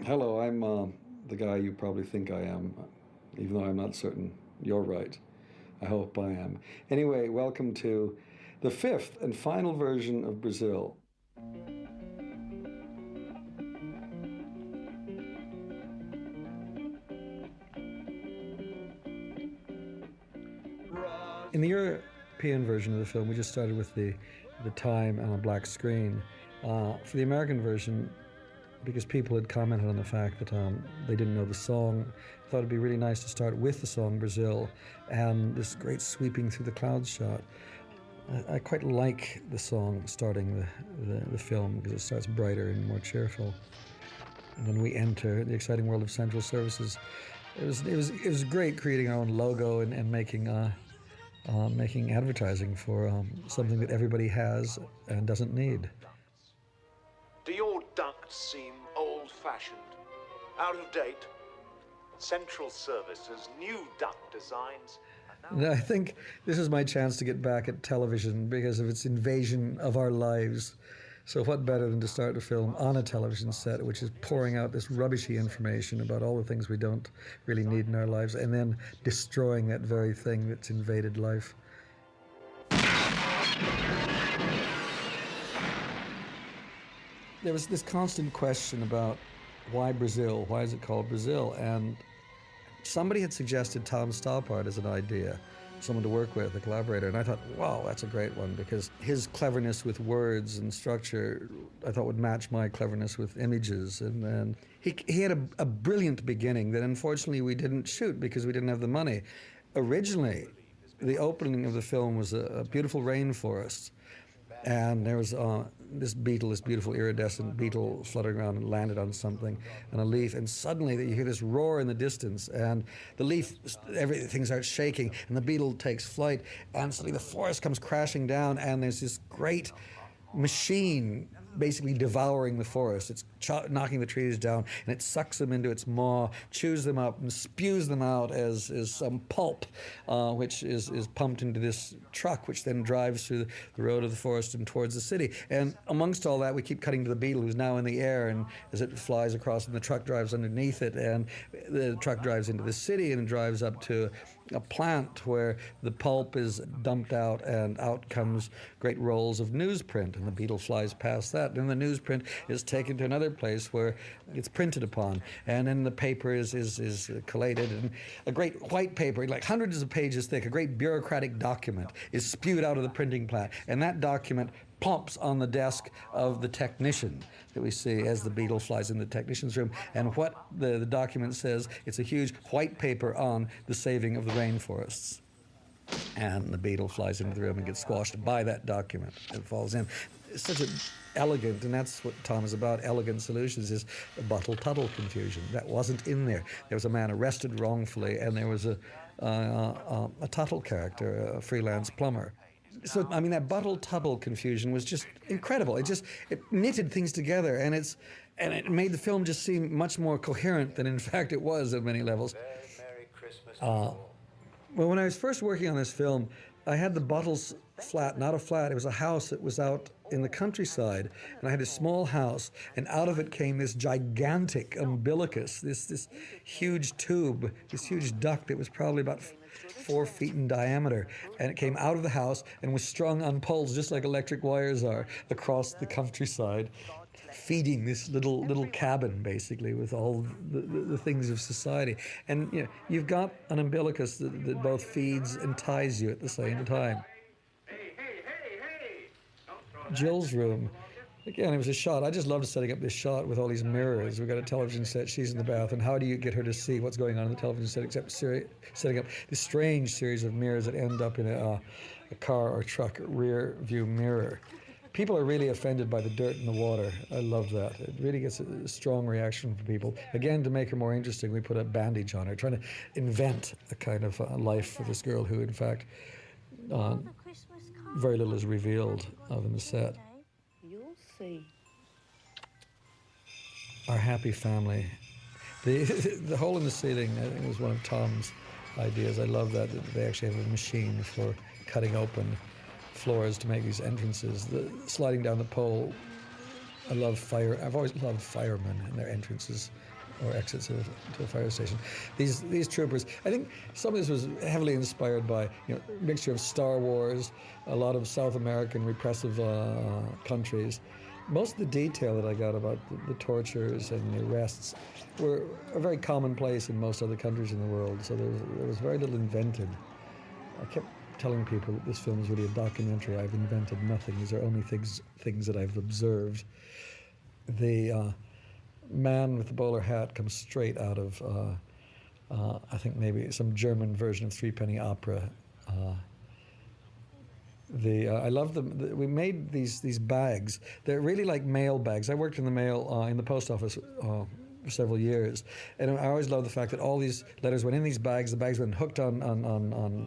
Hello, I'm the guy you probably think I am, even though I'm not certain you're right. I hope I am. Anyway, welcome to the fifth and final version of Brazil. In the European version of the film, we just started with the time on a black screen. For the American version, because people had commented on the fact that they didn't know the song, I thought it'd be really nice to start with the song Brazil and this great sweeping through the clouds shot. I quite like the song starting the film because it starts brighter and more cheerful. And then we enter the exciting world of central services. It was great creating our own logo and making advertising for something that everybody has and doesn't need. Do your ducts seem old-fashioned, out of date? Central Services' new duct designs. I think this is my chance to get back at television because of its invasion of our lives. So what better than to start a film on a television set, which is pouring out this rubbishy information about all the things we don't really need in our lives, and then destroying that very thing that's invaded life. There was this constant question about why Brazil? Why is it called Brazil? And somebody had suggested Tom Stoppard as an idea, someone to work with, a collaborator, and I thought, wow, that's a great one, because his cleverness with words and structure, I thought would match my cleverness with images. And he had a brilliant beginning that unfortunately we didn't shoot because we didn't have the money. Originally, the opening of the film was a beautiful rainforest, and there was this beautiful iridescent beetle fluttering around and landed on something, on a leaf, and suddenly you hear this roar in the distance, and the leaf, everything starts shaking, and the beetle takes flight, and suddenly the forest comes crashing down, and there's this great machine basically devouring the forest. It's knocking the trees down, and it sucks them into its maw, chews them up, and spews them out as some pulp, which is pumped into this truck, which then drives through the road of the forest and towards the city. And amongst all that, we keep cutting to the beetle, who's now in the air, and as it flies across, and the truck drives underneath it, and the truck drives into the city and drives up to a plant where the pulp is dumped out, and out comes great rolls of newsprint, and the beetle flies past that. Then the newsprint is taken to another place where it's printed upon, and then the paper is collated, and a great white paper, like hundreds of pages thick, a great bureaucratic document is spewed out of the printing plant, and that document plumps on the desk of the technician that we see as the beetle flies in the technician's room. And what the document says, it's a huge white paper on the saving of the rainforests. And the beetle flies into the room and gets squashed by that document. It falls in. It's such an elegant, and that's what Tom is about, elegant solutions, is a Tuttle confusion. That wasn't in there. There was a man arrested wrongfully, and there was a Tuttle character, a freelance plumber. So, I mean, that Tuttle confusion was just incredible. It knitted things together, and it made the film just seem much more coherent than in fact it was at many levels. Merry Christmas. Well, when I was first working on this film, I had the Buttles flat, not a flat, it was a house that was out in the countryside, and I had a small house, and out of it came this gigantic umbilicus, this huge tube, this huge duct that was probably about 4 feet in diameter, and it came out of the house and was strung on poles just like electric wires are across the countryside, feeding this little cabin basically with all the things of society. And you've got an umbilicus that both feeds and ties you at the same time. Jill's room, again, it was a shot. I just loved setting up this shot with all these mirrors. We've got a television set, she's in the bath, and how do you get her to see what's going on in the television set except setting up this strange series of mirrors that end up in a car or truck rear view mirror. People are really offended by the dirt in the water. I love that. It really gets a strong reaction from people. Again, to make her more interesting, we put a bandage on her, trying to invent a kind of life for this girl who, in fact, very little is revealed of in the set. You'll see. Our happy family. The hole in the ceiling, I think, was one of Tom's ideas. I love that they actually have a machine for cutting open floors to make these entrances. Sliding down the pole I love fire. I've always loved firemen and their entrances or exits to a fire station. These troopers, I think some of this was heavily inspired by a mixture of Star Wars, a lot of South American repressive countries. Most of the detail that I got about the tortures and the arrests were a very commonplace in most other countries in the world, so there was very little invented. I kept telling people that this film is really a documentary. I've invented nothing. These are only things that I've observed. The man with the bowler hat comes straight out of, I think maybe some German version of Threepenny Opera. I love them. We made these bags. They're really like mail bags. I worked in the mail in the post office for several years, and I always loved the fact that all these letters went in these bags. The bags went hooked on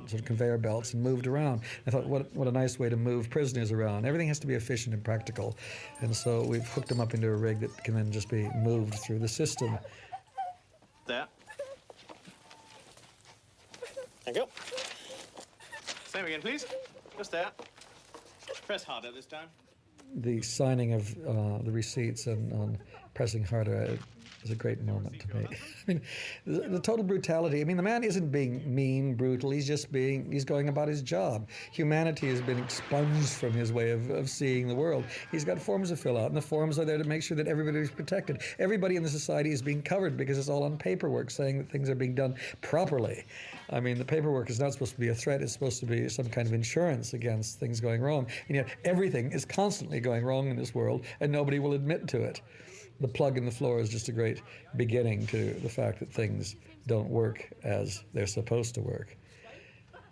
sort of conveyor belts and moved around. I thought, what a nice way to move prisoners around. Everything has to be efficient and practical, and so we've hooked them up into a rig that can then just be moved through the system. There. Thank you. Same again, please. Just there. Press harder this time. The signing of the receipts and pressing harder is a great moment to me. I mean, the total brutality. I mean, the man isn't being mean, brutal. He's going about his job. Humanity has been expunged from his way of seeing the world. He's got forms to fill out, and the forms are there to make sure that everybody is protected. Everybody in the society is being covered because it's all on paperwork saying that things are being done properly. I mean, the paperwork is not supposed to be a threat. It's supposed to be some kind of insurance against things going wrong. And yet everything is constantly going wrong in this world, and nobody will admit to it. The plug in the floor is just a great beginning to the fact that things don't work as they're supposed to work.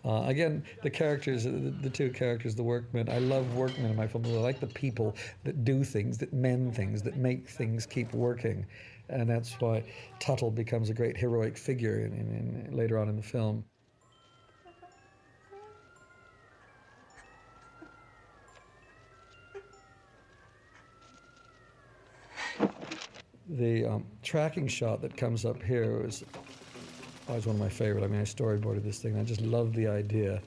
Again, the characters, the two characters, the workmen, I love workmen in my films. I like the people that do things, that mend things, that make things keep working. And that's why Tuttle becomes a great heroic figure later on in the film. The tracking shot that comes up here was always one of my favorite. I mean, I storyboarded this thing. I just loved the idea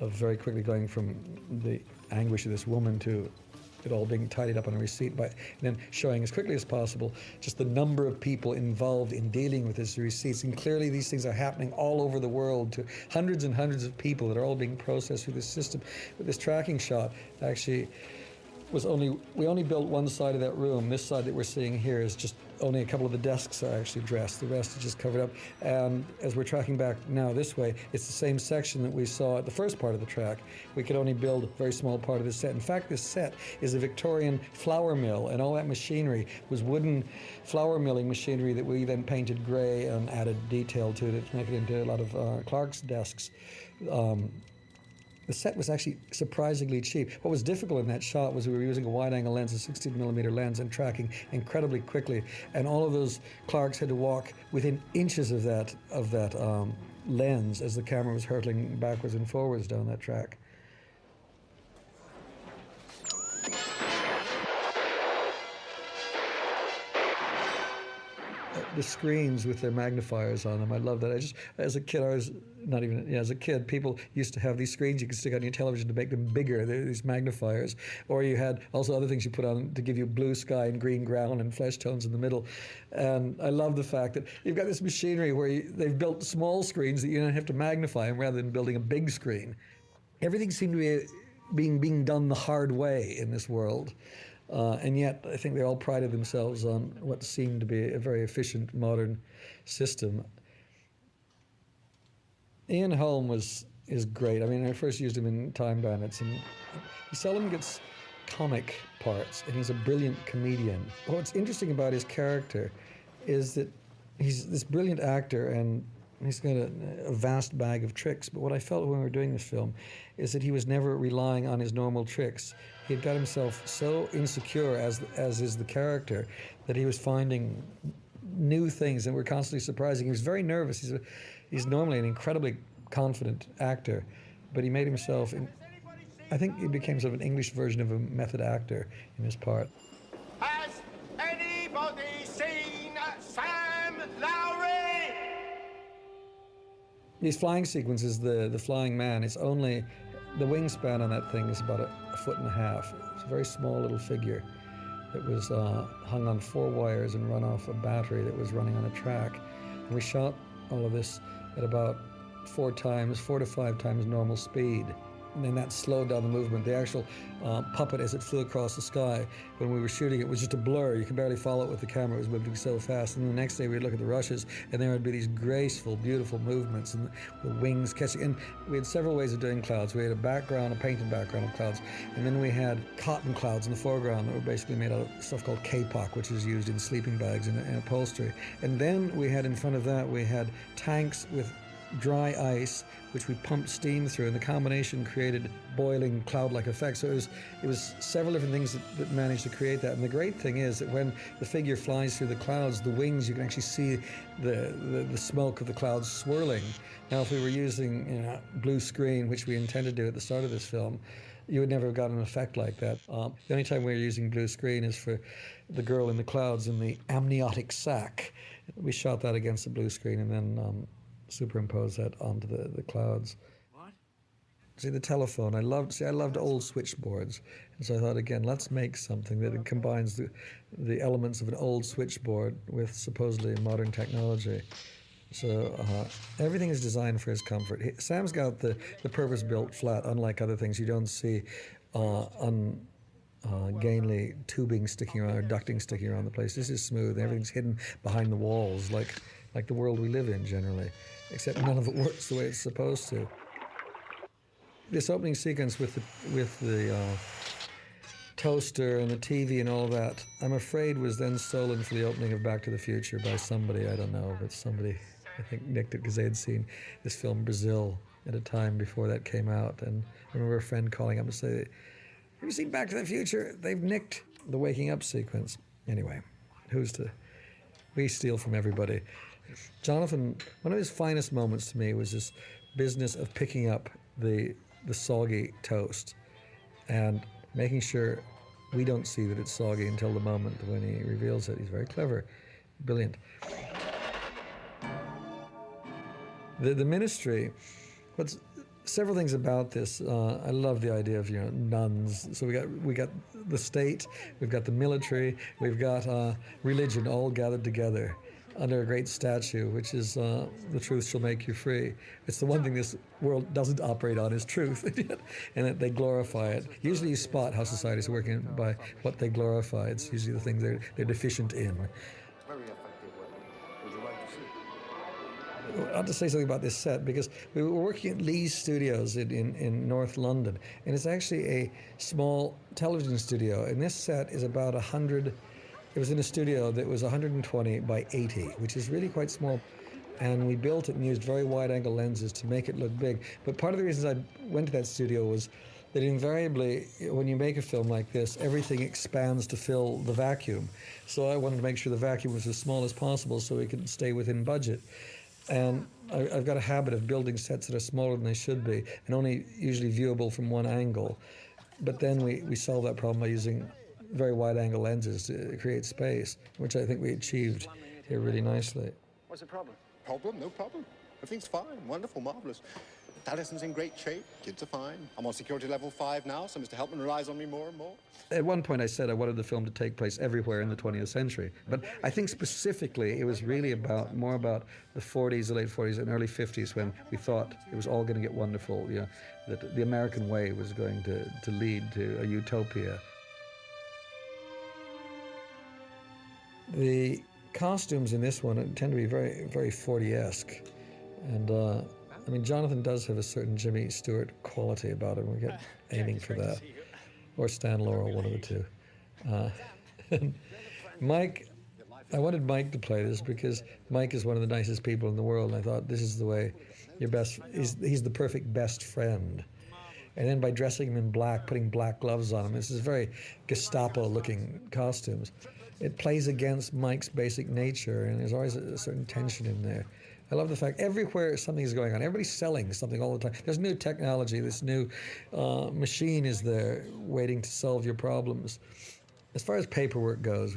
of very quickly going from the anguish of this woman to it all being tidied up on a receipt, and then showing as quickly as possible just the number of people involved in dealing with these receipts. And clearly these things are happening all over the world to hundreds and hundreds of people that are all being processed through this system. But this tracking shot actually we only built one side of that room. This side that we're seeing here is just only a couple of the desks are actually dressed. The rest is just covered up. And as we're tracking back now this way, it's the same section that we saw at the first part of the track. We could only build a very small part of this set. In fact, this set is a Victorian flour mill, and all that machinery was wooden flour milling machinery that we then painted gray and added detail to it to make it into a lot of clerks' desks. The set was actually surprisingly cheap. What was difficult in that shot was we were using a wide-angle lens, a 16mm lens, and tracking incredibly quickly. And all of those clerks had to walk within inches of that lens as the camera was hurtling backwards and forwards down that track. The screens with their magnifiers on them, I love that. As a kid, people used to have these screens you could stick on your television to make them bigger, these magnifiers. Or you had also other things you put on to give you blue sky and green ground and flesh tones in the middle. And I love the fact that you've got this machinery where they've built small screens that you don't have to magnify them rather than building a big screen. Everything seemed to be being done the hard way in this world. And yet, I think they all prided themselves on what seemed to be a very efficient modern system. Ian Holm is great. I mean, I first used him in Time Bandits, and he seldom gets comic parts, and he's a brilliant comedian. What's interesting about his character is that he's this brilliant actor, and he's got a vast bag of tricks. But what I felt when we were doing this film is that he was never relying on his normal tricks. He had got himself so insecure, as is the character, that he was finding new things and were constantly surprising. He was very nervous. He's normally an incredibly confident actor, but he made himself, I think he became sort of an English version of a method actor in his part. Has anybody seen Sam Lowry? These flying sequences, the flying man, it's only, the wingspan on that thing is about a foot and a half. It's a very small little figure. that was hung on 4 wires and run off a battery that was running on a track. And we shot all of this at about 4 to 5 times normal speed. And then that slowed down the movement. The actual puppet, as it flew across the sky, when we were shooting it, was just a blur. You could barely follow it with the camera. It was moving so fast. And the next day we'd look at the rushes, and there would be these graceful, beautiful movements, and the wings catching. And we had several ways of doing clouds. We had a painted background of clouds, and then we had cotton clouds in the foreground that were basically made out of stuff called kapok, which is used in sleeping bags and upholstery. And then we had, in front of that, we had tanks with dry ice, which we pumped steam through, and the combination created boiling cloud-like effects. So it was several different things that managed to create that. And the great thing is that when the figure flies through the clouds, the wings, you can actually see the smoke of the clouds swirling. Now, if we were using blue screen, which we intended to do at the start of this film, you would never have got an effect like that. The only time we were using blue screen is for the girl in the clouds in the amniotic sac. We shot that against the blue screen and then superimpose that onto the clouds. What? See, the telephone, I loved old switchboards. And so I thought, again, let's make something that combines the elements of an old switchboard with supposedly modern technology. So everything is designed for his comfort. Sam's got the purpose-built flat, unlike other things. You don't see ungainly tubing sticking around or ducting sticking around the place. This is smooth. Everything's hidden behind the walls, like the world we live in generally, except none of it works the way it's supposed to. This opening sequence with the toaster and the TV and all that, I'm afraid was then stolen for the opening of Back to the Future by somebody, I don't know, but somebody, I think, nicked it because they had seen this film Brasil at a time before that came out. And I remember a friend calling up and saying, "Have you seen Back to the Future? They've nicked the waking up sequence." Anyway, we steal from everybody. Jonathan, one of his finest moments to me was this business of picking up the soggy toast and making sure we don't see that it's soggy until the moment when he reveals it. He's very clever, brilliant. The ministry, several things about this. I love the idea of nuns. So we got the state, we've got the military, we've got religion all gathered together under a great statue, which is the truth shall make you free. It's the one thing this world doesn't operate on is truth, and that they glorify it. Usually you spot how societies are working by what they glorify. It's usually the things they're deficient in. Very effective weapon. Would you like to see? I have to say something about this set because we were working at Lee's Studios in North London, and it's actually a small television studio, and this set is about 100. It was in a studio that was 120 by 80, which is really quite small. And we built it and used very wide-angle lenses to make it look big. But part of the reasons I went to that studio was that invariably, when you make a film like this, everything expands to fill the vacuum. So I wanted to make sure the vacuum was as small as possible so we could stay within budget. And I've got a habit of building sets that are smaller than they should be and only usually viewable from one angle. But then we solved that problem by using very wide-angle lenses to create space, which I think we achieved here really nicely. What's the problem? Problem? No problem. Everything's fine. Wonderful, marvelous. Allison's in great shape. Kids are fine. I'm on security level 5 now, so Mr. Helpman relies on me more and more. At one point I said I wanted the film to take place everywhere in the 20th century, but I think specifically it was really more about the 40s, the late 40s and early 50s when we thought it was all going to get wonderful, that the American way was going to lead to a utopia. The costumes in this one tend to be very, very 40-esque. And, Jonathan does have a certain Jimmy Stewart quality about him. We get aiming for that. Or Stan Laurel, one of the two. Mike, I wanted Mike to play this because Mike is one of the nicest people in the world, and I thought this is the way he's the perfect best friend. And then by dressing him in black, putting black gloves on him, this is very Gestapo-looking costumes. It plays against Mike's basic nature, and there's always a certain tension in there. I love the fact everywhere something is going on. Everybody's selling something all the time. There's new technology. This new machine is there waiting to solve your problems. As far as paperwork goes,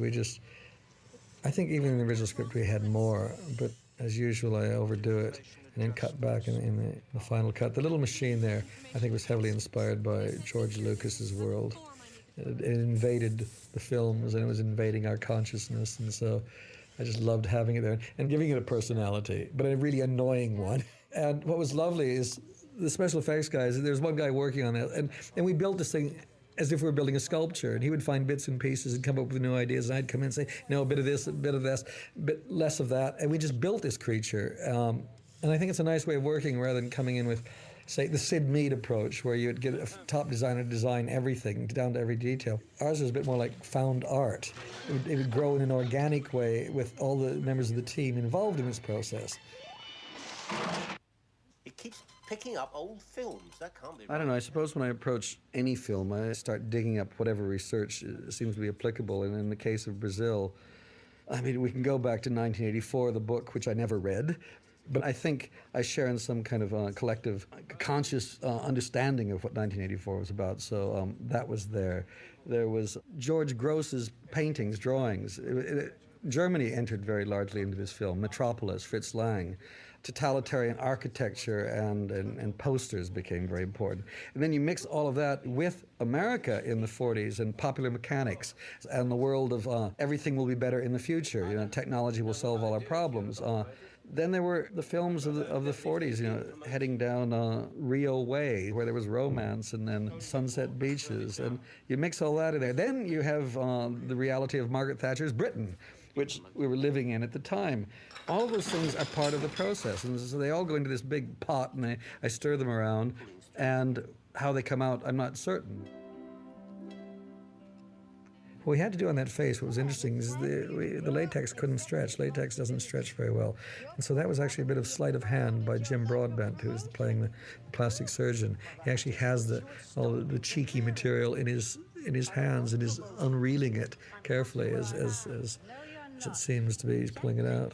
I think even in the original script we had more, but as usual I overdo it and then cut back in the final cut. The little machine there I think was heavily inspired by George Lucas's world. It invaded the films, and it was invading our consciousness, and so I just loved having it there and giving it a personality, but a really annoying one. And what was lovely is the special effects guys, there's one guy working on it, and we built this thing as if we were building a sculpture, and he would find bits and pieces and come up with new ideas, and I'd come in and say, no, a bit of this, a bit of this, a bit less of that, and we just built this creature. And I think it's a nice way of working rather than coming in with, say, the Sid Mead approach, where you'd get a top designer to design everything down to every detail. Ours was a bit more like found art. It would grow in an organic way with all the members of the team involved in this process. It keeps picking up old films. That can't be right. I don't know. I suppose when I approach any film, I start digging up whatever research seems to be applicable. And in the case of Brazil, I mean, we can go back to 1984, the book, which I never read. But I think I share in some kind of collective, conscious understanding of what 1984 was about. So that was there. There was George Gross's paintings, drawings. Germany entered very largely into this film. Metropolis, Fritz Lang. Totalitarian architecture and posters became very important. And then you mix all of that with America in the 40s and popular mechanics and the world of everything will be better in the future. You know, technology will solve all our problems. Then there were the films of the 40s, you know, heading down Rio Way, where there was romance, and then Sunset Beaches, and you mix all that in there. Then you have the reality of Margaret Thatcher's Britain, which we were living in at the time. All of those things are part of the process, and so they all go into this big pot, and I stir them around, and how they come out, I'm not certain. What we had to do on that face, what was interesting, is the latex couldn't stretch. Latex doesn't stretch very well. And so that was actually a bit of sleight of hand by Jim Broadbent, who was playing the plastic surgeon. He actually has all the cheeky material in his hands and is unreeling it carefully as it seems to be. He's pulling it out.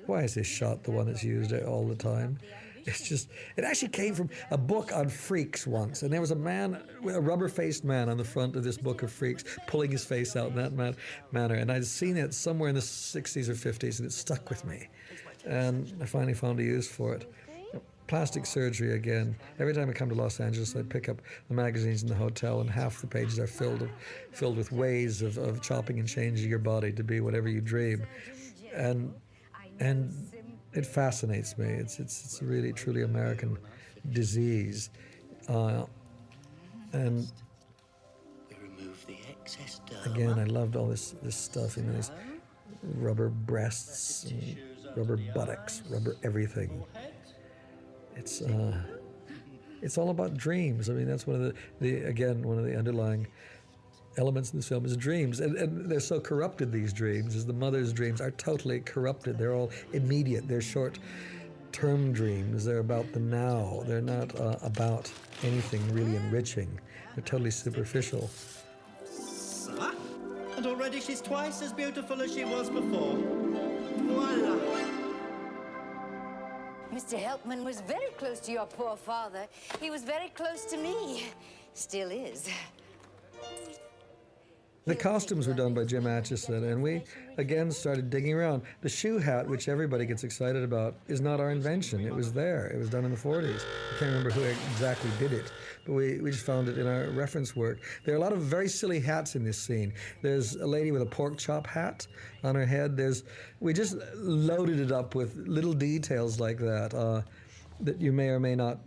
Why is this shot the one that's used all the time? It's just, it actually came from a book on freaks once, and there was a man, a rubber-faced man on the front of this book of freaks, pulling his face out in that manner, and I'd seen it somewhere in the 60s or 50s, and it stuck with me, and I finally found a use for it. Plastic surgery again. Every time I come to Los Angeles, I pick up the magazines in the hotel, and half the pages are filled with ways of chopping and changing your body to be whatever you dream, and it fascinates me. It's a really, truly American disease. And again, I loved all this stuff, you know, these rubber breasts, and rubber buttocks, rubber everything. It's all about dreams. I mean, that's one of the underlying elements in this film is dreams, and they're so corrupted, these dreams, as the mother's dreams are totally corrupted. They're all immediate. They're short-term dreams. They're about the now. They're not about anything really enriching. They're totally superficial. And already she's twice as beautiful as she was before. Voila! Mr. Helpman was very close to your poor father. He was very close to me. Still is. The costumes were done by Jim Atchison, and we, again, started digging around. The shoe hat, which everybody gets excited about, is not our invention. It was there. It was done in the 40s. I can't remember who exactly did it, but we just found it in our reference work. There are a lot of very silly hats in this scene. There's a lady with a pork chop hat on her head. We just loaded it up with little details like that that you may or may not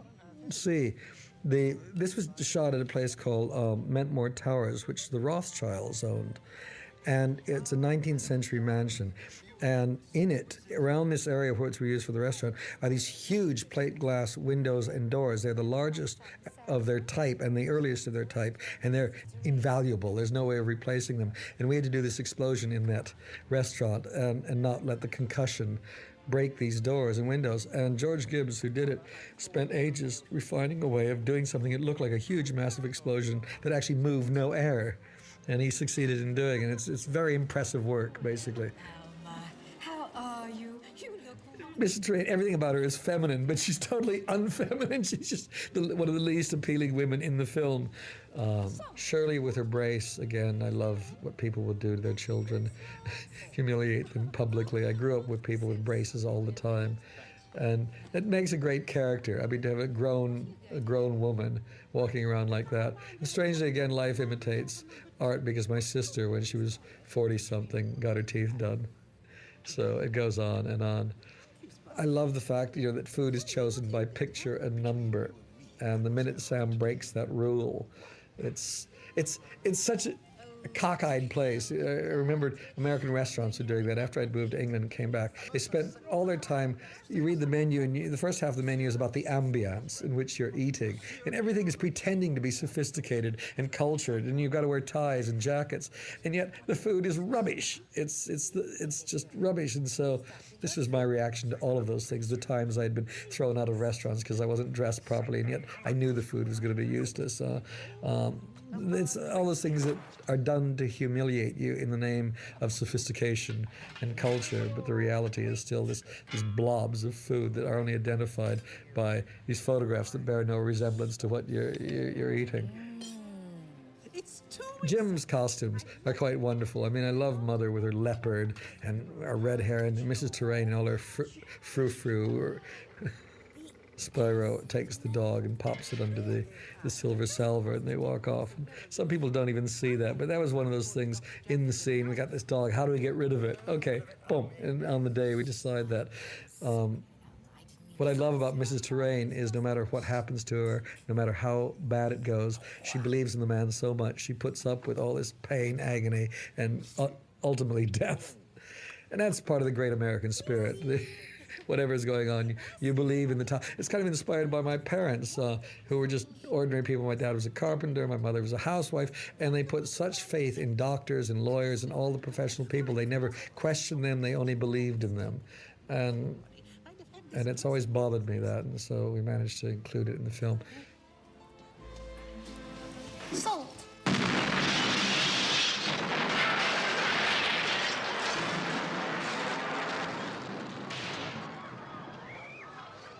see. This was shot at a place called Mentmore Towers, which the Rothschilds owned. And it's a 19th century mansion. And in it, around this area where it's used for the restaurant, are these huge plate glass windows and doors. They're the largest of their type and the earliest of their type, and they're invaluable. There's no way of replacing them. And we had to do this explosion in that restaurant and not let the concussion break these doors and windows. And George Gibbs, who did it, spent ages refining a way of doing something that looked like a huge, massive explosion that actually moved no air. And he succeeded in doing it. It's very impressive work, basically. How are you? You look... Mrs. Train, everything about her is feminine, but she's totally unfeminine. She's just one of the least appealing women in the film. Shirley with her brace, again, I love what people would do to their children, humiliate them publicly. I grew up with people with braces all the time. And it makes a great character. I mean, to have a grown woman walking around like that. And strangely, again, life imitates art, because my sister, when she was 40-something, got her teeth done. So it goes on and on. I love the fact, that food is chosen by picture and number. And the minute Sam breaks that rule, it's such a cockeyed place. I remembered American restaurants were doing that. After I'd moved to England and came back, they spent all their time, you read the menu, and the first half of the menu is about the ambience in which you're eating. And everything is pretending to be sophisticated and cultured, and you've got to wear ties and jackets. And yet the food is rubbish. It's just rubbish. And so this was my reaction to all of those things, the times I'd been thrown out of restaurants because I wasn't dressed properly, and yet I knew the food was going to be useless. It's all those things that are done to humiliate you in the name of sophistication and culture, but the reality is still these blobs of food that are only identified by these photographs that bear no resemblance to what you're eating. Jim's costumes are quite wonderful. I mean, I love Mother with her leopard and her red hair, and Mrs. Terrain and all her frou-frou. Spyro takes the dog and pops it under the silver salver, and they walk off. And some people don't even see that, but that was one of those things in the scene. We got this dog, how do we get rid of it? Okay, boom, and on the day we decide that. What I love about Mrs. Terrain is no matter what happens to her, no matter how bad it goes, she believes in the man so much, she puts up with all this pain, agony, and ultimately death. And that's part of the great American spirit. Whatever's going on, you believe in the time. It's kind of inspired by my parents, who were just ordinary people. My dad was a carpenter, my mother was a housewife, and they put such faith in doctors and lawyers and all the professional people. They never questioned them, they only believed in them. And it's always bothered me, that, and so we managed to include it in the film. Salt.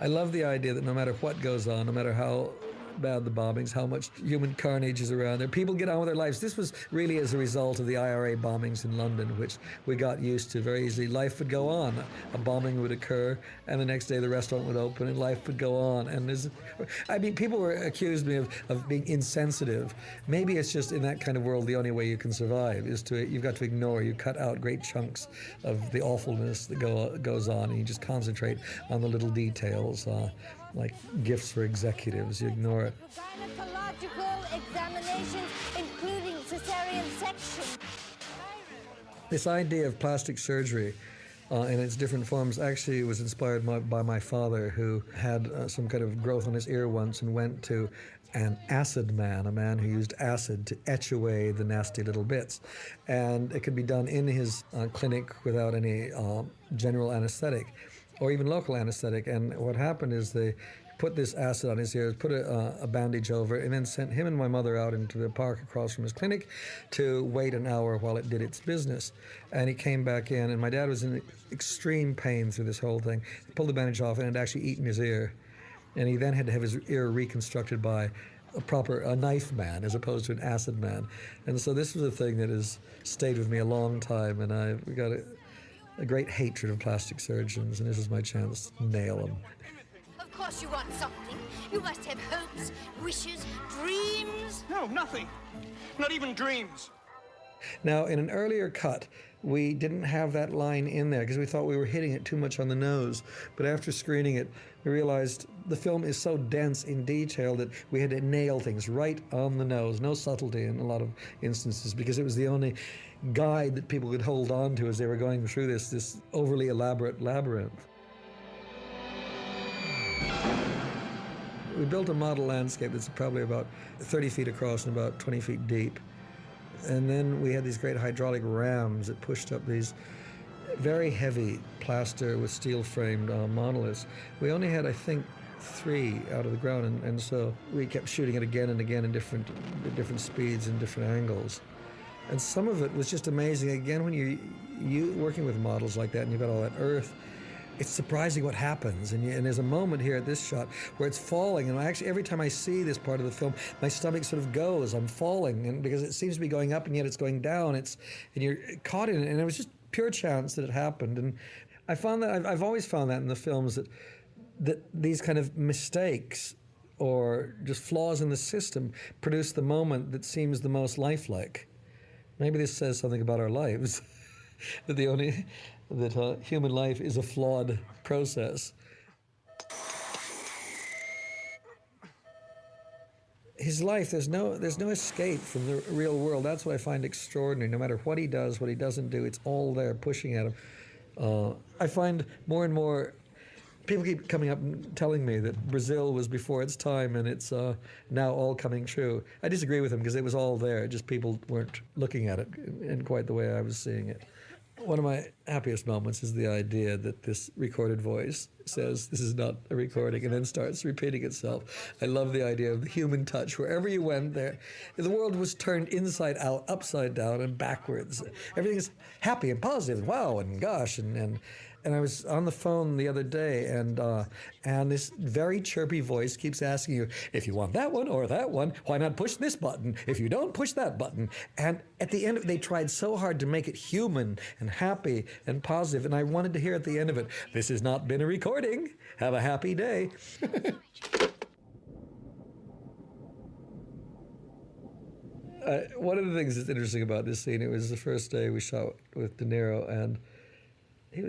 I love the idea that no matter what goes on, no matter how bad the bombings, how much human carnage is around there, people get on with their lives. This was really as a result of the IRA bombings in London, which we got used to very easily. Life would go on. A bombing would occur, and the next day the restaurant would open, and life would go on. And people were accused me of being insensitive. Maybe it's just in that kind of world the only way you can survive is you've got to ignore. You cut out great chunks of the awfulness that goes on, and you just concentrate on the little details. Like gifts for executives, you ignore it. Gynecological examinations, including cesarean section. This idea of plastic surgery in its different forms actually was inspired by my father, who had some kind of growth on his ear once and went to an acid man, a man who used acid to etch away the nasty little bits. And it could be done in his clinic without any general anesthetic or even local anesthetic. And what happened is they put this acid on his ears, put a bandage over it, and then sent him and my mother out into the park across from his clinic to wait an hour while it did its business. And he came back in, and my dad was in extreme pain through this whole thing. He pulled the bandage off, and it had actually eaten his ear. And he then had to have his ear reconstructed by a knife man as opposed to an acid man. And so this was a thing that has stayed with me a long time, and I've got a great hatred of plastic surgeons, and this is my chance to nail them. Of course you want something. You must have hopes, wishes, dreams. No, nothing. Not even dreams. Now, in an earlier cut, we didn't have that line in there because we thought we were hitting it too much on the nose. But after screening it, we realized the film is so dense in detail that we had to nail things right on the nose. No subtlety in a lot of instances, because it was the only guide that people could hold on to as they were going through this overly elaborate labyrinth. We built a model landscape that's probably about 30 feet across and about 20 feet deep. And then we had these great hydraulic rams that pushed up these very heavy plaster with steel-framed monoliths. We only had, I think, 3 out of the ground, and so we kept shooting it again and again in different speeds and different angles. And some of it was just amazing. Again, when you working with models like that and you've got all that earth, it's surprising what happens. And there's a moment here at this shot where it's falling, and actually every time I see this part of the film, my stomach sort of goes. I'm falling, and because it seems to be going up and yet it's going down. And you're caught in it, and it was just pure chance that it happened. And I found that I've always found that in the films that these kind of mistakes or just flaws in the system produce the moment that seems the most lifelike. Maybe this says something about our lives, that human life is a flawed process. His life, there's no escape from the real world. That's what I find extraordinary. No matter what he does, what he doesn't do, it's all there pushing at him. I find more and more people keep coming up and telling me that Brazil was before its time and it's now all coming true. I disagree with them because it was all there, just people weren't looking at it in quite the way I was seeing it. One of my happiest moments is the idea that this recorded voice says, this is not a recording, and then starts repeating itself. I love the idea of the human touch. Wherever you went there, the world was turned inside out, upside down, and backwards. Everything is happy and positive, and wow, and gosh, and I was on the phone the other day, and this very chirpy voice keeps asking you, if you want that one or that one, why not push this button? If you don't, push that button. And at the end, they tried so hard to make it human and happy and positive, and I wanted to hear at the end of it, this has not been a recording. Have a happy day. One of the things that's interesting about this scene, it was the first day we shot with De Niro, and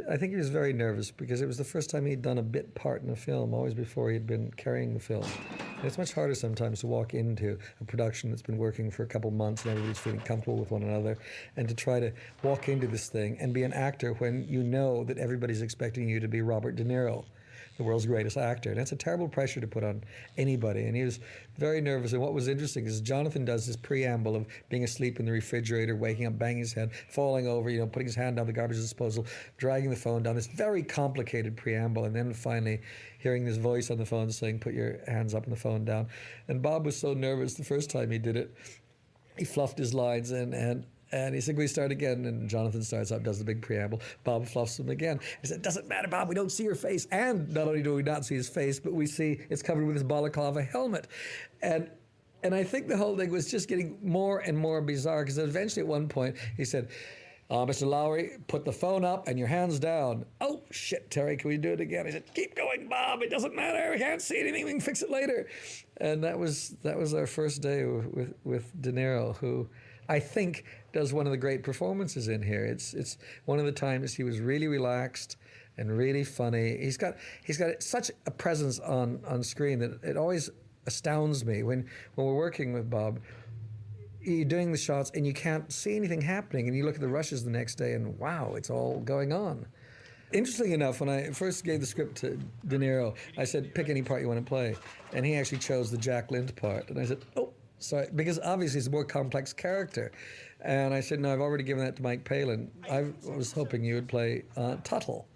I think he was very nervous because it was the first time he'd done a bit part in a film, always before he'd been carrying the film. And it's much harder sometimes to walk into a production that's been working for a couple months and everybody's feeling comfortable with one another, and to try to walk into this thing and be an actor when you know that everybody's expecting you to be Robert De Niro, the world's greatest actor. And that's a terrible pressure to put on anybody. And he was very nervous. And what was interesting is Jonathan does this preamble of being asleep in the refrigerator, waking up, banging his head, falling over, putting his hand down the garbage disposal, dragging the phone down, this very complicated preamble. And then finally hearing this voice on the phone saying, put your hands up and the phone down. And Bob was so nervous the first time he did it. He fluffed his lines and he said, we start again. And Jonathan starts up, does the big preamble. Bob fluffs them again. He said, doesn't matter, Bob, we don't see your face. And not only do we not see his face, but we see it's covered with his balaclava helmet. And I think the whole thing was just getting more and more bizarre, because eventually at one point he said, Mr. Lowry, put the phone up and your hands down. Oh, shit, Terry, can we do it again? He said, keep going, Bob, it doesn't matter, we can't see anything, we can fix it later. And that was our first day with De Niro, who I think does one of the great performances in here. It's one of the times he was really relaxed and really funny. He's got such a presence on screen that it always astounds me when we're working with Bob. You're doing the shots and you can't see anything happening, and you look at the rushes the next day and wow, it's all going on. Interestingly enough, when I first gave the script to De Niro, I said, pick any part you want to play. And he actually chose the Jack Lint part. And I said, oh, sorry, because obviously it's a more complex character. And I said, no, I've already given that to Mike Palin. I was hoping you would play Tuttle.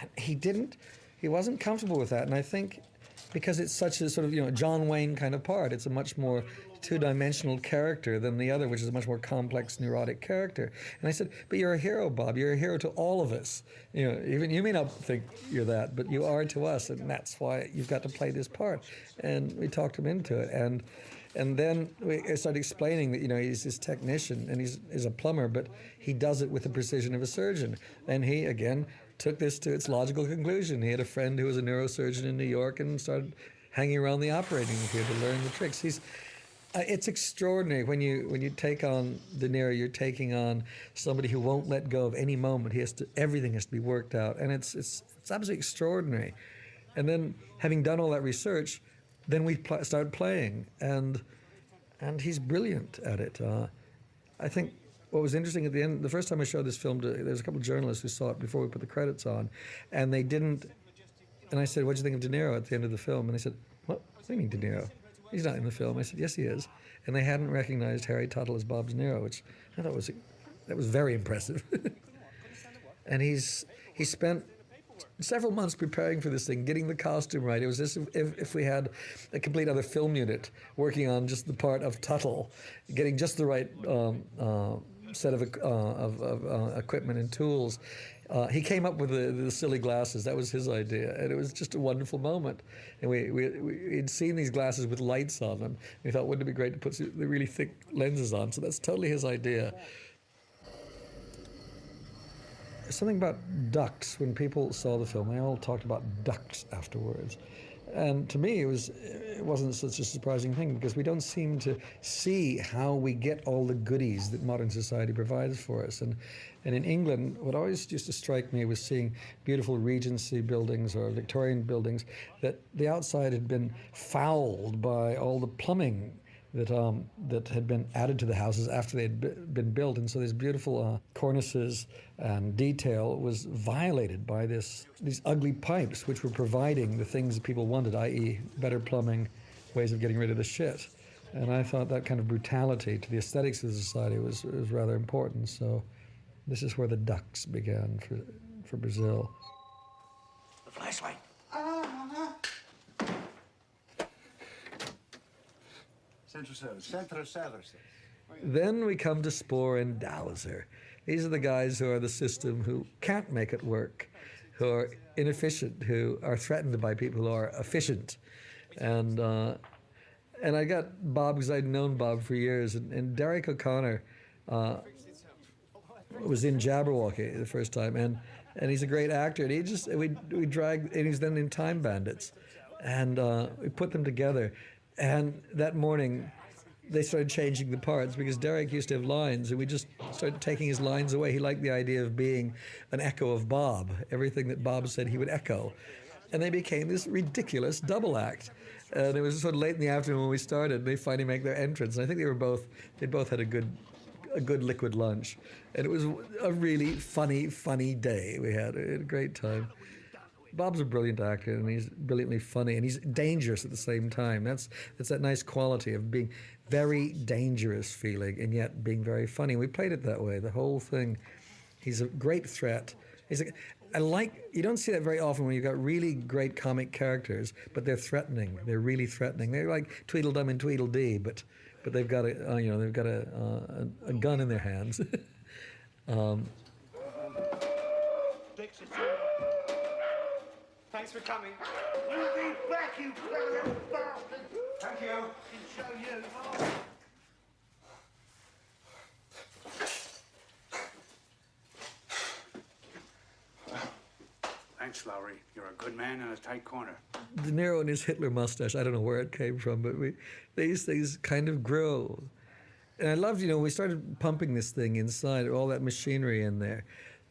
And he didn't. He wasn't comfortable with that. And I think because it's such a sort of, John Wayne kind of part, it's a much more two-dimensional character than the other, which is a much more complex, neurotic character. And I said, but you're a hero, Bob. You're a hero to all of us. Even you may not think you're that, but you are to us, and that's why you've got to play this part. And we talked him into it. And then I started explaining that, he's this technician and he's a plumber, but he does it with the precision of a surgeon. And he, again, took this to its logical conclusion. He had a friend who was a neurosurgeon in New York and started hanging around the operating theater to learn the tricks. It's extraordinary when you take on De Niro. You're taking on somebody who won't let go of any moment. Everything has to be worked out, and it's absolutely extraordinary. And then, having done all that research, then we started playing, and he's brilliant at it. I think what was interesting at the end, the first time I showed this film there was a couple of journalists who saw it before we put the credits on, and they didn't. And I said, "What do you think of De Niro?" at the end of the film, and they said, "What do you mean De Niro? He's not in the film." I said, "Yes, he is." And they hadn't recognized Harry Tuttle as Bob De Niro, which I thought was very impressive. And he spent several months preparing for this thing, getting the costume right. It was as if we had a complete other film unit working on just the part of Tuttle, getting just the right set of equipment and tools. He came up with the silly glasses. That was his idea, and it was just a wonderful moment. And we'd seen these glasses with lights on them. We thought, wouldn't it be great to put the really thick lenses on? So that's totally his idea. something about ducks. When people saw the film, they all talked about ducks afterwards. And to me, it wasn't such a surprising thing, because we don't seem to see how we get all the goodies that modern society provides for us. And in England, what always used to strike me was seeing beautiful Regency buildings or Victorian buildings that the outside had been fouled by all the plumbing that had been added to the houses after they had been built. And so these beautiful cornices and detail was violated by these ugly pipes, which were providing the things that people wanted, i.e. better plumbing, ways of getting rid of the shit. And I thought that kind of brutality to the aesthetics of the society was rather important. So this is where the ducks began for Brazil. The flashlight. Central service. Then we come to Spoor and Dowser. These are the guys who are the system, who can't make it work, who are inefficient, who are threatened by people who are efficient. And I got Bob, because I'd known Bob for years, and Derek O'Connor was in Jabberwocky the first time, and he's a great actor. And we dragged, and he's then in Time Bandits, and we put them together. And that morning, they started changing the parts, because Derek used to have lines, and we just started taking his lines away. He liked the idea of being an echo of Bob. Everything that Bob said, he would echo. And they became this ridiculous double act. And it was sort of late in the afternoon when we started, and they finally make their entrance. And I think they both had a good liquid lunch. And it was a really funny day we had. We had a great time. Bob's a brilliant actor, and he's brilliantly funny, and he's dangerous at the same time. That's that nice quality of being very dangerous feeling, and yet being very funny. We played it that way, the whole thing. He's a great threat. You don't see that very often when you've got really great comic characters, but they're threatening. They're really threatening. They're like Tweedledum and Tweedledee, but they've got a gun in their hands. Thanks for coming. We'll be back, you clever little bastard. Thank you. Can show you. Thanks, Lowry. You're a good man in a tight corner. De Niro and his Hitler mustache, I don't know where it came from, but these things kind of grow. And I loved, we started pumping this thing inside, all that machinery in there.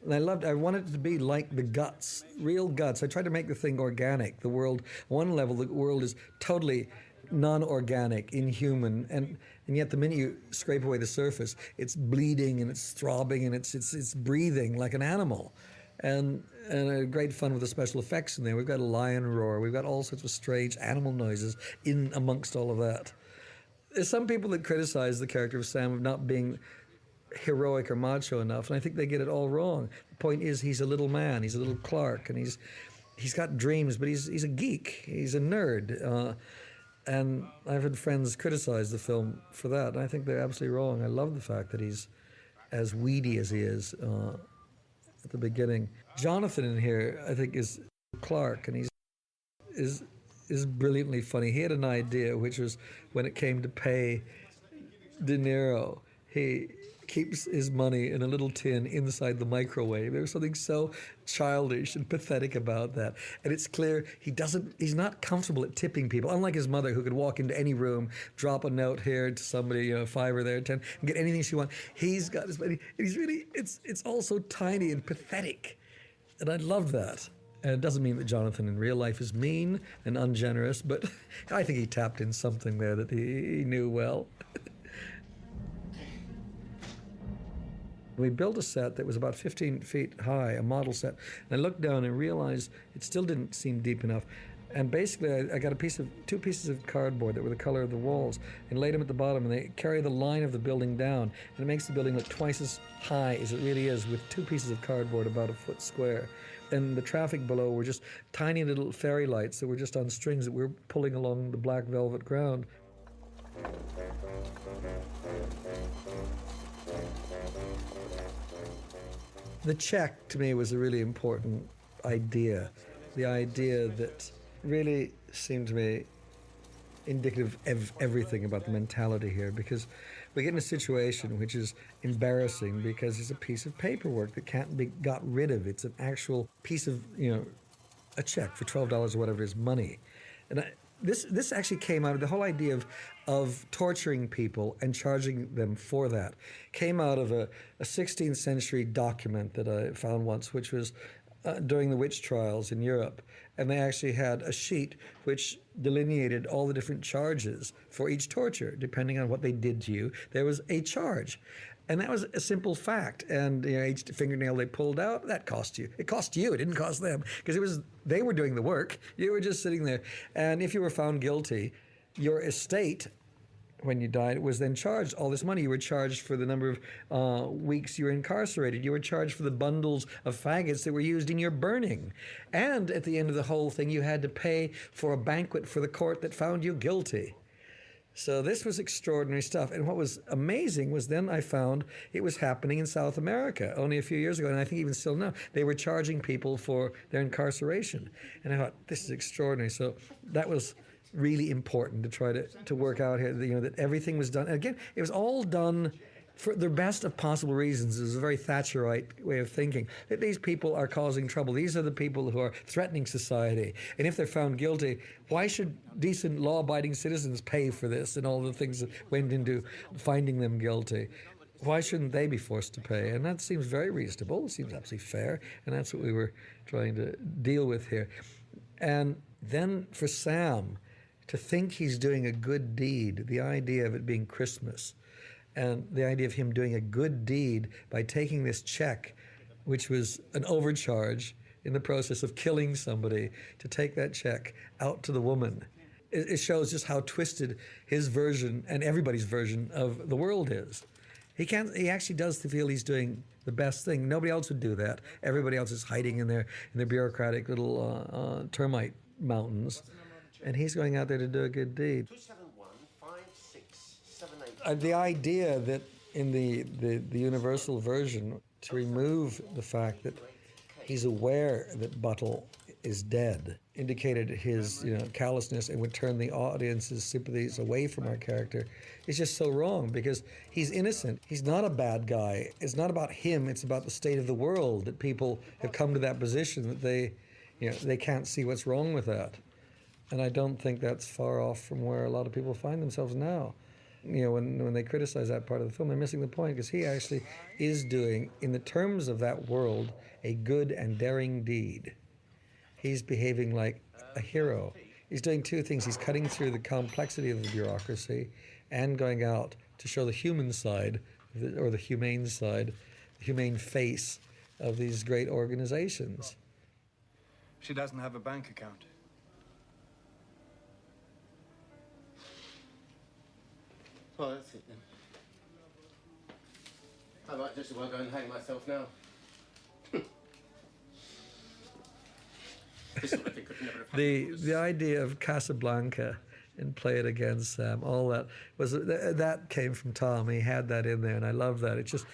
And I wanted it to be like the guts, real guts. I tried to make the thing organic. The world, on one level, the world is totally non-organic, inhuman, and yet the minute you scrape away the surface, it's bleeding and it's throbbing and it's breathing like an animal. And a great fun with the special effects in there. We've got a lion roar. We've got all sorts of strange animal noises in amongst all of that. There's some people that criticize the character of Sam of not being heroic or macho enough, and I think they get it all wrong. The point is, he's a little man, he's a little clerk, and he's got dreams, but he's a geek, he's a nerd, and I've had friends criticize the film for that, and I think they're absolutely wrong. I love the fact that he's as weedy as he is at the beginning. Jonathan in here, I think, is Clark, and is brilliantly funny. He had an idea, which was when it came to pay De Niro, he keeps his money in a little tin inside the microwave. There's something so childish and pathetic about that. And it's clear he's not comfortable at tipping people, unlike his mother, who could walk into any room, drop a note here to somebody, $5 there, 10, and get anything she wants. He's got his money. He's really, it's all so tiny and pathetic. And I love that. And it doesn't mean that Jonathan in real life is mean and ungenerous, but I think he tapped in something there that he knew well. We built a set that was about 15 feet high, a model set, and I looked down and realized it still didn't seem deep enough. And basically, I got two pieces of cardboard that were the color of the walls, and laid them at the bottom, and they carry the line of the building down, and it makes the building look twice as high as it really is, with two pieces of cardboard about a foot square. And the traffic below were just tiny little fairy lights that were just on strings that we were pulling along the black velvet ground. The check, to me, was a really important idea. The idea that really seemed to me indicative of everything about the mentality here, because we get in a situation which is embarrassing because it's a piece of paperwork that can't be got rid of. It's an actual piece of, a check for $12 or whatever it is, money. And this actually came out of the whole idea of torturing people and charging them for that. Came out of a 16th century document that I found once, which was during the witch trials in Europe. And they actually had a sheet which delineated all the different charges for each torture. Depending on what they did to you, there was a charge. And that was a simple fact. And each fingernail they pulled out, that cost you. It cost you, it didn't cost them. Because they were doing the work, you were just sitting there. And if you were found guilty, your estate, when you died, was then charged all this money. You were charged for the number of weeks you were incarcerated. You were charged for the bundles of faggots that were used in your burning. And at the end of the whole thing, you had to pay for a banquet for the court that found you guilty. So this was extraordinary stuff. And what was amazing was then I found it was happening in South America only a few years ago, and I think even still now. They were charging people for their incarceration. And I thought, this is extraordinary. So that was really important to try to work out here, that everything was done. And again, it was all done for the best of possible reasons. It was a very Thatcherite way of thinking, that these people are causing trouble. These are the people who are threatening society. And if they're found guilty, why should decent law-abiding citizens pay for this and all the things that went into finding them guilty? Why shouldn't they be forced to pay? And that seems very reasonable. It seems absolutely fair. And that's what we were trying to deal with here. And then for Sam to think he's doing a good deed, the idea of it being Christmas, and the idea of him doing a good deed by taking this check, which was an overcharge in the process of killing somebody, to take that check out to the woman. It shows just how twisted his version and everybody's version of the world is. He actually does feel he's doing the best thing. Nobody else would do that. Everybody else is hiding in their bureaucratic little termite mountains. And he's going out there to do a good deed. 2715678. The idea that in the universal version, to remove the fact that he's aware that Buttle is dead, indicated his callousness and would turn the audience's sympathies away from our character, is just so wrong, because he's innocent. He's not a bad guy. It's not about him. It's about the state of the world, that people have come to that position that they can't see what's wrong with that. And I don't think that's far off from where a lot of people find themselves now. When they criticize that part of the film, they're missing the point, because he actually is doing, in the terms of that world, a good and daring deed. He's behaving like a hero. He's doing two things. He's cutting through the complexity of the bureaucracy and going out to show the human side, or the humane side, the humane face of these great organizations. She doesn't have a bank account. Well, that's it then. I might just as well go and hang myself now. This sort of thing could never have happened. The idea of Casablanca and Play It Again, Sam, all that that came from Tom. He had that in there, and I love that. It's just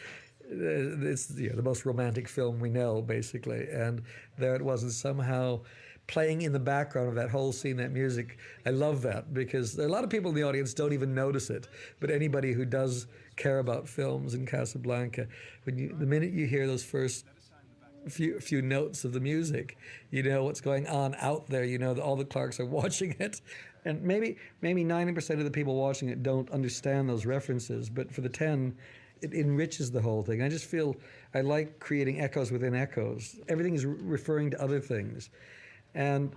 it's the most romantic film we know, basically, and there it was, and somehow playing in the background of that whole scene, that music. I love that, because there are a lot of people in the audience don't even notice it, but anybody who does care about films in Casablanca, the minute you hear those first few notes of the music, you know what's going on out there. You know that all the clerks are watching it, and maybe 90% of the people watching it don't understand those references, but for the 10, it enriches the whole thing. I just feel I like creating echoes within echoes. Everything is referring to other things. And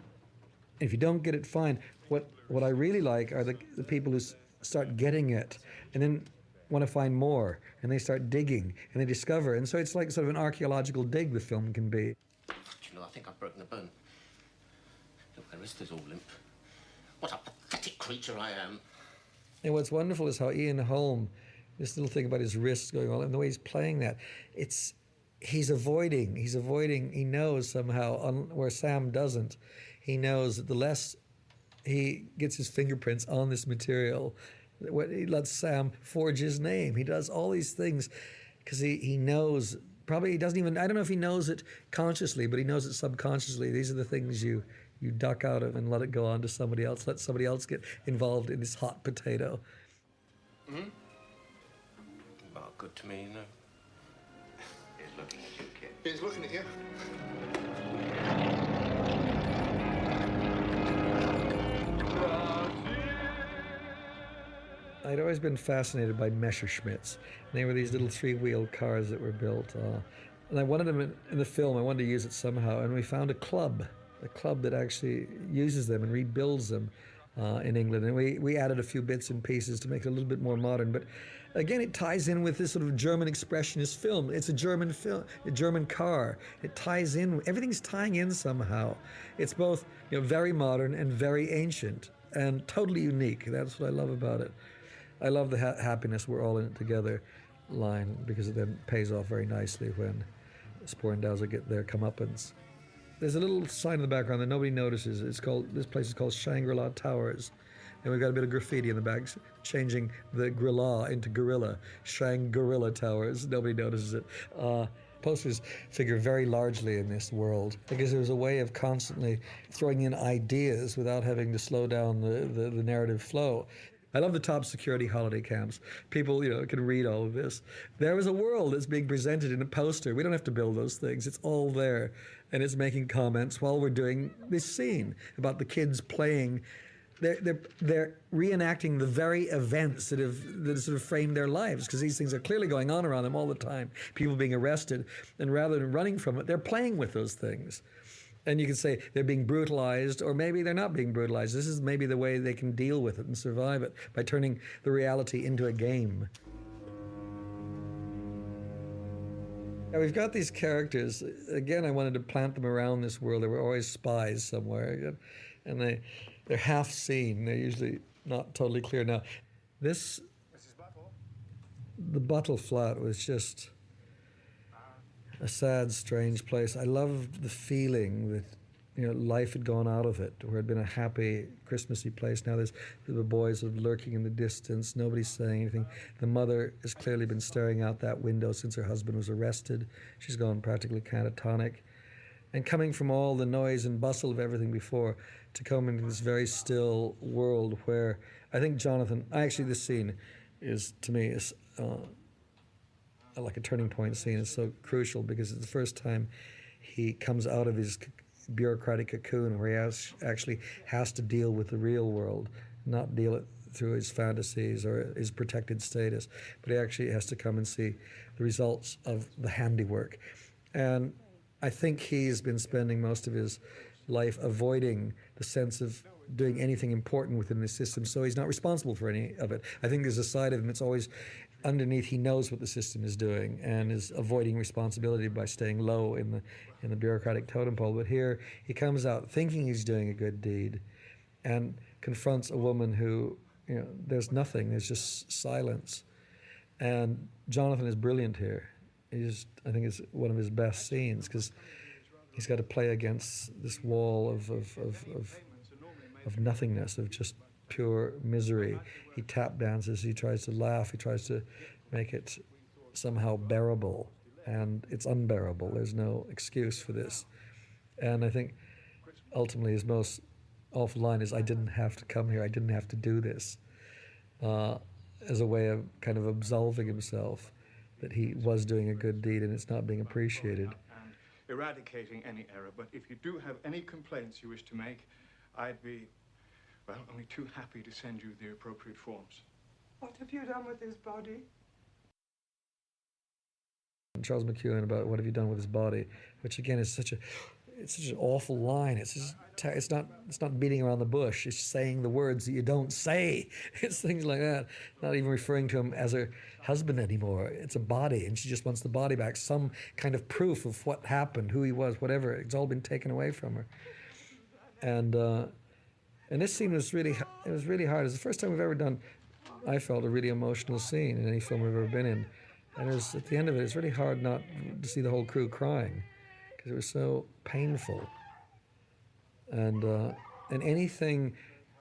if you don't get it, fine. What I really like are the people who start getting it and then want to find more, and they start digging and they discover. And so it's like sort of an archaeological dig the film can be. I think I've broken a bone. Look, my wrist is all limp. What a pathetic creature I am. And what's wonderful is how Ian Holm, this little thing about his wrists going on, and the way he's playing that, he's avoiding, he knows somehow, where Sam doesn't. He knows that the less he gets his fingerprints on this material, he lets Sam forge his name. He does all these things because he knows, probably he doesn't even, I don't know if he knows it consciously, but he knows it subconsciously. These are the things you duck out of and let it go on to somebody else. Let somebody else get involved in this hot potato. Mm-hmm. not good to me, you know. He's looking at you, kid. He's looking at you. I'd always been fascinated by Messerschmitts. They were these little three-wheeled cars that were built. And I wanted them in the film. I wanted to use it somehow. And we found a club that actually uses them and rebuilds them in England. And we added a few bits and pieces to make it a little bit more modern. But again, it ties in with this sort of German expressionist film. It's a German film, a German car. It ties in. Everything's tying in somehow. It's both, very modern and very ancient and totally unique. That's what I love about it. I love the happiness, we're all in it together line, because it then pays off very nicely when Spoor and Dowser get their comeuppance. There's a little sign in the background that nobody notices. This place is called Shangri-La Towers. And we've got a bit of graffiti in the back, changing the gorilla into gorilla. Shangri-La Towers, nobody notices it. Posters figure very largely in this world because there's a way of constantly throwing in ideas without having to slow down the narrative flow. I love the top security holiday camps. People, can read all of this. There is a world that's being presented in a poster. We don't have to build those things. It's all there. And it's making comments while we're doing this scene about the kids playing. They're reenacting the very events that sort of framed their lives, because these things are clearly going on around them all the time. People being arrested. And rather than running from it, they're playing with those things. And you can say they're being brutalized, or maybe they're not being brutalized. This is maybe the way they can deal with it and survive it, by turning the reality into a game. Now, we've got these characters. Again, I wanted to plant them around this world. There were always spies somewhere. And they're half seen. They're usually not totally clear. Now, the Buttle flat was just a sad, strange place. I loved the feeling that, life had gone out of it, where it had been a happy, Christmassy place. Now the boys are lurking in the distance. Nobody's saying anything. The mother has clearly been staring out that window since her husband was arrested. She's gone practically catatonic. And coming from all the noise and bustle of everything before, to come into this very still world where I think this scene is, to me, is like a turning point scene. It's so crucial because it's the first time he comes out of his bureaucratic cocoon, where he actually has to deal with the real world, not deal it through his fantasies or his protected status, but he actually has to come and see the results of the handiwork. And I think he's been spending most of his life avoiding the sense of doing anything important within the system, so he's not responsible for any of it. I think there's a side of him that's always underneath. He knows what the system is doing and is avoiding responsibility by staying low in the bureaucratic totem pole. But here he comes out thinking he's doing a good deed and confronts a woman who, there's nothing, there's just silence. And Jonathan is brilliant here. I think it's one of his best scenes, because he's got to play against this wall of nothingness, of just pure misery. He tap dances, he tries to laugh, he tries to make it somehow bearable, and it's unbearable. There's no excuse for this. And I think ultimately his most awful line is, "I didn't have to come here, I didn't have to do this," as a way of kind of absolving himself that he was doing a good deed and it's not being appreciated. And eradicating any error, but if you do have any complaints you wish to make, I'd be, only too happy to send you the appropriate forms. What have you done with his body? And Charles McEwen about what have you done with his body, which again is such an awful line. It's not beating around the bush. It's saying the words that you don't say. It's things like that. Not even referring to him as her husband anymore. It's a body, and she just wants the body back. Some kind of proof of what happened, who he was, whatever. It's all been taken away from her. And this scene was really hard. It's the first time we've ever done, I felt, a really emotional scene in any film we've ever been in. And at the end of it, it's really hard not to see the whole crew crying, because it was so painful. And anything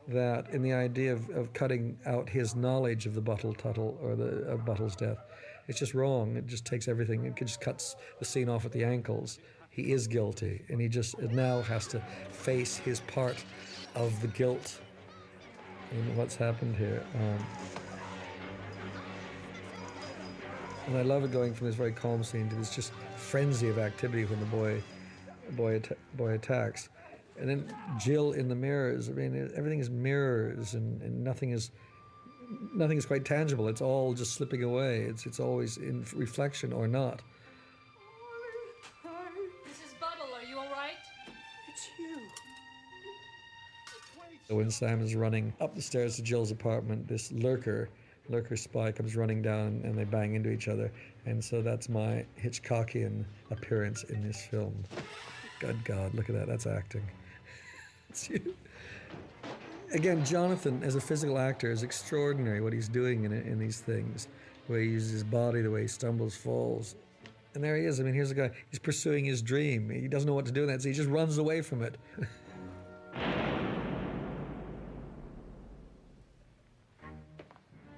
that, in the idea of cutting out his knowledge of the Tuttle or of Buttle's death, it's just wrong. It just takes everything. It just cuts the scene off at the ankles. He is guilty, and he just now has to face his part of the guilt in what's happened here. And I love it going from this very calm scene to this just frenzy of activity when the boy attacks. And then Jill in the mirrors. I mean, everything is mirrors, and nothing is quite tangible. It's all just slipping away. It's always in reflection or not. Mrs. Buttle, are you all right? It's you. When Sam is running up the stairs to Jill's apartment, this lurker spy comes running down, and they bang into each other. And so that's my Hitchcockian appearance in this film. Good God, look at that. That's acting. It's you. Again, Jonathan, as a physical actor, is extraordinary what he's doing in these things. The way he uses his body, the way he stumbles, falls. And there he is. I mean, here's a guy, he's pursuing his dream. He doesn't know what to do in that, so he just runs away from it.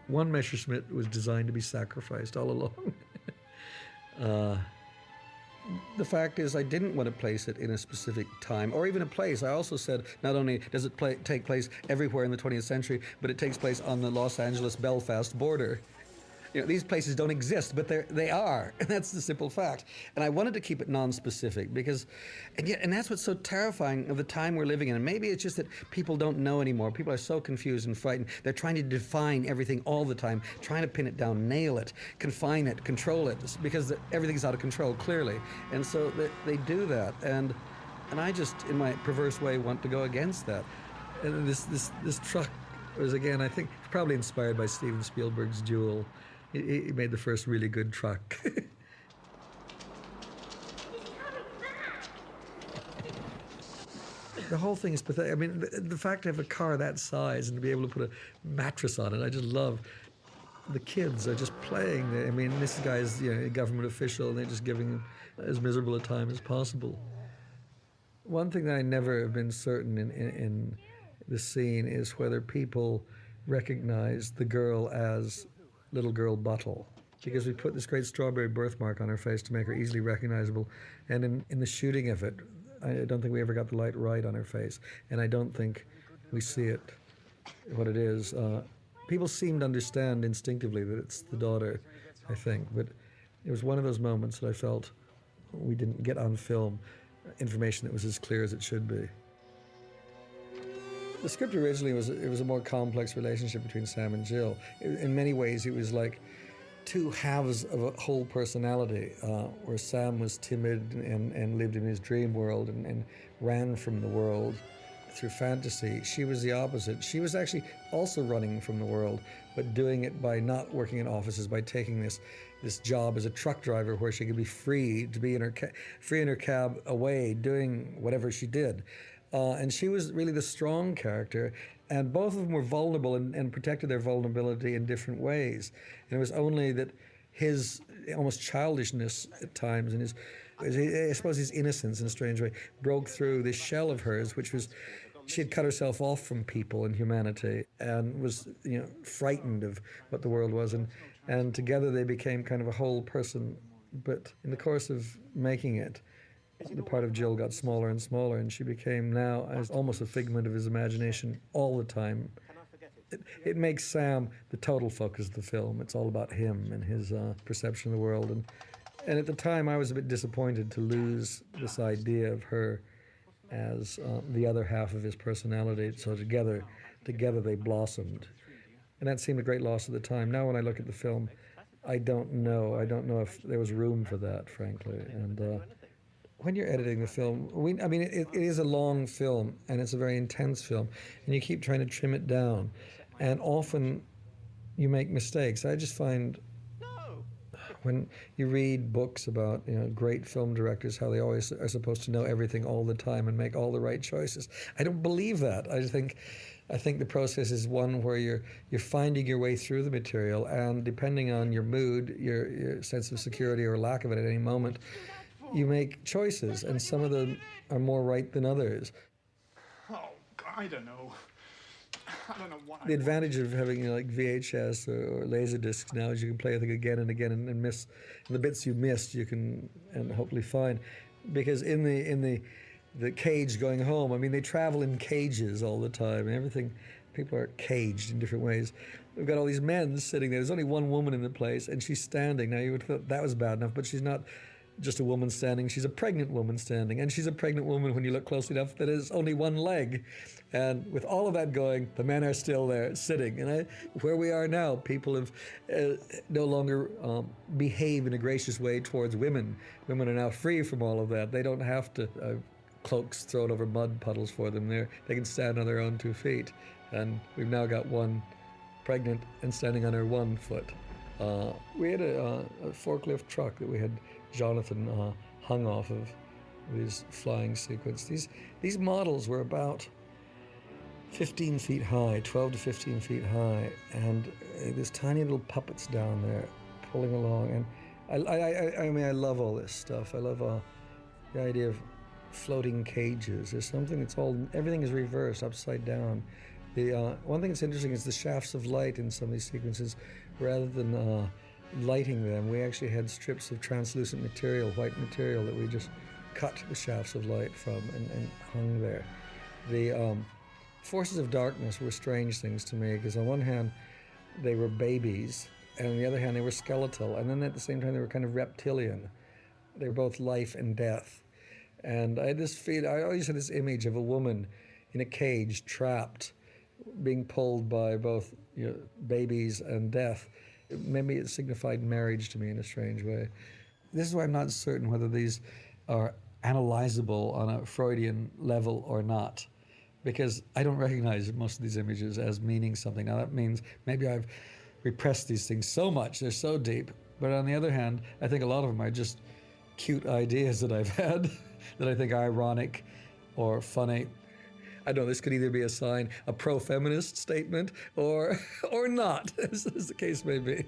One Messerschmitt was designed to be sacrificed all along. The fact is, I didn't want to place it in a specific time or even a place. I also said not only does it take place everywhere in the 20th century, but it takes place on the Los Angeles-Belfast border. You know, these places don't exist, but they are, and that's the simple fact. And I wanted to keep it non-specific because, and that's what's so terrifying of the time we're living in. And maybe it's just that people don't know anymore. People are so confused and frightened. They're trying to define everything all the time, trying to pin it down, nail it, confine it, control it, because everything's out of control, clearly. And so they do that. And I just, in my perverse way, want to go against that. And this truck was, again, I think, probably inspired by Steven Spielberg's Jewel. He made the first really good truck. The whole thing is pathetic. I mean, the fact to have a car that size and to be able to put a mattress on it, I just love. The kids are just playing. I mean, this guy's a government official, and they're just giving him as miserable a time as possible. One thing that I never have been certain in the scene is whether people recognize the girl as little girl Buttle, because we put this great strawberry birthmark on her face to make her easily recognizable, and in the shooting of it, I don't think we ever got the light right on her face, and I don't think we see it, what it is. People seem to understand instinctively that it's the daughter, I think, but it was one of those moments that I felt we didn't get on film information that was as clear as it should be. The script originally was a more complex relationship between Sam and Jill. In many ways, it was like two halves of a whole personality, where Sam was timid and lived in his dream world and ran from the world through fantasy. She was the opposite. She was actually also running from the world, but doing it by not working in offices, by taking this job as a truck driver where she could be free to be free in her cab away, doing whatever she did. And she was really the strong character, and both of them were vulnerable and protected their vulnerability in different ways. And it was only that his almost childishness at times and I suppose his innocence in a strange way broke through this shell of hers, which was she had cut herself off from people and humanity and was frightened of what the world was, and together they became kind of a whole person. But in the course of making it, the part of Jill got smaller and smaller, and she became now as almost a figment of his imagination all the time. It makes Sam the total focus of the film. It's all about him and his perception of the world. And at the time, I was a bit disappointed to lose this idea of her as the other half of his personality. So together they blossomed. And that seemed a great loss at the time. Now when I look at the film, I don't know if there was room for that, frankly. And when you're editing the film, it is a long film, and it's a very intense film, and you keep trying to trim it down, and often you make mistakes. I just find when you read books about great film directors, how they always are supposed to know everything all the time and make all the right choices. I don't believe that. I think the process is one where you're finding your way through the material, and depending on your mood, your sense of security or lack of it at any moment, you make choices, and some of them are more right than others. Oh, I don't know. I don't know why. The advantage of having like VHS or Laserdiscs now is you can play a thing again and again and miss, and the bits you missed you can and hopefully find, because in the cage going home, they travel in cages all the time. Everything people are caged in different ways. We've got all these men sitting there. There's only one woman in the place, and she's standing. Now, you would have thought that was bad enough, but she's not just a woman standing. She's a pregnant woman standing, and she's a pregnant woman when you look closely enough that is only one leg. And with all of that going, the men are still there sitting. And where we are now, people have no longer behave in a gracious way towards women. Women are now free from all of that. They don't have to cloaks thrown over mud puddles for them. They can stand on their own 2 feet. And we've now got one pregnant and standing on her 1 foot. We had a forklift truck that we had Jonathan hung off of these flying sequence. These models were about 15 feet high, 12 to 15 feet high, and there's tiny little puppets down there pulling along. And I mean, I love all this stuff. I love the idea of floating cages. There's something that's everything is reversed, upside down. The one thing that's interesting is the shafts of light in some of these sequences, rather than lighting them, we actually had strips of translucent material, white material, that we just cut the shafts of light from and hung there. The forces of darkness were strange things to me, because on one hand they were babies, and on the other hand they were skeletal, and then at the same time they were kind of reptilian. They were both life and death. And I had this feeling, I always had this image of a woman in a cage, trapped, being pulled by both babies and death. Maybe it signified marriage to me in a strange way. This is why I'm not certain whether these are analyzable on a Freudian level or not, because I don't recognize most of these images as meaning something. Now that means maybe I've repressed these things so much, they're so deep, but on the other hand, I think a lot of them are just cute ideas that I've had that I think are ironic or funny. I don't know, this could either be a sign, a pro-feminist statement, or not, as the case may be.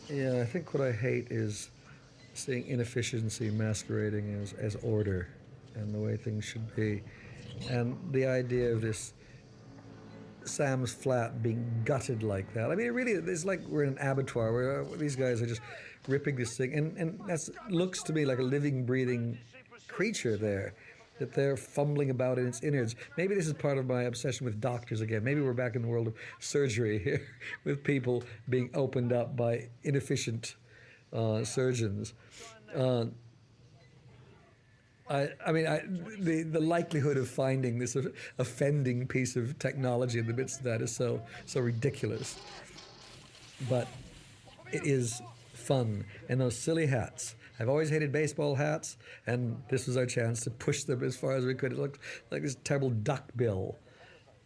Yeah, I think what I hate is seeing inefficiency masquerading as order and the way things should be. And the idea of this Sam's flat being gutted like that. I mean, it really, it's like we're in an abattoir where these guys are just ripping this thing, and that looks to me like a living, breathing creature there, that they're fumbling about in its innards. Maybe this is part of my obsession with doctors again. Maybe we're back in the world of surgery here, with people being opened up by inefficient surgeons. The likelihood of finding this offending piece of technology in the midst of that is so ridiculous. But it is fun. And those silly hats. I've always hated baseball hats, and this was our chance to push them as far as we could. It looked like this terrible duck bill.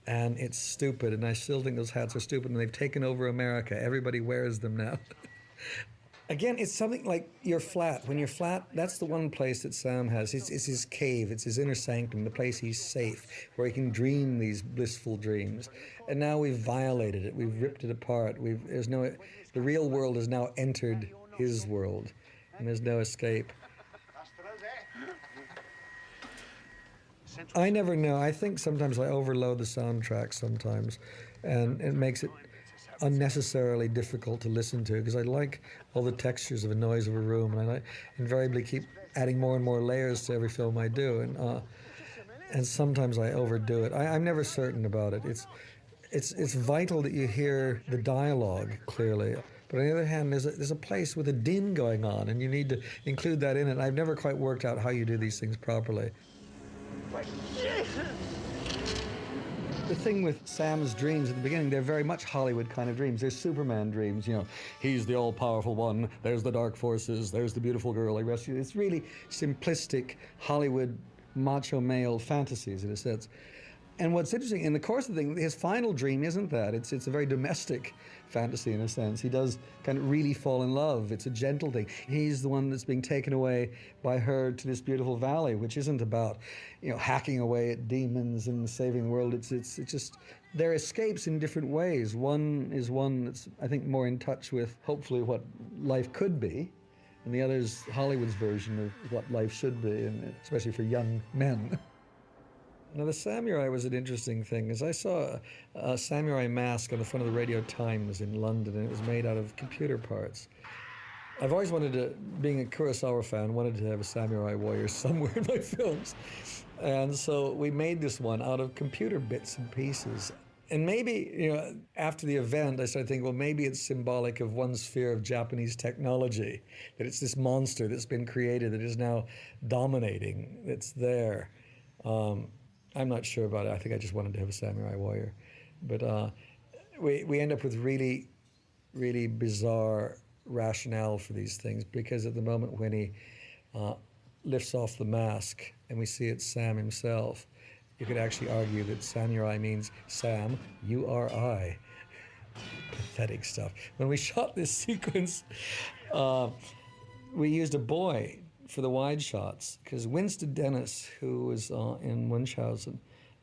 And it's stupid, and I still think those hats are stupid, and they've taken over America. Everybody wears them now. Again, it's something like your flat. When you're flat, that's the one place that Sam has. It's his cave. It's his inner sanctum, the place he's safe, where he can dream these blissful dreams. And now we've violated it. We've ripped it apart. The real world has now entered his world, and there's no escape. I never know. I think sometimes I overload the soundtrack sometimes, and it makes it unnecessarily difficult to listen to, because I like all the textures of a noise of a room, and I invariably keep adding more and more layers to every film I do, and sometimes I overdo it. I'm never certain about it. It's vital that you hear the dialogue clearly, but on the other hand, there's a place with a din going on, and you need to include that in it. I've never quite worked out how you do these things properly. The thing with Sam's dreams at the beginning, they're very much Hollywood kind of dreams. They're Superman dreams, he's the all-powerful one, there's the dark forces, there's the beautiful girl I rescued. It's really simplistic Hollywood macho male fantasies in a sense. And what's interesting, in the course of the thing, his final dream isn't that. It's a very domestic fantasy in a sense. He does kind of really fall in love. It's a gentle thing. He's the one that's being taken away by her to this beautiful valley, which isn't about, hacking away at demons and saving the world. It's just, they're escapes in different ways. One is one that's, I think, more in touch with, hopefully, what life could be, and the other is Hollywood's version of what life should be, and especially for young men. Now, the samurai was an interesting thing, because I saw a samurai mask on the front of the Radio Times in London, and it was made out of computer parts. I've always wanted to, being a Kurosawa fan, wanted to have a samurai warrior somewhere in my films. And so we made this one out of computer bits and pieces. And maybe, after the event, I started thinking, well, maybe it's symbolic of one's fear of Japanese technology, that it's this monster that's been created that is now dominating, that's there. I'm not sure about it. I think I just wanted to have a samurai warrior. But we end up with really, really bizarre rationale for these things, because at the moment when he lifts off the mask and we see it's Sam himself, you could actually argue that samurai means Sam, you are I. Pathetic stuff. When we shot this sequence, we used a boy for the wide shots, because Winston Dennis, who was in Munchausen,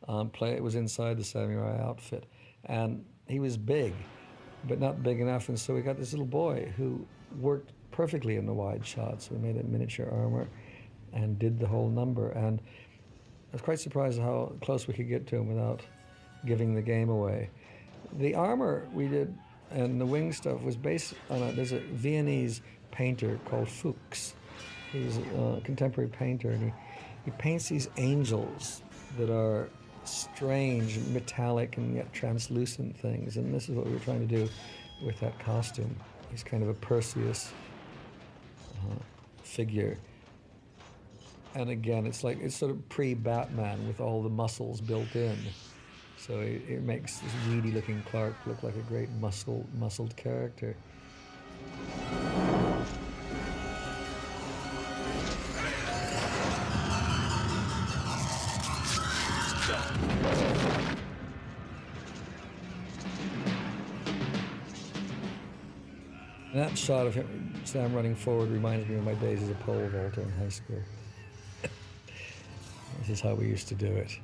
was inside the samurai outfit, and he was big, but not big enough, and so we got this little boy who worked perfectly in the wide shots. We made a miniature armor and did the whole number, and I was quite surprised at how close we could get to him without giving the game away. The armor we did and the wing stuff was based on there's a Viennese painter called Fuchs. He's a contemporary painter, and he paints these angels that are strange, metallic, and yet translucent things. And this is what we were trying to do with that costume. He's kind of a Perseus figure. And again, it's sort of pre-Batman with all the muscles built in. So it makes this weedy-looking Clark look like a great muscled character. That shot of Sam running forward reminds me of my days as a pole vaulter in high school. This is how we used to do it.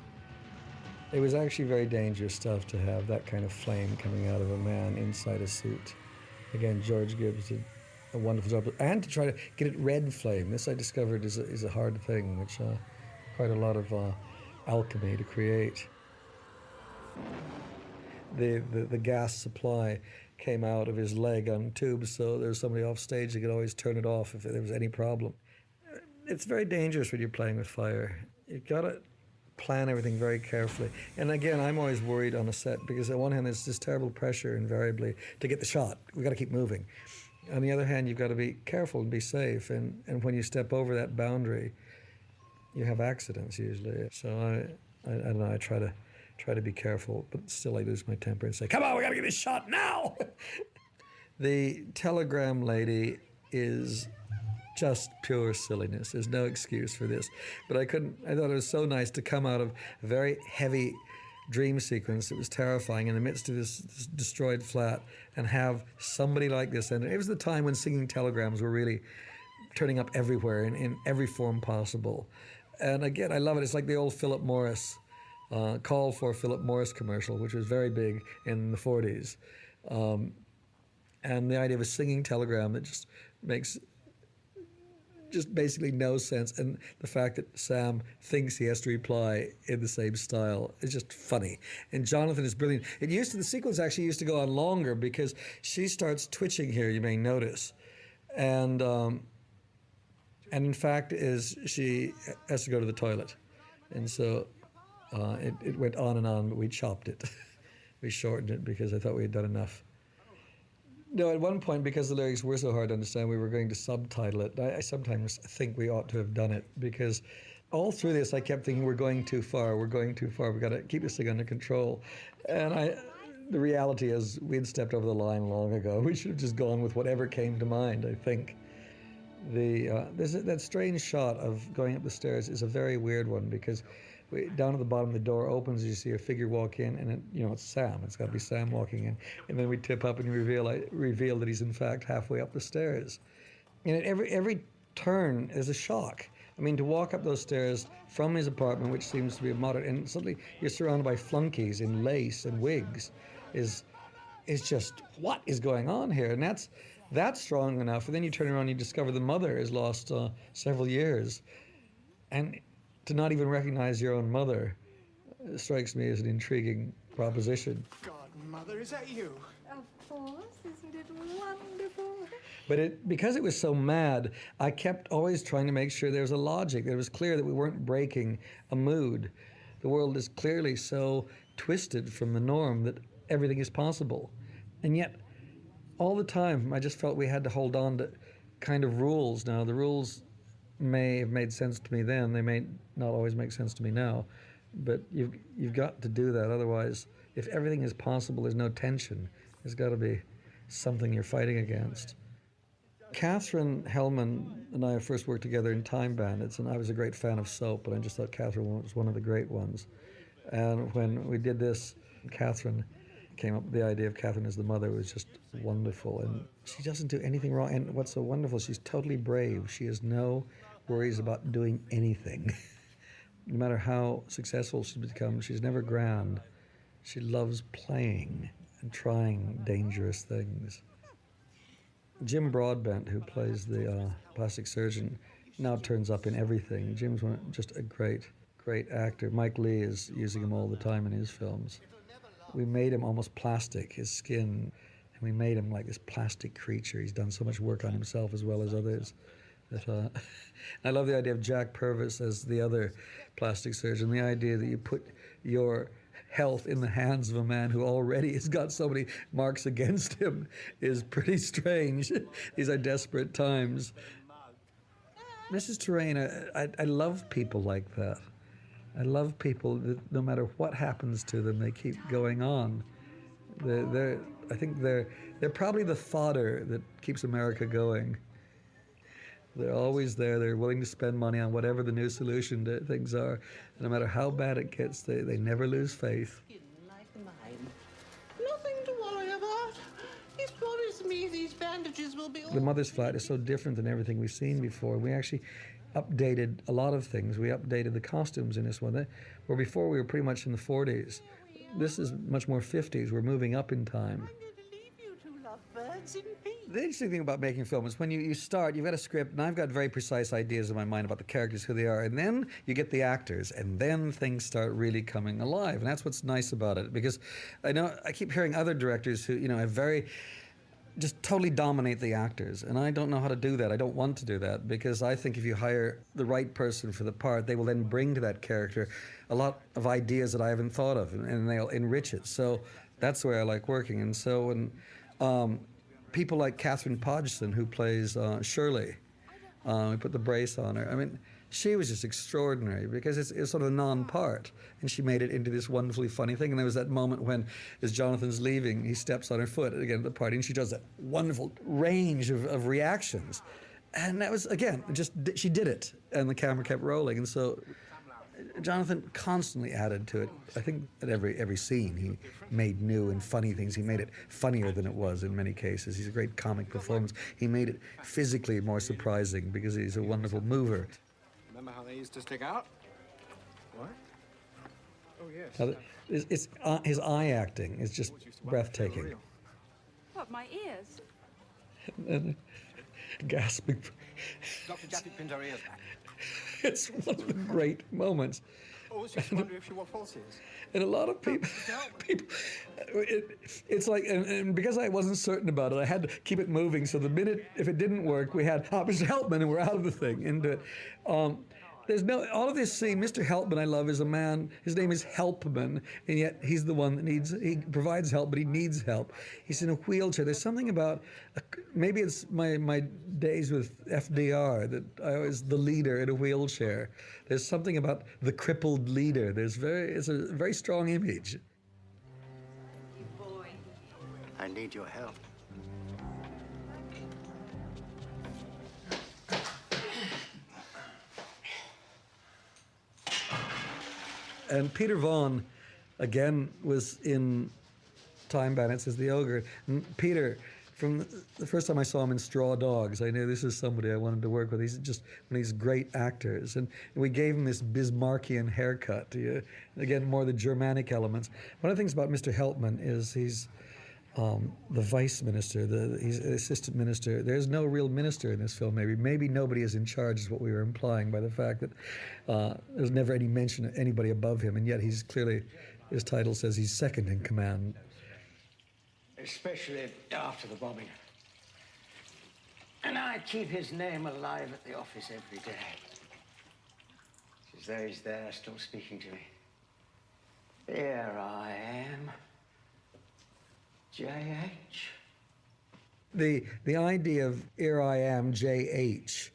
It was actually very dangerous stuff to have that kind of flame coming out of a man inside a suit. Again, George Gibbs did a wonderful job. And to try to get it red flame, this I discovered is a hard thing, which quite a lot of alchemy to create. The gas supply came out of his leg on tubes, so there was somebody off stage that could always turn it off if there was any problem. It's very dangerous when you're playing with fire. You've got to plan everything very carefully. And again, I'm always worried on a set, because on one hand there's this terrible pressure invariably to get the shot. We've got to keep moving. On the other hand, you've got to be careful and be safe, and when you step over that boundary, you have accidents usually. So I don't know, I try to be careful, but still I lose my temper and say, come on, we got to get this shot now! The telegram lady is just pure silliness. There's no excuse for this. But I thought it was so nice to come out of a very heavy dream sequence that was terrifying in the midst of this destroyed flat and have somebody like this. And it was the time when singing telegrams were really turning up everywhere in every form possible. And again, I love it. It's like the old Philip Morris Call for Philip Morris commercial, which was very big in the 40s. And the idea of a singing telegram that just makes basically no sense, and the fact that Sam thinks he has to reply in the same style is just funny. And Jonathan is brilliant. The sequence actually used to go on longer, because she starts twitching here, you may notice. And in fact she has to go to the toilet. And so it went on and on, but we chopped it. We shortened it because I thought we had done enough. No, at one point, because the lyrics were so hard to understand, we were going to subtitle it. I sometimes think we ought to have done it, because all through this I kept thinking, we're going too far, we've got to keep this thing under control. And the reality is we'd stepped over the line long ago. We should have just gone with whatever came to mind, I think. That strange shot of going up the stairs is a very weird one, because down at the bottom, the door opens, you see a figure walk in, and it's Sam. It's got to be Sam walking in. And then we tip up and reveal that he's in fact halfway up the stairs. And at every turn is a shock. I mean, to walk up those stairs from his apartment, which seems to be a modern, and suddenly you're surrounded by flunkies in lace and wigs, is just, what is going on here? And that's strong enough. And then you turn around and you discover the mother has lost several years. And to not even recognize your own mother strikes me as an intriguing proposition. God, Mother, is that you? Of course, isn't it wonderful? But because it was so mad, I kept always trying to make sure there was a logic, that it was clear that we weren't breaking a mood. The world is clearly so twisted from the norm that everything is possible. And yet, all the time, I just felt we had to hold on to kind of rules. Now, the rules may have made sense to me then. They may not always make sense to me now. But you've got to do that. Otherwise, if everything is possible, there's no tension. There's got to be something you're fighting against. Catherine Hellman and I first worked together in Time Bandits, and I was a great fan of soap, and I just thought Catherine was one of the great ones. And when we did this, Catherine came up with the idea of Catherine as the mother. It was just wonderful, and she doesn't do anything wrong. And what's so wonderful, she's totally brave. She has no worries about doing anything. No matter how successful she's become, she's never grand. She loves playing and trying dangerous things. Jim Broadbent, who plays the plastic surgeon, now turns up in everything. Jim's just a great, great actor. Mike Lee is using him all the time in his films. We made him almost plastic, his skin, and we made him like this plastic creature. He's done so much work on himself as well as others. That, I love the idea of Jack Purvis as the other plastic surgeon, the idea that you put your health in the hands of a man who already has got so many marks against him is pretty strange. These are desperate times. Mrs. Terrain, I love people like that. I love people that no matter what happens to them, they keep going on. I think they're probably the fodder that keeps America going. They're always there. They're willing to spend money on whatever the new solution to things are. No matter how bad it gets, they never lose faith. Like mine. Nothing to worry about. He's promised me these bandages will be all... The Mother's Flat is so different than everything we've seen before. We actually updated a lot of things. We updated the costumes in this one. Where before we were pretty much in the 40s. This is much more 50s. We're moving up in time. The interesting thing about making film is when you start, you've got a script, and I've got very precise ideas in my mind about the characters, who they are, and then you get the actors, and then things start really coming alive, and that's what's nice about it, because I keep hearing other directors who, have just totally dominate the actors, and I don't know how to do that. I don't want to do that, because I think if you hire the right person for the part, they will then bring to that character a lot of ideas that I haven't thought of, and they'll enrich it. So that's the way I like working. And so when people like Catherine Podgson, who plays Shirley, we put the brace on her. I mean, she was just extraordinary because it's sort of a non-part, and she made it into this wonderfully funny thing. And there was that moment when, as Jonathan's leaving, he steps on her foot again at the party, and she does that wonderful range of reactions. And that was, again, she did it, and the camera kept rolling. And so Jonathan constantly added to it. I think at every scene he made new and funny things. He made it funnier than it was in many cases. He's a great comic performance. He made it physically more surprising because he's a wonderful mover. Remember how they used to stick out? What? Oh, yes. His eye acting is just breathtaking. What, my ears? And gasping. Dr. Jackie pinned her ears back. It's one of the great moments. Oh, she's wondering if she wore false ears. And a lot of people it's like, and because I wasn't certain about it, I had to keep it moving. So the minute, if it didn't work, we had Mr. Helpman, and we're out of the thing, into it. All of this scene, Mr. Helpman, I love, is a man, his name is Helpman, and yet he's the one that he provides help, but he needs help. He's in a wheelchair. There's something about, maybe it's my days with FDR, that I was the leader in a wheelchair. There's something about the crippled leader. It's a very strong image. Boy. I need your help. And Peter Vaughan, again, was in Time Bandits as the ogre. And Peter, from the first time I saw him in Straw Dogs, I knew this is somebody I wanted to work with. He's just one of these great actors. And we gave him this Bismarckian haircut. Again, more the Germanic elements. One of the things about Mr. Helpman is he's the vice minister, he's the assistant minister. There's no real minister in this film, maybe nobody is in charge is what we were implying by the fact that there's never any mention of anybody above him, and yet he's clearly, his title says he's second in command. Especially after the bombing. And I keep his name alive at the office every day. It's as though he's there still speaking to me. Here I am. J.H. The idea of here I am, J.H.,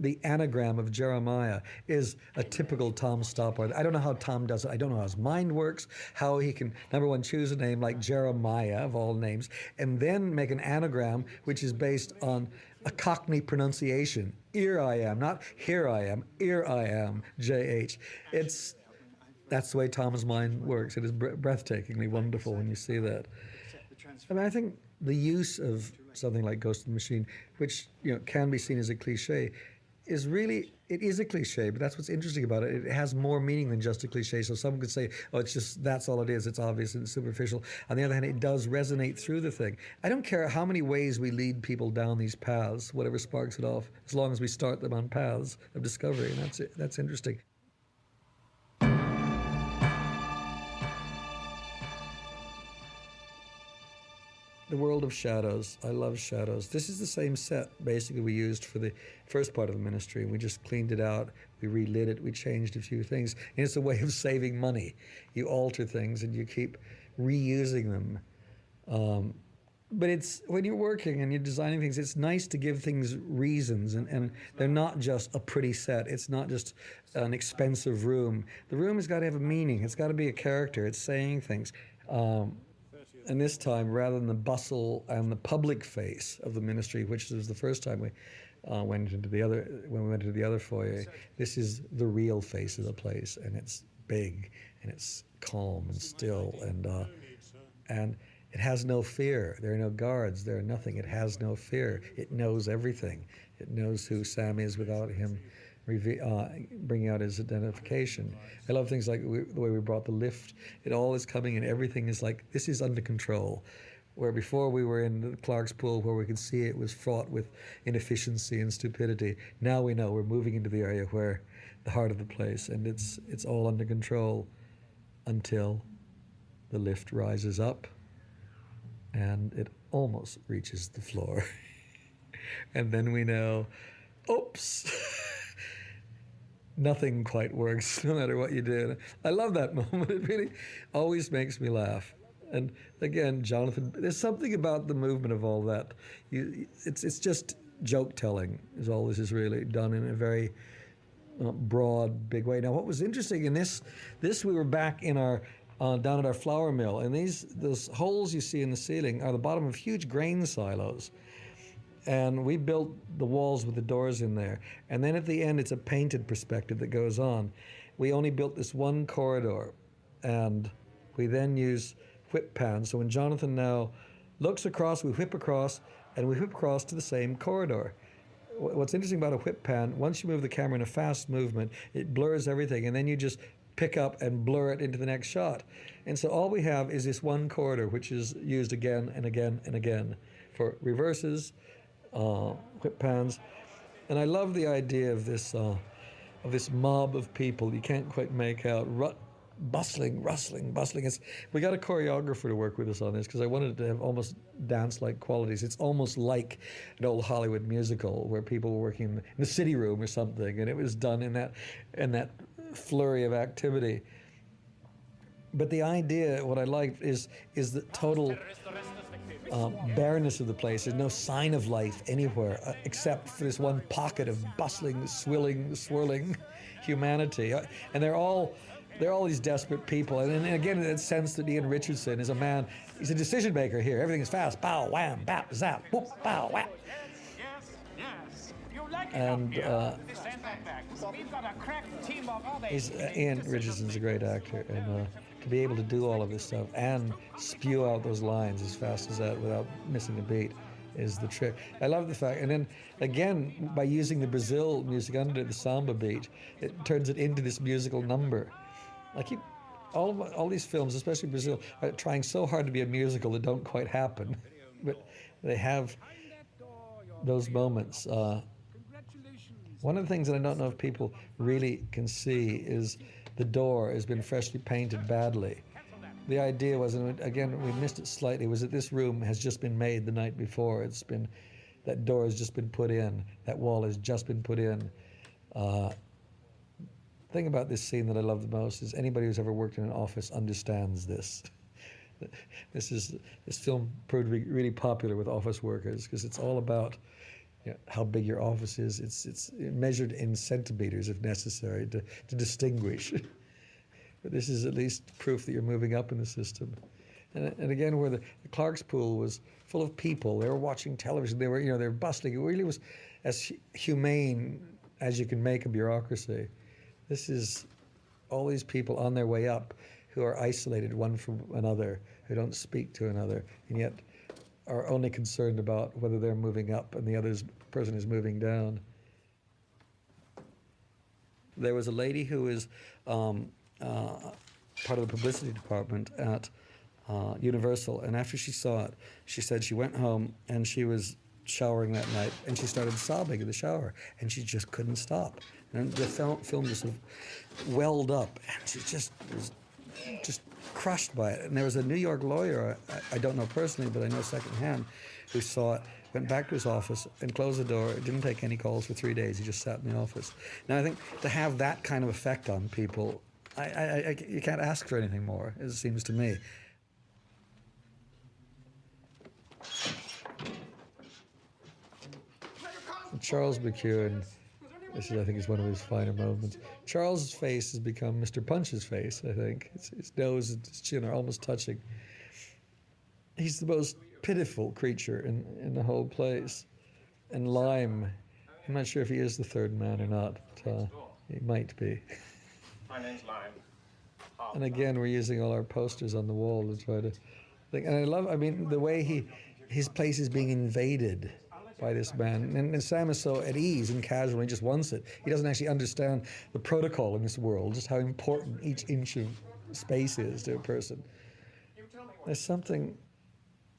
the anagram of Jeremiah is a typical Tom Stoppard. I don't know how Tom does it. I don't know how his mind works, how he can, number one, choose a name like Jeremiah, of all names, and then make an anagram which is based on a Cockney pronunciation. Here I am, not here I am, J.H. That's the way Tom's mind works. It is breathtakingly wonderful when you see that. I mean, I think the use of something like Ghost in the Machine, which can be seen as a cliche, is really, it is a cliche, but that's what's interesting about it. It has more meaning than just a cliche. So someone could say, oh, it's just, that's all it is. It's obvious and superficial. On the other hand, it does resonate through the thing. I don't care how many ways we lead people down these paths, whatever sparks it off, as long as we start them on paths of discovery, and that's interesting. The world of shadows. I love shadows. This is the same set basically we used for the first part of the ministry. We just cleaned it out, we relit it, we changed a few things. And it's a way of saving money. You alter things and you keep reusing them. But it's, when you're working and you're designing things, it's nice to give things reasons, and they're not just a pretty set. It's not just an expensive room. The room has got to have a meaning. It's got to be a character. It's saying things. And this time, rather than the bustle and the public face of the ministry, which was the first time we went into the other foyer, this is the real face of the place, and it's big, and it's calm and still, and it has no fear. There are no guards. There are nothing. It has no fear. It knows everything. It knows who Sam is without him bringing out his identification. I love things like the way we brought the lift. It all is coming and everything is like, this is under control. Where before we were in the Clark's Pool where we could see it was fraught with inefficiency and stupidity. Now we know we're moving into the area where the heart of the place, and it's all under control until the lift rises up and it almost reaches the floor. And then we know, oops. Nothing quite works, no matter what you do. I love that moment. It really always makes me laugh. And again, Jonathan, there's something about the movement of all that. It's just joke telling, is all this is really done in a very broad, big way. Now, what was interesting in this we were back in our down at our flour mill, and those holes you see in the ceiling are the bottom of huge grain silos. And we built the walls with the doors in there. And then at the end, it's a painted perspective that goes on. We only built this one corridor, and we then use whip pans. So when Jonathan now looks across, we whip across, and we whip across to the same corridor. What's interesting about a whip pan, once you move the camera in a fast movement, it blurs everything, and then you just pick up and blur it into the next shot. And so all we have is this one corridor, which is used again and again and again for reverses, whip pans. And I love the idea of this mob of people you can't quite make out, bustling. We got a choreographer to work with us on this because I wanted it to have almost dance-like qualities. It's almost like an old Hollywood musical where people were working in the city room or something, and it was done in that flurry of activity. But the idea, what I liked, is the total bareness of the place. There's no sign of life anywhere except for this one pocket of bustling, swirling humanity. And they're all these desperate people. And again, that sense that Ian Richardson is a man, he's a decision maker here. Everything is fast. Pow, wham, bap, zap, whoop, pow, wham. Yes. You like it And Send that back. We've got a crack team of others. Ian Richardson's a great actor, and to be able to do all of this stuff and spew out those lines as fast as that without missing a beat is the trick. I love the fact, and then again, by using the Brazil music under the samba beat, it turns it into this musical number. Like all these films, especially Brazil, are trying so hard to be a musical that don't quite happen, but they have those moments. One of the things that I don't know if people really can see is the door has been freshly painted badly. The idea was, and again, we missed it slightly, was that this room has just been made the night before. That door has just been put in, that wall has just been put in. The thing about this scene that I love the most is anybody who's ever worked in an office understands this. This film proved to be really popular with office workers because it's all about how big your office is. It's measured in centimeters if necessary to distinguish. But this is at least proof that you're moving up in the system. And again, where the clerk's pool was full of people, they were watching television, they were bustling. It really was as humane as you can make a bureaucracy. This is all these people on their way up who are isolated one from another, who don't speak to another, and yet are only concerned about whether they're moving up and the other person is moving down. There was a lady who was part of the publicity department at Universal, and after she saw it, she said she went home and she was showering that night and she started sobbing in the shower and she just couldn't stop. And the film just sort of welled up and she just was just crushed by it. And there was a New York lawyer, I don't know personally, but I know secondhand, who saw it, went back to his office and closed the door. It didn't take any calls for 3 days. He just sat in the office. Now, I think to have that kind of effect on people, you can't ask for anything more, it seems to me. Charles McEwan, this is, I think, is one of his finer moments. Charles's face has become Mr. Punch's face, I think. His nose and his chin are almost touching. He's the most pitiful creature in the whole place. And Lime, I'm not sure if he is the third man or not, but he might be. My name's Lime. And again, we're using all our posters on the wall to try to think. And I mean, the way his place is being invaded by this man. And Sam is so at ease and casual, he just wants it. He doesn't actually understand the protocol in this world, just how important each inch of space is to a person. There's something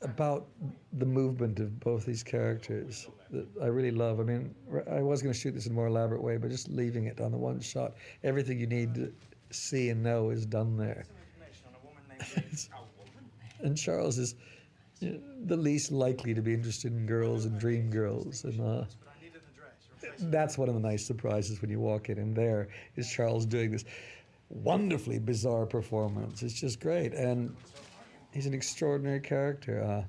about the movement of both these characters that I really love. I mean, I was going to shoot this in a more elaborate way, but just leaving it on the one shot, everything you need to see and know is done there. And Charles is the least likely to be interested in girls and dream girls, and that's one of the nice surprises when you walk in, and there is Charles doing this wonderfully bizarre performance. It's just great, and he's an extraordinary character. And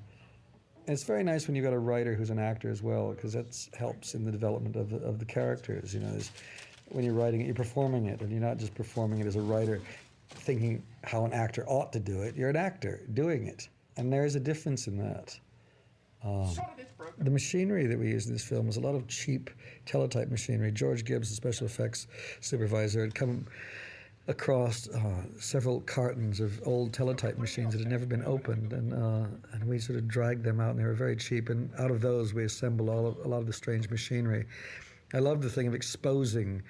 it's very nice when you've got a writer who's an actor as well, because that helps in the development of the characters. When you're writing it, you're performing it, and you're not just performing it as a writer thinking how an actor ought to do it. You're an actor doing it. And there's a difference in that. The machinery that we use in this film is a lot of cheap teletype machinery. George Gibbs, the special effects supervisor, had come across several cartons of old teletype machines that had never been opened, and we sort of dragged them out, and they were very cheap, and out of those we assembled a lot of the strange machinery. I love the thing of exposing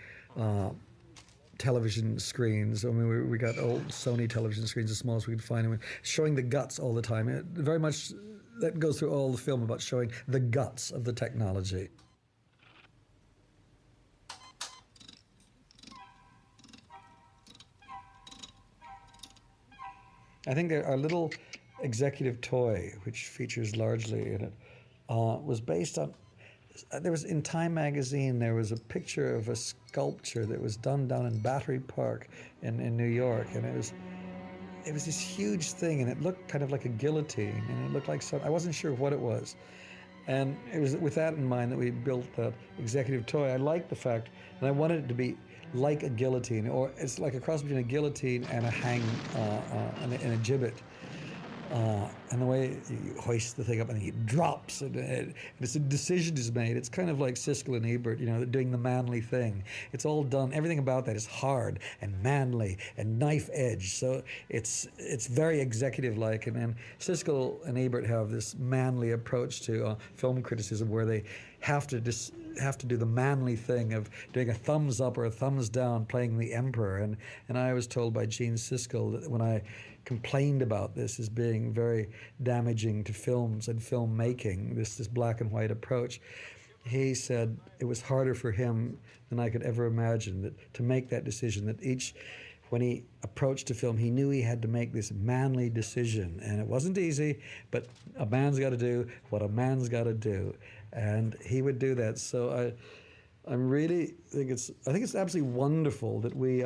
television screens. I mean, we got old Sony television screens, as small as we could find them, showing the guts all the time. Very much that goes through all the film, about showing the guts of the technology. I think our little executive toy, which features largely in it, was based on, there was, in Time magazine, there was a picture of a sculpture that was done down in Battery Park in New York, and it was this huge thing, and it looked kind of like a guillotine, and it looked like I wasn't sure what it was. And it was with that in mind that we built that executive toy. I liked the fact, and I wanted it to be like a guillotine, or it's like a cross between a guillotine and a and a gibbet. And the way you hoist the thing up and it drops and a decision is made. It's kind of like Siskel and Ebert, you know, doing the manly thing. It's all done. Everything about that is hard and manly and knife edge. So it's very executive-like. And Siskel and Ebert have this manly approach to film criticism where they have to do the manly thing of doing a thumbs up or a thumbs down, playing the emperor. And I was told by Gene Siskel that when I complained about this as being very damaging to films and filmmaking, this black and white approach, he said it was harder for him than I could ever imagine to make that decision, that when he approached a film, he knew he had to make this manly decision. And it wasn't easy, but a man's got to do what a man's got to do. And he would do that. So I think it's absolutely wonderful that we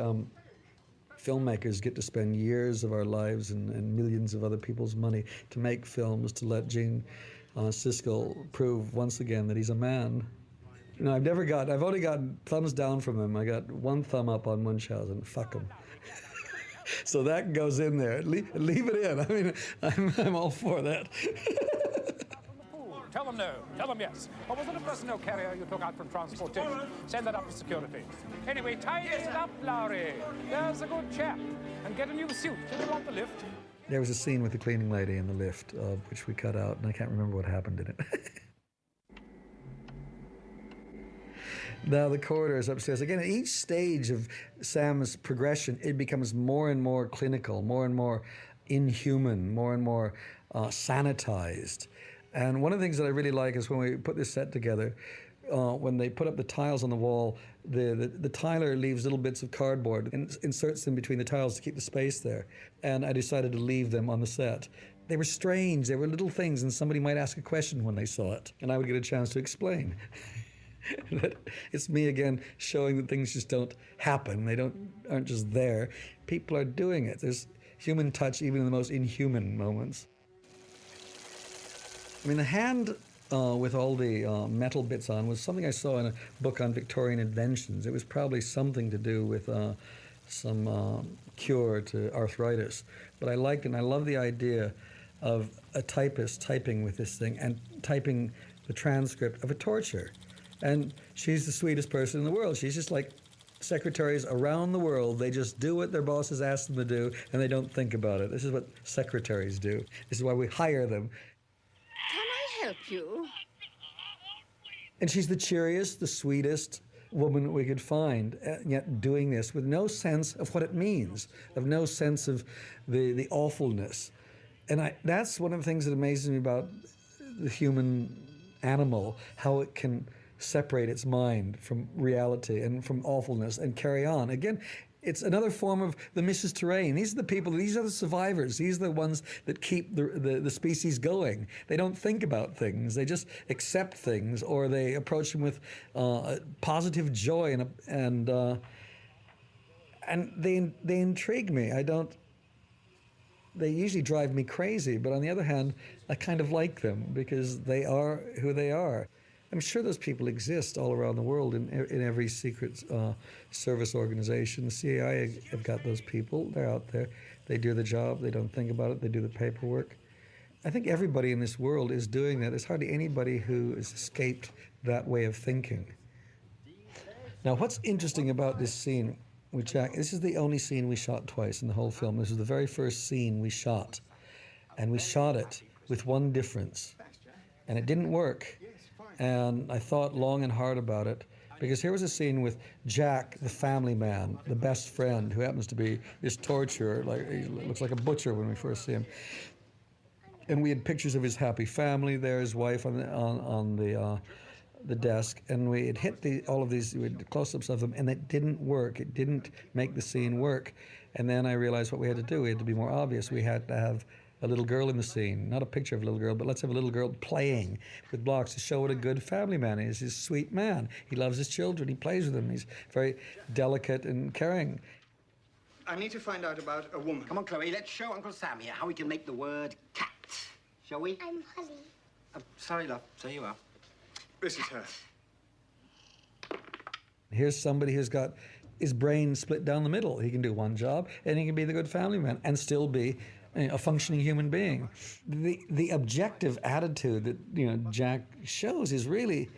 filmmakers get to spend years of our lives and millions of other people's money to make films, to let Gene Siskel prove once again that he's a man. You know, I've only gotten thumbs down from him. I got one thumb up on Munchausen. Fuck him. So that goes in there. Leave it in. I mean, I'm all for that. Tell them no. Tell them yes. Or was it a personnel carrier you took out from transportation? Send that up to security. Anyway, tie this up, Lowry. There's a good chap. And get a new suit. Do you want the lift? There was a scene with the cleaning lady in the lift, which we cut out, and I can't remember what happened in it. Now the corridors upstairs. Again, at each stage of Sam's progression, it becomes more and more clinical, more and more inhuman, more and more sanitized. And one of the things that I really like is when we put this set together, when they put up the tiles on the wall, the tiler leaves little bits of cardboard and inserts them between the tiles to keep the space there. And I decided to leave them on the set. They were strange. They were little things, and somebody might ask a question when they saw it, and I would get a chance to explain. That it's me again showing that things just don't happen. They aren't just there. People are doing it. There's human touch even in the most inhuman moments. I mean, the hand with all the metal bits on was something I saw in a book on Victorian inventions. It was probably something to do with some cure to arthritis. But I liked it, and I love the idea of a typist typing with this thing and typing the transcript of a torture. And she's the sweetest person in the world. She's just like secretaries around the world. They just do what their bosses ask them to do, and they don't think about it. This is what secretaries do. This is why we hire them. Can I help you? And she's the cheeriest, the sweetest woman we could find, yet doing this with no sense of what it means, of no sense of the awfulness. And that's one of the things that amazes me about the human animal, how it can separate its mind from reality and from awfulness and carry on. Again, it's another form of the Mrs. Terrain. These are the people, these are the survivors. These are the ones that keep the species going. They don't think about things. They just accept things, or they approach them with positive joy, and they intrigue me. They usually drive me crazy, but on the other hand, I kind of like them because they are who they are. I'm sure those people exist all around the world in every secret service organization. The CIA have got those people. They're out there. They do the job. They don't think about it. They do the paperwork. I think everybody in this world is doing that. There's hardly anybody who has escaped that way of thinking. Now, what's interesting about this scene with Jack, this is the only scene we shot twice in the whole film. This was the very first scene we shot. And we shot it with one difference. And it didn't work. And I thought long and hard about it, because here was a scene with Jack, the family man, the best friend, who happens to be this torturer. He looks like a butcher when we first see him. And we had pictures of his happy family there, his wife on the desk, and we had hit all of these, we had close-ups of them, and it didn't work. It didn't make the scene work. And then I realized what we had to do. We had to be more obvious. We had to have a little girl in the scene, not a picture of a little girl, but let's have a little girl playing with blocks to show what a good family man is. He's a sweet man. He loves his children. He plays with them. He's very delicate and caring. I need to find out about a woman. Come on, Chloe, let's show Uncle Sam here how we can make the word cat. Shall we? I'm Holly. Sorry, love. So you are. This is her. Here's somebody who's got his brain split down the middle. He can do one job, and he can be the good family man and still be a functioning human being. The objective attitude that Jack shows is really,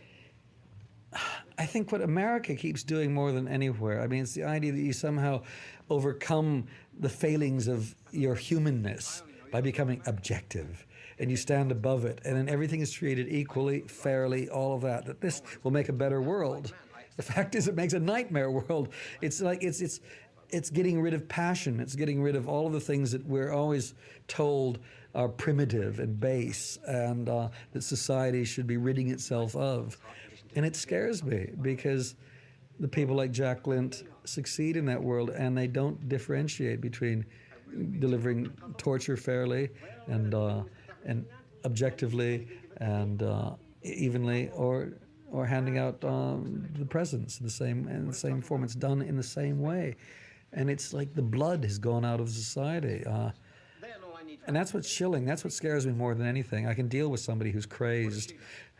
I think, what America keeps doing more than anywhere. I mean, it's the idea that you somehow overcome the failings of your humanness by becoming objective, and you stand above it, and then everything is treated equally, fairly, all of that. That this will make a better world. The fact is, it makes a nightmare world. It's like it's getting rid of passion. It's getting rid of all of the things that we're always told are primitive and base, and that society should be ridding itself of. And it scares me because the people like Jack Lint succeed in that world, and they don't differentiate between delivering torture fairly and objectively and evenly, or handing out the presents in the same form. It's done in the same way, and it's like the blood has gone out of society. And that's what's chilling. That's what scares me more than anything. I can deal with somebody who's crazed,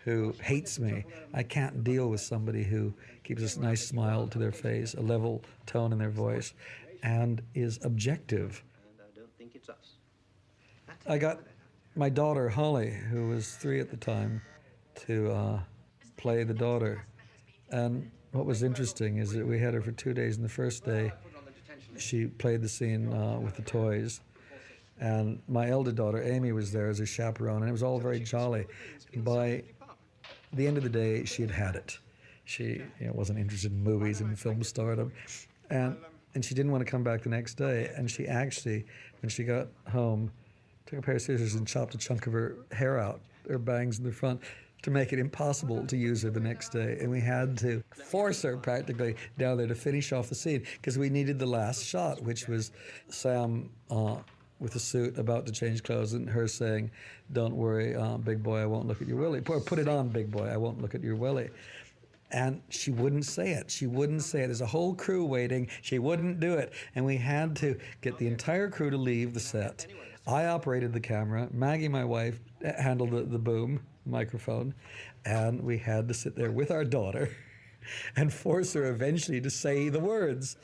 who hates me. I can't deal with somebody who keeps a nice smile to their face, a level tone in their voice, and is objective. I got my daughter, Holly, who was 3 at the time, to play the daughter. And what was interesting is that we had her for 2 days, and the first day she played the scene with the toys. And my elder daughter, Amy, was there as a chaperone, and it was all very jolly. By the end of the day, she had it. She wasn't interested in movies and film stardom. And she didn't want to come back the next day. And she actually, when she got home, took a pair of scissors and chopped a chunk of her hair out, her bangs in the front, to make it impossible to use her the next day. And we had to force her practically down there to finish off the scene because we needed the last shot, which was Sam with a suit about to change clothes and her saying, "Don't worry, big boy, I won't look at your willy." Or "Put it on, big boy, I won't look at your willy." And she wouldn't say it. She wouldn't say it. There's a whole crew waiting. She wouldn't do it. And we had to get the entire crew to leave the set. I operated the camera. Maggie, my wife, handled the boom microphone. And we had to sit there with our daughter and force her eventually to say the words.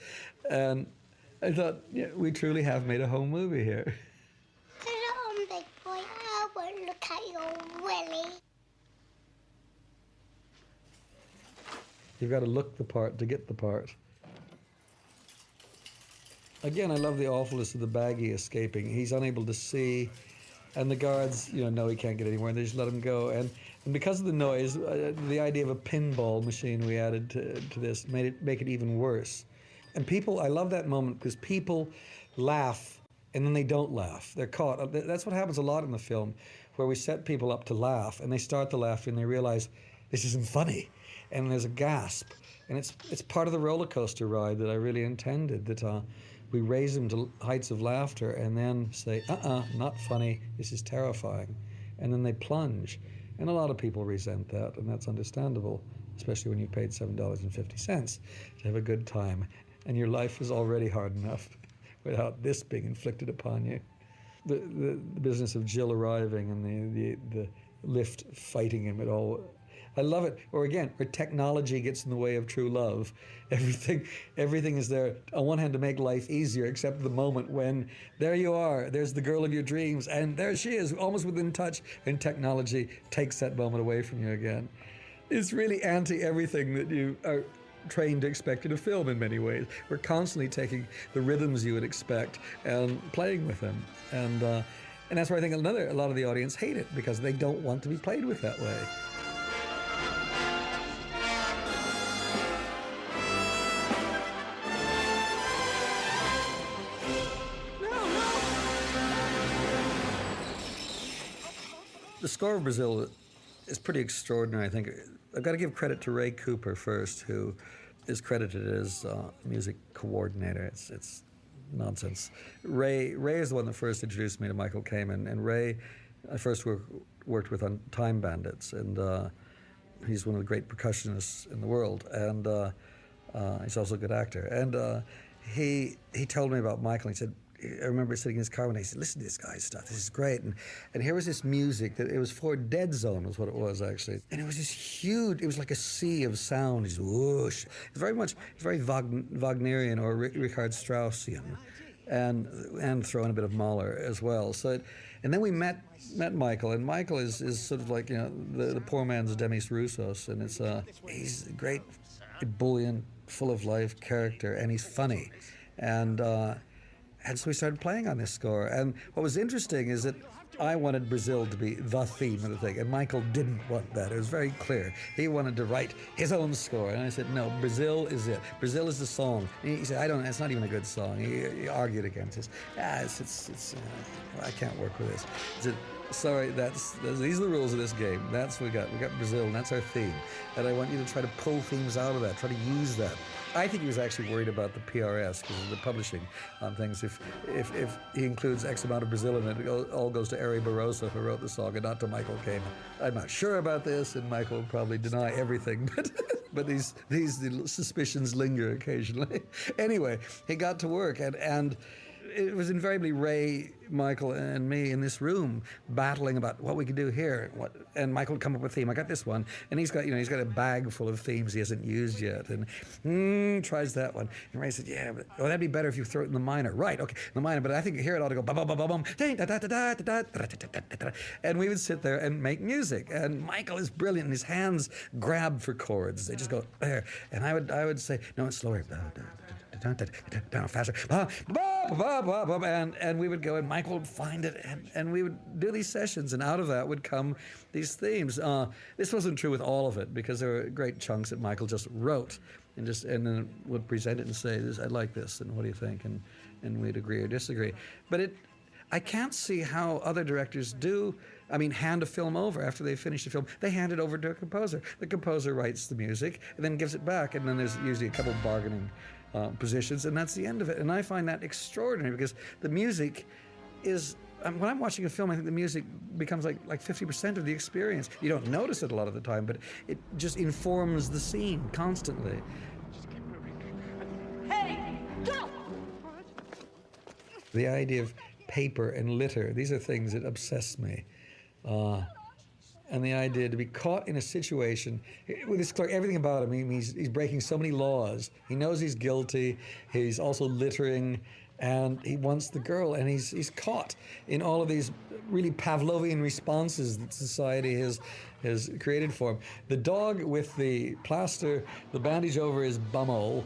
And I thought, yeah, we truly have made a home movie here. Put it on, big boy. I won't look at your willy. You've got to look the part to get the part. Again, I love the awfulness of the baggie escaping. He's unable to see, and the guards, know he can't get anywhere, and they just let him go. And because of the noise, the idea of a pinball machine we added to this make it even worse. And people, I love that moment because people laugh and then they don't laugh. They're caught. That's what happens a lot in the film, where we set people up to laugh and they start to laugh and they realize this isn't funny. And there's a gasp. And it's part of the roller coaster ride that I really intended, that we raise them to heights of laughter and then say, not funny, this is terrifying. And then they plunge. And a lot of people resent that, and that's understandable, especially when you paid $7.50 to have a good time. And your life is already hard enough without this being inflicted upon you. The business of Jill arriving and the lift fighting him at all, I love it. Or again, where technology gets in the way of true love. Everything is there, on one hand, to make life easier, except the moment when there you are, there's the girl of your dreams, and there she is, almost within touch, and technology takes that moment away from you again. It's really anti-everything that you are trained to expect in a film in many ways. We're constantly taking the rhythms you would expect and playing with them. And that's why I think a lot of the audience hate it, because they don't want to be played with that way. The score of Brasil is pretty extraordinary, I think. I've got to give credit to Ray Cooper first, who is credited as music coordinator. It's nonsense. Ray is the one that first introduced me to Michael Kamen, and Ray I first worked with on Time Bandits, and he's one of the great percussionists in the world, and he's also a good actor. And he told me about Michael. He said, I remember sitting in his car and he said, "Listen to this guy's stuff. This is great." And here was this music that it was for Dead Zone, was what it was actually. And it was this huge. It was like a sea of sound. It's whoosh. It's very Wagnerian or Richard Straussian. and throw in a bit of Mahler as well. So, and then we met Michael, and Michael is sort of like, you know, the poor man's Demis Roussos, and he's a great, ebullient, full of life character, and he's funny, and so we started playing on this score. And what was interesting is that I wanted Brazil to be the theme of the thing, and Michael didn't want that. It was very clear. He wanted to write his own score, and I said, no, Brazil is it. Brazil is the song. And he said, it's not even a good song. He argued against it. I can't work with this. I said, sorry, these are the rules of this game. That's what we got. We got Brazil, and that's our theme. And I want you to try to pull themes out of that, try to use that. I think he was actually worried about the PRS, because of the publishing things. If he includes X amount of Brazil in it, it all goes to Ari Barroso, who wrote the song, and not to Michael Kamen. I'm not sure about this, and Michael will probably deny everything, but these suspicions linger occasionally. Anyway, he got to work, and it was invariably Ray, Michael, and me in this room battling about what we could do here. And Michael would come up with a theme. I got this one, and he's got a bag full of themes he hasn't used yet, and tries that one. And Ray said, yeah, that'd be better if you throw it in the minor. Right, okay, the minor, but I think here it ought to go ba ba ba ba bum, and we would sit there and make music. And Michael is brilliant, and his hands grab for chords. They just go there. And I would say, no, it's slower. Down faster, and we would go, and Michael would find it, and we would do these sessions, and out of that would come these themes. This wasn't true with all of it, because there were great chunks that Michael just wrote, and then would present it and say, I like this, and what do you think, and we'd agree or disagree. But I can't see how other directors do. I mean, hand a film over after they finish the film. They hand it over to a composer. The composer writes the music and then gives it back, and then there's usually a couple of bargaining positions, and that's the end of it. And I find that extraordinary, because the music is, when I'm watching a film, I think the music becomes like 50% of the experience. You don't notice it a lot of the time, but it just informs the scene constantly. Hey, go! The idea of paper and litter, these are things that obsess me. And the idea to be caught in a situation with this clerk, everything about him, he's breaking so many laws. He knows he's guilty. He's also littering, and he wants the girl, and he's caught in all of these really Pavlovian responses that society has created for him. The dog with the plaster, the bandage over his bumhole,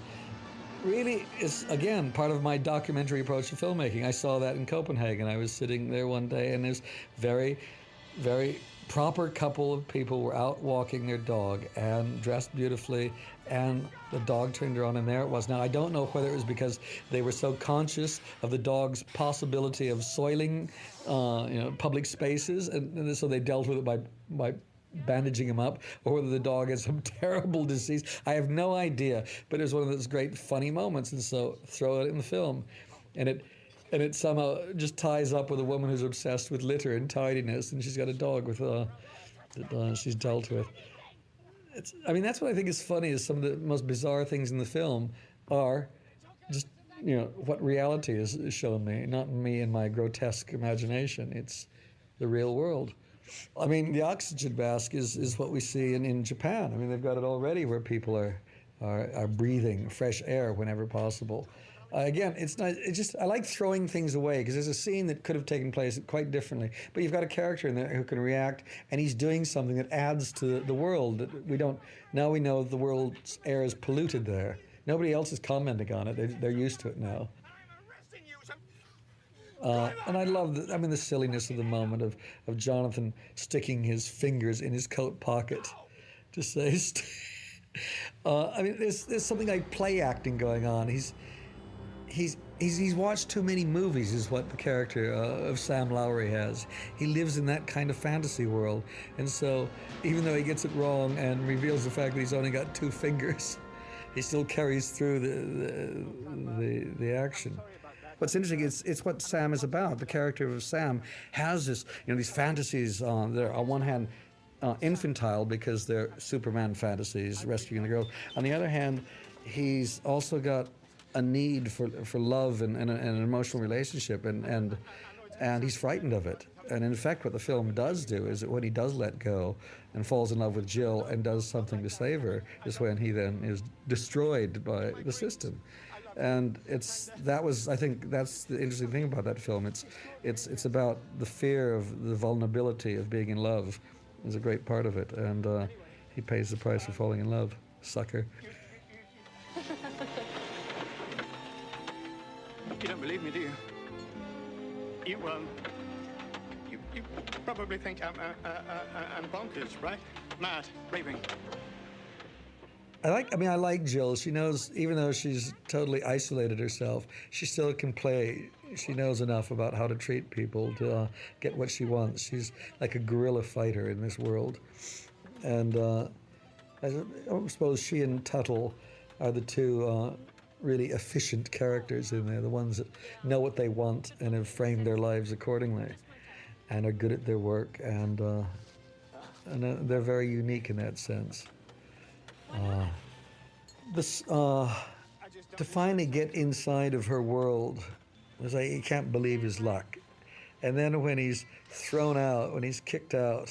really is, again, part of my documentary approach to filmmaking. I saw that in Copenhagen. I was sitting there one day, and this very, very proper couple of people were out walking their dog and dressed beautifully, and the dog turned around, and there it was. Now, I don't know whether it was because they were so conscious of the dog's possibility of soiling public spaces, and so they dealt with it by bandaging him up, or whether the dog had some terrible disease. I have no idea, but it was one of those great funny moments, and so throw it in the film. And it somehow just ties up with a woman who's obsessed with litter and tidiness, and she's got a dog with that she's dealt with. That's what I think is funny, is some of the most bizarre things in the film are just, what reality is shown me, not me and my grotesque imagination. It's the real world. The oxygen mask is what we see in Japan. They've got it already, where people are breathing fresh air whenever possible. Again, it's not. It's just, I like throwing things away, because there's a scene that could have taken place quite differently, but you've got a character in there who can react, and he's doing something that adds to the world that we don't. Now we know the world's air is polluted there. Nobody else is commenting on it. They're used to it now. And I love the silliness of the moment of Jonathan sticking his fingers in his coat pocket to say. There's something like play acting going on. He's watched too many movies, is what the character of Sam Lowry has. He lives in that kind of fantasy world, and so even though he gets it wrong and reveals the fact that he's only got 2 fingers, he still carries through the action. What's interesting is it's what Sam is about. The character of Sam has this, these fantasies. They're on one hand infantile, because they're Superman fantasies, rescuing the girl. On the other hand, he's also got a need for love and an emotional relationship, and he's frightened of it. And in fact, what the film does do is that when he does let go and falls in love with Jill and does something to save her, is when he then is destroyed by the system. And I think that's the interesting thing about that film. It's about the fear of the vulnerability of being in love is a great part of it, and he pays the price for falling in love, sucker. You don't believe me, do you? You probably think I'm bonkers, right? Mad, raving. I like Jill. She knows, even though she's totally isolated herself, she still can play. She knows enough about how to treat people to get what she wants. She's like a guerrilla fighter in this world. And I suppose she and Tuttle are the two really efficient characters in there, the ones that know what they want and have framed their lives accordingly and are good at their work, and they're very unique in that sense. To finally get inside of her world, was like he can't believe his luck. And then when he's thrown out, when he's kicked out,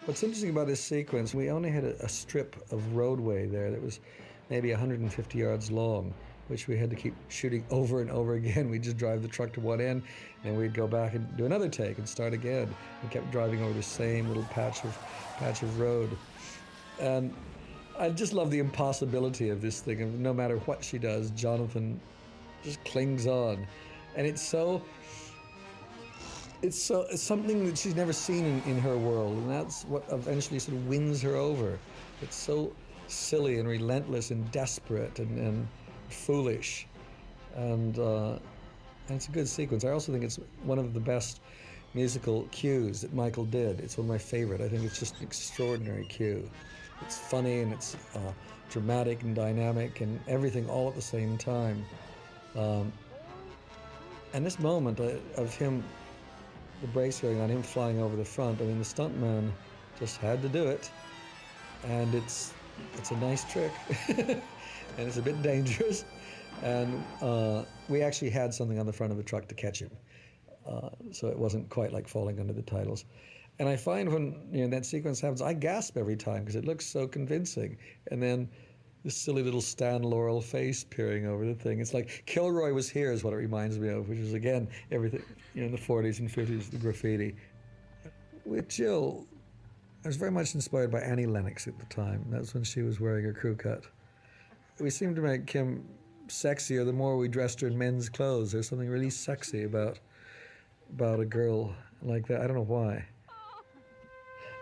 what's interesting about this sequence, we only had a strip of roadway there that was maybe 150 yards long, which we had to keep shooting over and over again. We'd just drive the truck to one end, and then we'd go back and do another take and start again. We kept driving over the same little patch of road. And I just love the impossibility of this thing. And no matter what she does, Jonathan just clings on. And it's something that she's never seen in her world, and that's what eventually sort of wins her over. It's so silly and relentless and desperate and foolish, and it's a good sequence. I also think it's one of the best musical cues that Michael did. It's one of my favorite. I think it's just an extraordinary cue. It's funny and it's dramatic and dynamic and everything all at the same time. And this moment of him, the brakes going on, him flying over the front, I mean, the stuntman just had to do it, and it's a nice trick. And it's a bit dangerous, and we actually had something on the front of the truck to catch him, so it wasn't quite like falling under the titles. And I find when that sequence happens, I gasp every time because it looks so convincing, and then this silly little Stan Laurel face peering over the thing. It's like Kilroy Was Here is what it reminds me of, which is again everything in the 40s and 50s, the graffiti. With Jill, I was very much inspired by Annie Lennox at the time. That's when she was wearing her crew cut. We seemed to make Kim sexier the more we dressed her in men's clothes. There's something really sexy about a girl like that. I don't know why.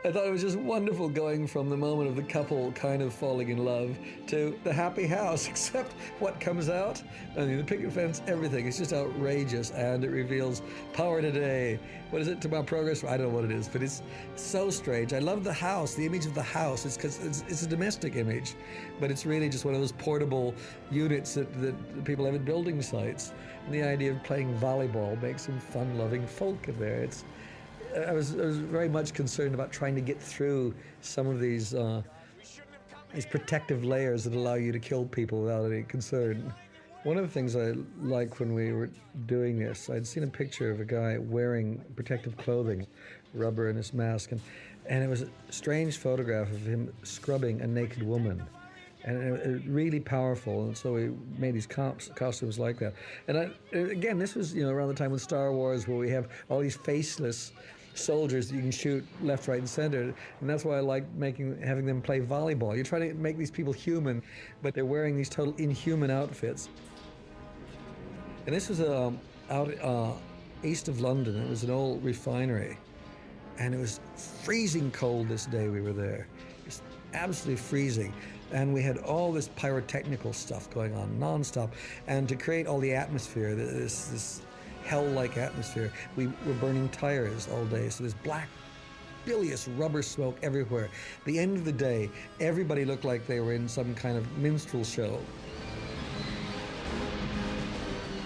I thought it was just wonderful going from the moment of the couple kind of falling in love to the happy house, except what comes out. I mean, the picket fence, everything. It's just outrageous, and it reveals power today. What is it? Tomorrow progress? I don't know what it is, but it's so strange. I love the house, the image of the house. It's because it's a domestic image, but it's really just one of those portable units that people have at building sites. And the idea of playing volleyball makes some fun-loving folk in there. I was very much concerned about trying to get through some of these protective layers that allow you to kill people without any concern. One of the things I liked when we were doing this, I'd seen a picture of a guy wearing protective clothing, rubber in his mask, and it was a strange photograph of him scrubbing a naked woman. And it was really powerful, and so we made these costumes like that. And again, this was around the time with Star Wars, where we have all these faceless soldiers that you can shoot left, right, and center, and that's why I like having them play volleyball. You're trying to make these people human, but they're wearing these total inhuman outfits. And this was out east of London. It was an old refinery, and it was freezing cold this day we were there. It was absolutely freezing. And we had all this pyrotechnical stuff going on nonstop. And to create all the atmosphere, this hell-like atmosphere, we were burning tires all day. So there's black, bilious rubber smoke everywhere. At the end of the day, everybody looked like they were in some kind of minstrel show.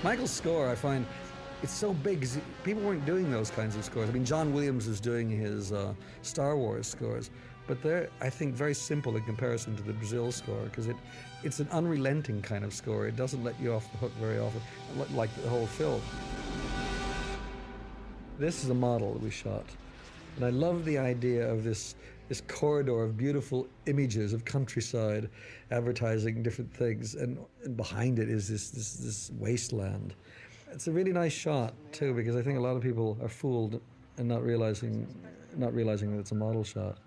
Michael's score, I find, it's so big. People weren't doing those kinds of scores. I mean, John Williams was doing his Star Wars scores. But they're, I think, very simple in comparison to the Brasil score, because it's an unrelenting kind of score. It doesn't let you off the hook very often, like the whole film. This is a model that we shot. And I love the idea of this this corridor of beautiful images of countryside advertising different things, and behind it is this wasteland. It's a really nice shot too, because I think a lot of people are fooled and not realizing that it's a model shot.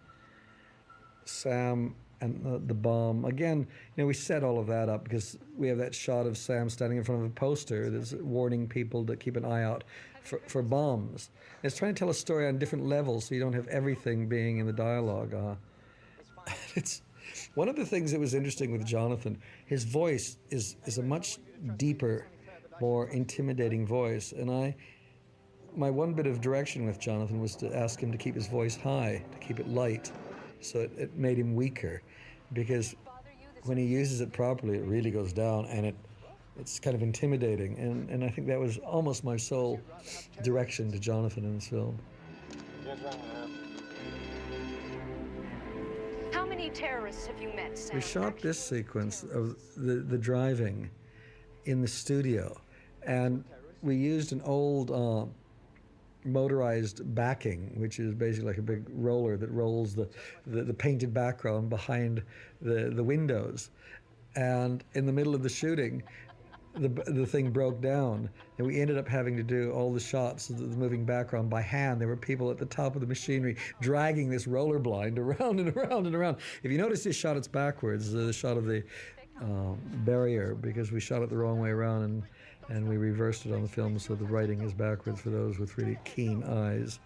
Sam and the bomb. Again, we set all of that up because we have that shot of Sam standing in front of a poster that's warning people to keep an eye out for bombs. It's trying to tell a story on different levels, so you don't have everything being in the dialogue. It's one of the things that was interesting with Jonathan. His voice is a much deeper, more intimidating voice, and my one bit of direction with Jonathan was to ask him to keep his voice high, to keep it light, so it made him weaker, because when he uses it properly, it really goes down, and it's kind of intimidating, and I think that was almost my sole direction to Jonathan in this film. How many terrorists have you met, Sam? We shot this sequence of the driving in the studio, and we used an old motorized backing, which is basically like a big roller that rolls the painted background behind the windows. And in the middle of the shooting, the thing broke down, and we ended up having to do all the shots of the moving background by hand. There were people at the top of the machinery dragging this roller blind around and around and around. If you notice this shot, it's backwards, the shot of the barrier, because we shot it the wrong way around, and we reversed it on the film so the writing is backwards for those with really keen eyes.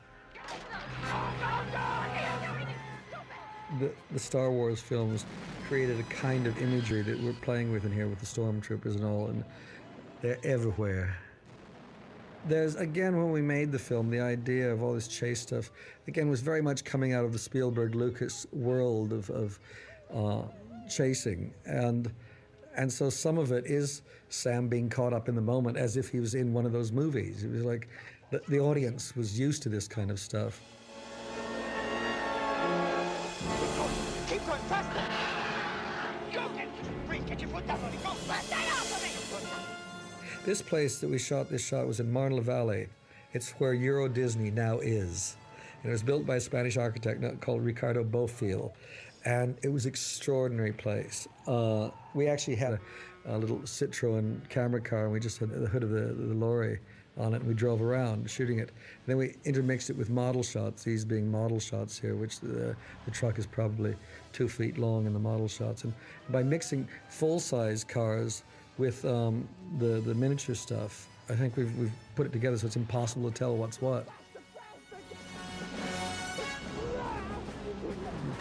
The Star Wars films created a kind of imagery that we're playing with in here with the stormtroopers and all, and they're everywhere. There's, again, when we made the film, the idea of all this chase stuff, again, was very much coming out of the Spielberg-Lucas world of chasing, and so some of it is Sam being caught up in the moment as if he was in one of those movies. It was like the audience was used to this kind of stuff. Keep going faster! You get your foot down on it. Go faster after me! This place that we shot this shot was in Marne Valley. It's where Euro Disney now is. And it was built by a Spanish architect called Ricardo Bofill. And it was an extraordinary place. We actually had a little Citroen camera car, and we just had the hood of the lorry on it, and we drove around shooting it. And then we intermixed it with model shots, these being model shots here, which the truck is probably 2 feet long in the model shots. And by mixing full-size cars with the miniature stuff, I think we've put it together so it's impossible to tell what's what.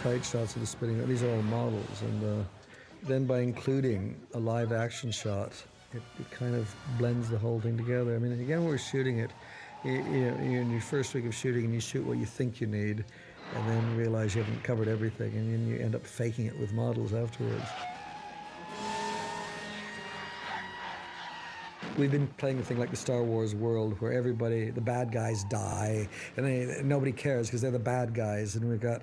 Tight shots of the spinning, these are all models, and then by including a live action shot, it kind of blends the whole thing together. I mean, again, when we're shooting it, you're in your first week of shooting, and you shoot what you think you need, and then realize you haven't covered everything, and then you end up faking it with models afterwards. We've been playing a thing like the Star Wars world, where everybody, the bad guys die, and nobody cares because they're the bad guys, and we've got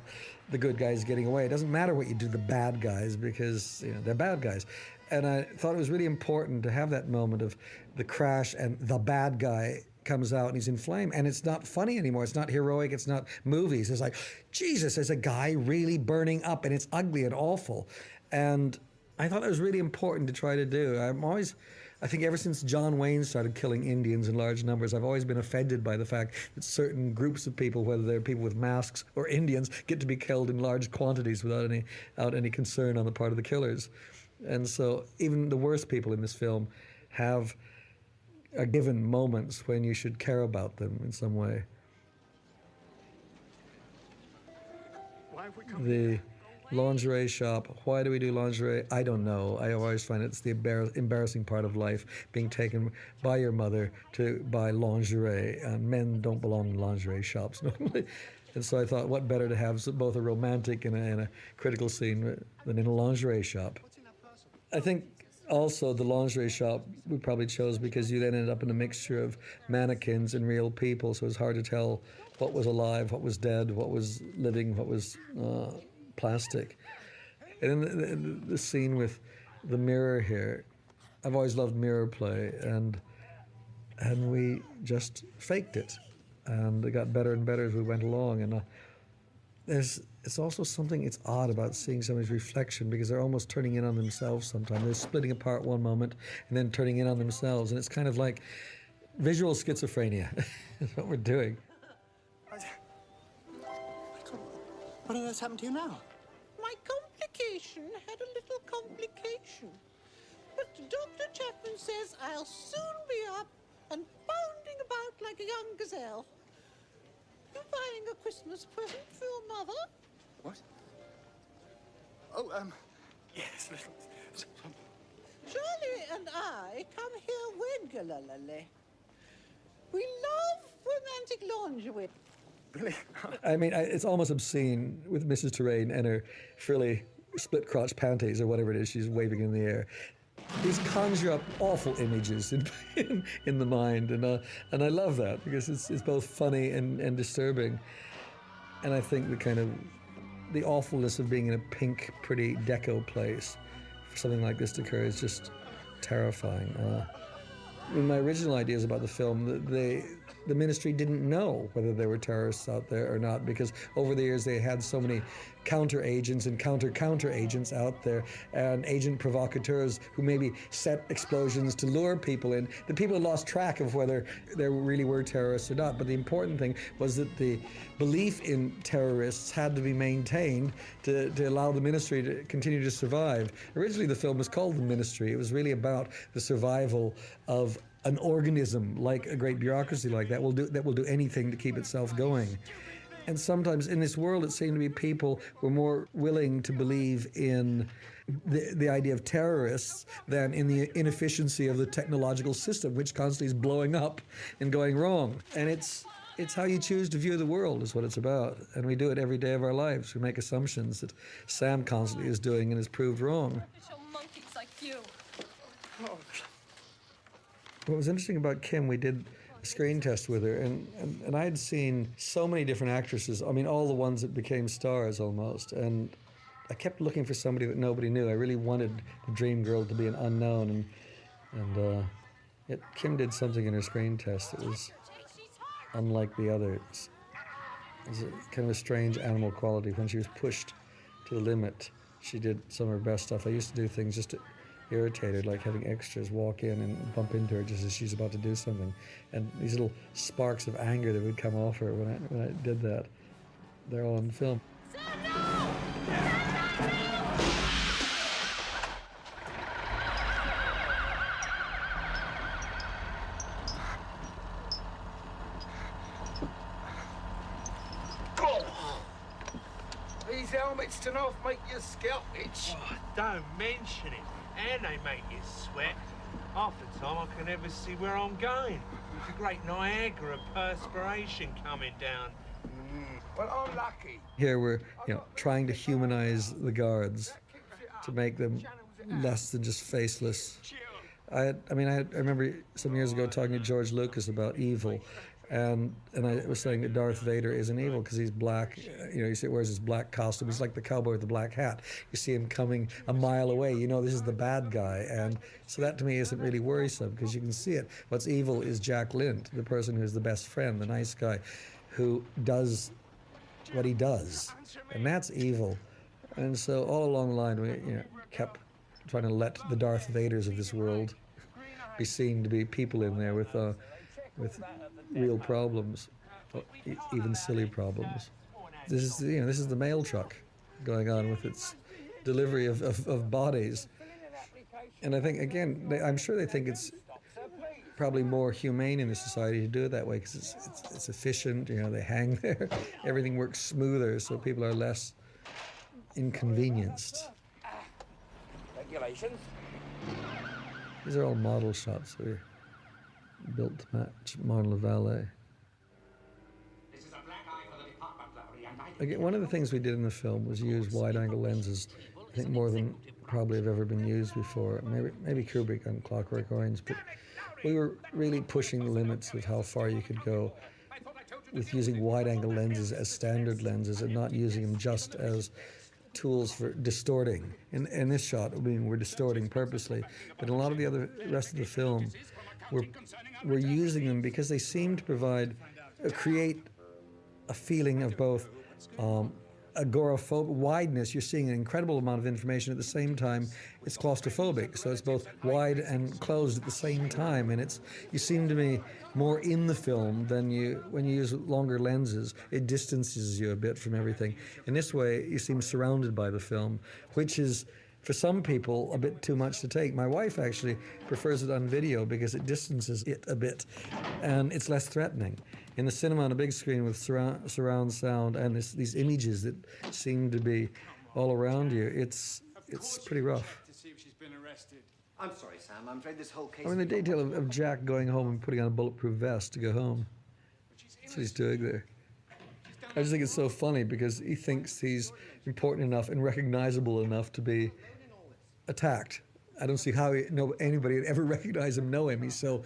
the good guys getting away. It doesn't matter what you do to the bad guys, because they're bad guys. And I thought it was really important to have that moment of the crash and the bad guy comes out and he's in flame, and it's not funny anymore. It's not heroic. It's not movies. It's like, Jesus, there's a guy really burning up, and it's ugly and awful. And I thought it was really important to try to do. I think ever since John Wayne started killing Indians in large numbers, I've always been offended by the fact that certain groups of people, whether they're people with masks or Indians, get to be killed in large quantities without any concern on the part of the killers. And so even the worst people in this film are given moments when you should care about them in some way. The lingerie shop. Why do we do lingerie? I don't know. I always find it's the embarrassing part of life, being taken by your mother to buy lingerie, and men don't belong in lingerie shops normally. And so I thought, what better to have both a romantic and a critical scene than in a lingerie shop. I think also the lingerie shop we probably chose because you then ended up in a mixture of mannequins and real people, so it was hard to tell what was alive, what was dead, what was living, what was plastic. And then the scene with the mirror here, I've always loved mirror play, and we just faked it, and it got better and better as we went along. And it's also something, it's odd about seeing somebody's reflection, because they're almost turning in on themselves sometimes. They're splitting apart one moment and then turning in on themselves. And it's kind of like visual schizophrenia is what we're doing. What on earth's happened to you now? My complication had a little complication. But Dr. Chapman says I'll soon be up and bounding about like a young gazelle. You buying a Christmas present for your mother? What? Oh, yes, little... Charlie and I come here regularly. We love romantic lingerie. Really? I mean, it's almost obscene with Mrs. Terrain and her frilly split-crotch panties or whatever it is she's waving in the air. These conjure up awful images in the mind, and I love that, because it's both funny and disturbing. And I think the awfulness of being in a pink, pretty deco place for something like this to occur is just terrifying. My original ideas about the film, the ministry didn't know whether there were terrorists out there or not, because over the years they had so many counter-agents and counter-agents out there, and agent provocateurs who maybe set explosions to lure people in. The people had lost track of whether there really were terrorists or not, but the important thing was that the belief in terrorists had to be maintained to allow the ministry to continue to survive. Originally the film was called The Ministry. It was really about the survival of an organism like a great bureaucracy like that will do anything to keep itself going. And sometimes in this world, it seemed to be people were more willing to believe in the idea of terrorists than in the inefficiency of the technological system, which constantly is blowing up and going wrong. And it's how you choose to view the world is what it's about. And we do it every day of our lives. We make assumptions that Sam constantly is doing and is proved wrong. Monkeys like you. What was interesting about Kim, we did a screen test with her, and I had seen so many different actresses, I mean, all the ones that became stars almost, and I kept looking for somebody that nobody knew. I really wanted the dream girl to be an unknown, and yet Kim did something in her screen test that was unlike the others. It was kind of a strange animal quality. When she was pushed to the limit, she did some of her best stuff. I used to do things just to irrtate her, like having extras walk in and bump into her just as she's about to do something. And these little sparks of anger that would come off her when I did that, they're all on film. These helmets tonight make your scalp itch. Oh, don't mention it. And they make you sweat. Half the time I can never see where I'm going. There's a great Niagara of perspiration coming down. Well, I'm lucky. Here we're, trying to humanize the guards to make them less than just faceless. I remember some years ago talking to George Lucas about evil, and I was saying that Darth Vader isn't evil because he's black. You see, he wears his black costume. He's like the cowboy with the black hat. You see him coming a mile away. This is the bad guy. And so that to me isn't really worrisome because you can see it. What's evil is Jack Lint, the person who's the best friend, the nice guy, who does what he does. And that's evil. And so all along the line, we kept trying to let the Darth Vaders of this world be seen to be people in there with real problems, even silly problems. This is the mail truck going on with its delivery of bodies. And I think, again, I'm sure they think it's probably more humane in the society to do it that way because it's efficient, they hang there. Everything works smoother, so people are less inconvenienced. Regulations. These are all model shots that are built to match Marne Valley. Again, one of the things we did in the film was use wide-angle lenses, I think more than probably have ever been used before. Maybe Kubrick on Clockwork Orange, but we were really pushing the limits of how far you could go with using wide-angle lenses as standard lenses and not using them just as tools for distorting. In this shot, we're distorting purposely, but in a lot of the rest of the film, we're using them because they seem to create a feeling of both agoraphobic wideness. You're seeing an incredible amount of information at the same time. It's claustrophobic, so it's both wide and closed at the same time. And you seem to me more in the film than when you use longer lenses. It distances you a bit from everything. In this way, you seem surrounded by the film, which is, for some people, a bit too much to take. My wife actually prefers it on video because it distances it a bit, and it's less threatening. In the cinema on a big screen with surround sound and these images that seem to be all around you, it's pretty rough. To see if she's been arrested. I'm sorry, Sam. I'm afraid this whole case... I mean, the detail of Jack going home and putting on a bulletproof vest to go home. That's what he's doing there. I just think it's so funny because he thinks he's important enough and recognizable enough to be attacked. I don't see how anybody would ever recognize him, know him. He's so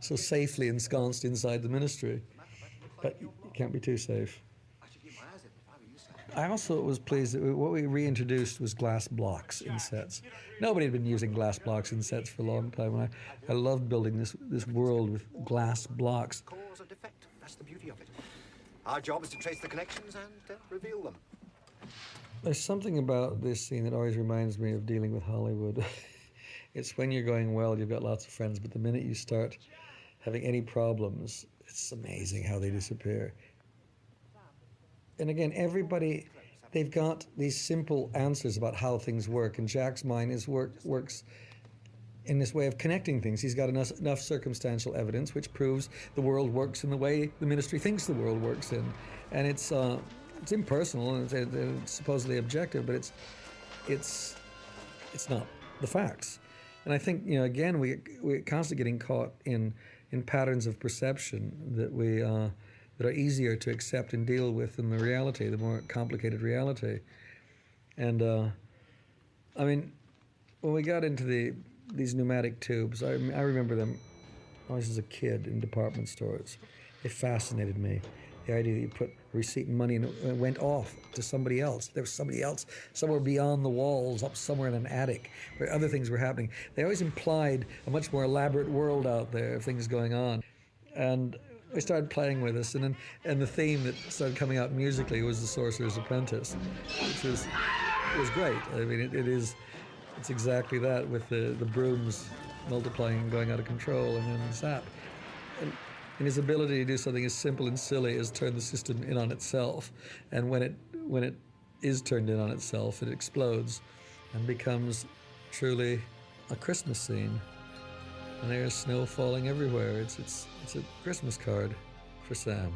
safely ensconced inside the ministry. But you can't be too safe. I also was pleased that what we reintroduced was glass blocks in sets. Nobody had been using glass blocks in sets for a long time, and I loved building this world with glass blocks. Cause and effect. That's the beauty of it. Our job is to trace the connections and reveal them. There's something about this scene that always reminds me of dealing with Hollywood. It's when you're going well, you've got lots of friends, but the minute you start having any problems, it's amazing how they disappear. And again, they've got these simple answers about how things work, and Jack's mind works in this way of connecting things. He's got enough circumstantial evidence which proves the world works in the way the ministry thinks the world works in. And it's impersonal and it's supposedly objective, but it's not the facts. And I think, again, we're constantly getting caught in patterns of perception that are easier to accept and deal with than the reality, the more complicated reality. And I mean, when we got into these pneumatic tubes, I remember them always as a kid in department stores. They fascinated me. The idea that you put receipt and money and it went off to somebody else. There was somebody else somewhere beyond the walls, up somewhere in an attic, where other things were happening. They always implied a much more elaborate world out there of things going on. And we started playing with this, and the theme that started coming out musically was The Sorcerer's Apprentice, which was great. I mean, it's exactly that, with the brooms multiplying and going out of control, and then zap. And his ability to do something as simple and silly as turn the system in on itself, and when it is turned in on itself, it explodes and becomes truly a Christmas scene. And there's snow falling everywhere. It's a Christmas card for Sam.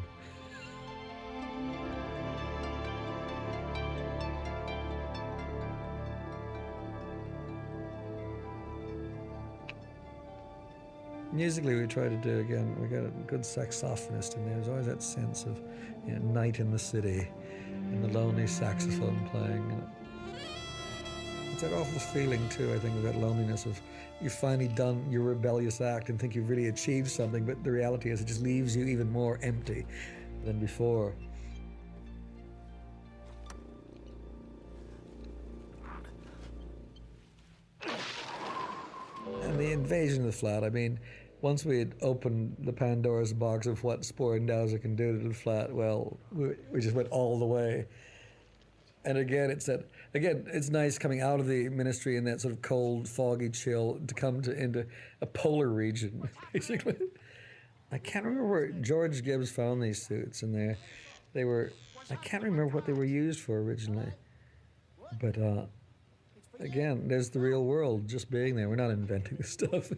Musically, we try to do, again, we got a good saxophonist in there. There's always that sense of night in the city and the lonely saxophone playing. It's that awful feeling, too, I think, of that loneliness of you've finally done your rebellious act and think you've really achieved something, but the reality is it just leaves you even more empty than before. And the invasion of the flat, I mean, once we had opened the Pandora's box of what Spoor and Dowser can do to the flat, well, we just went all the way. And again, it's nice coming out of the ministry in that sort of cold, foggy chill to come into a polar region, basically. I can't remember where George Gibbs found these suits, and I can't remember what they were used for originally. But again, there's the real world just being there. We're not inventing this stuff.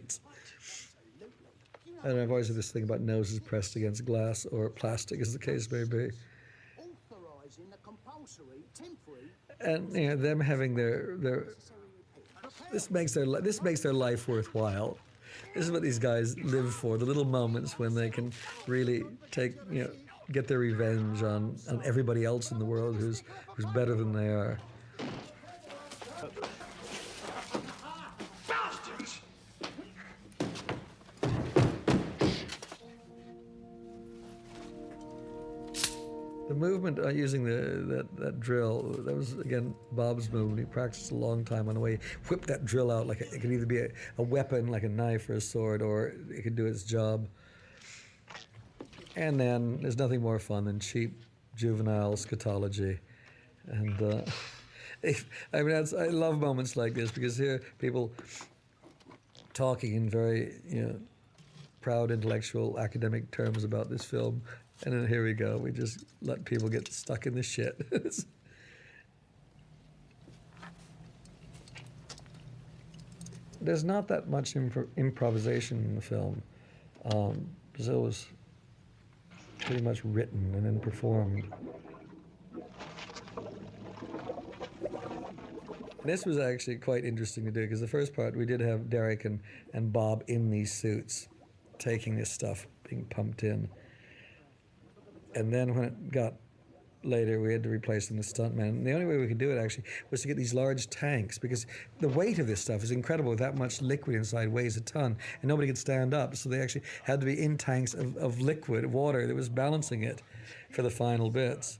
And I've always had this thing about noses pressed against glass or plastic, as the case may be. And them having this makes their life worthwhile. This is what these guys live for, the little moments when they can really get their revenge on everybody else in the world who's better than they are. The movement using that drill, that was, again, Bob's movement. He practiced a long time on the way. He whipped that drill out like it could either be a weapon, like a knife or a sword, or it could do its job. And then there's nothing more fun than cheap, juvenile scatology. And I love moments like this because here people talking in very, proud intellectual academic terms about this film, and then here we go. We just let people get stuck in the shit. There's not that much improvisation in the film. Brazil was pretty much written and then performed. This was actually quite interesting to do because the first part we did have Derek and Bob in these suits taking this stuff being pumped in. And then when it got later, we had to replace them with stuntmen. And the only way we could do it actually was to get these large tanks because the weight of this stuff is incredible. That much liquid inside weighs a ton and nobody could stand up. So they actually had to be in tanks of liquid, water that was balancing it for the final bits.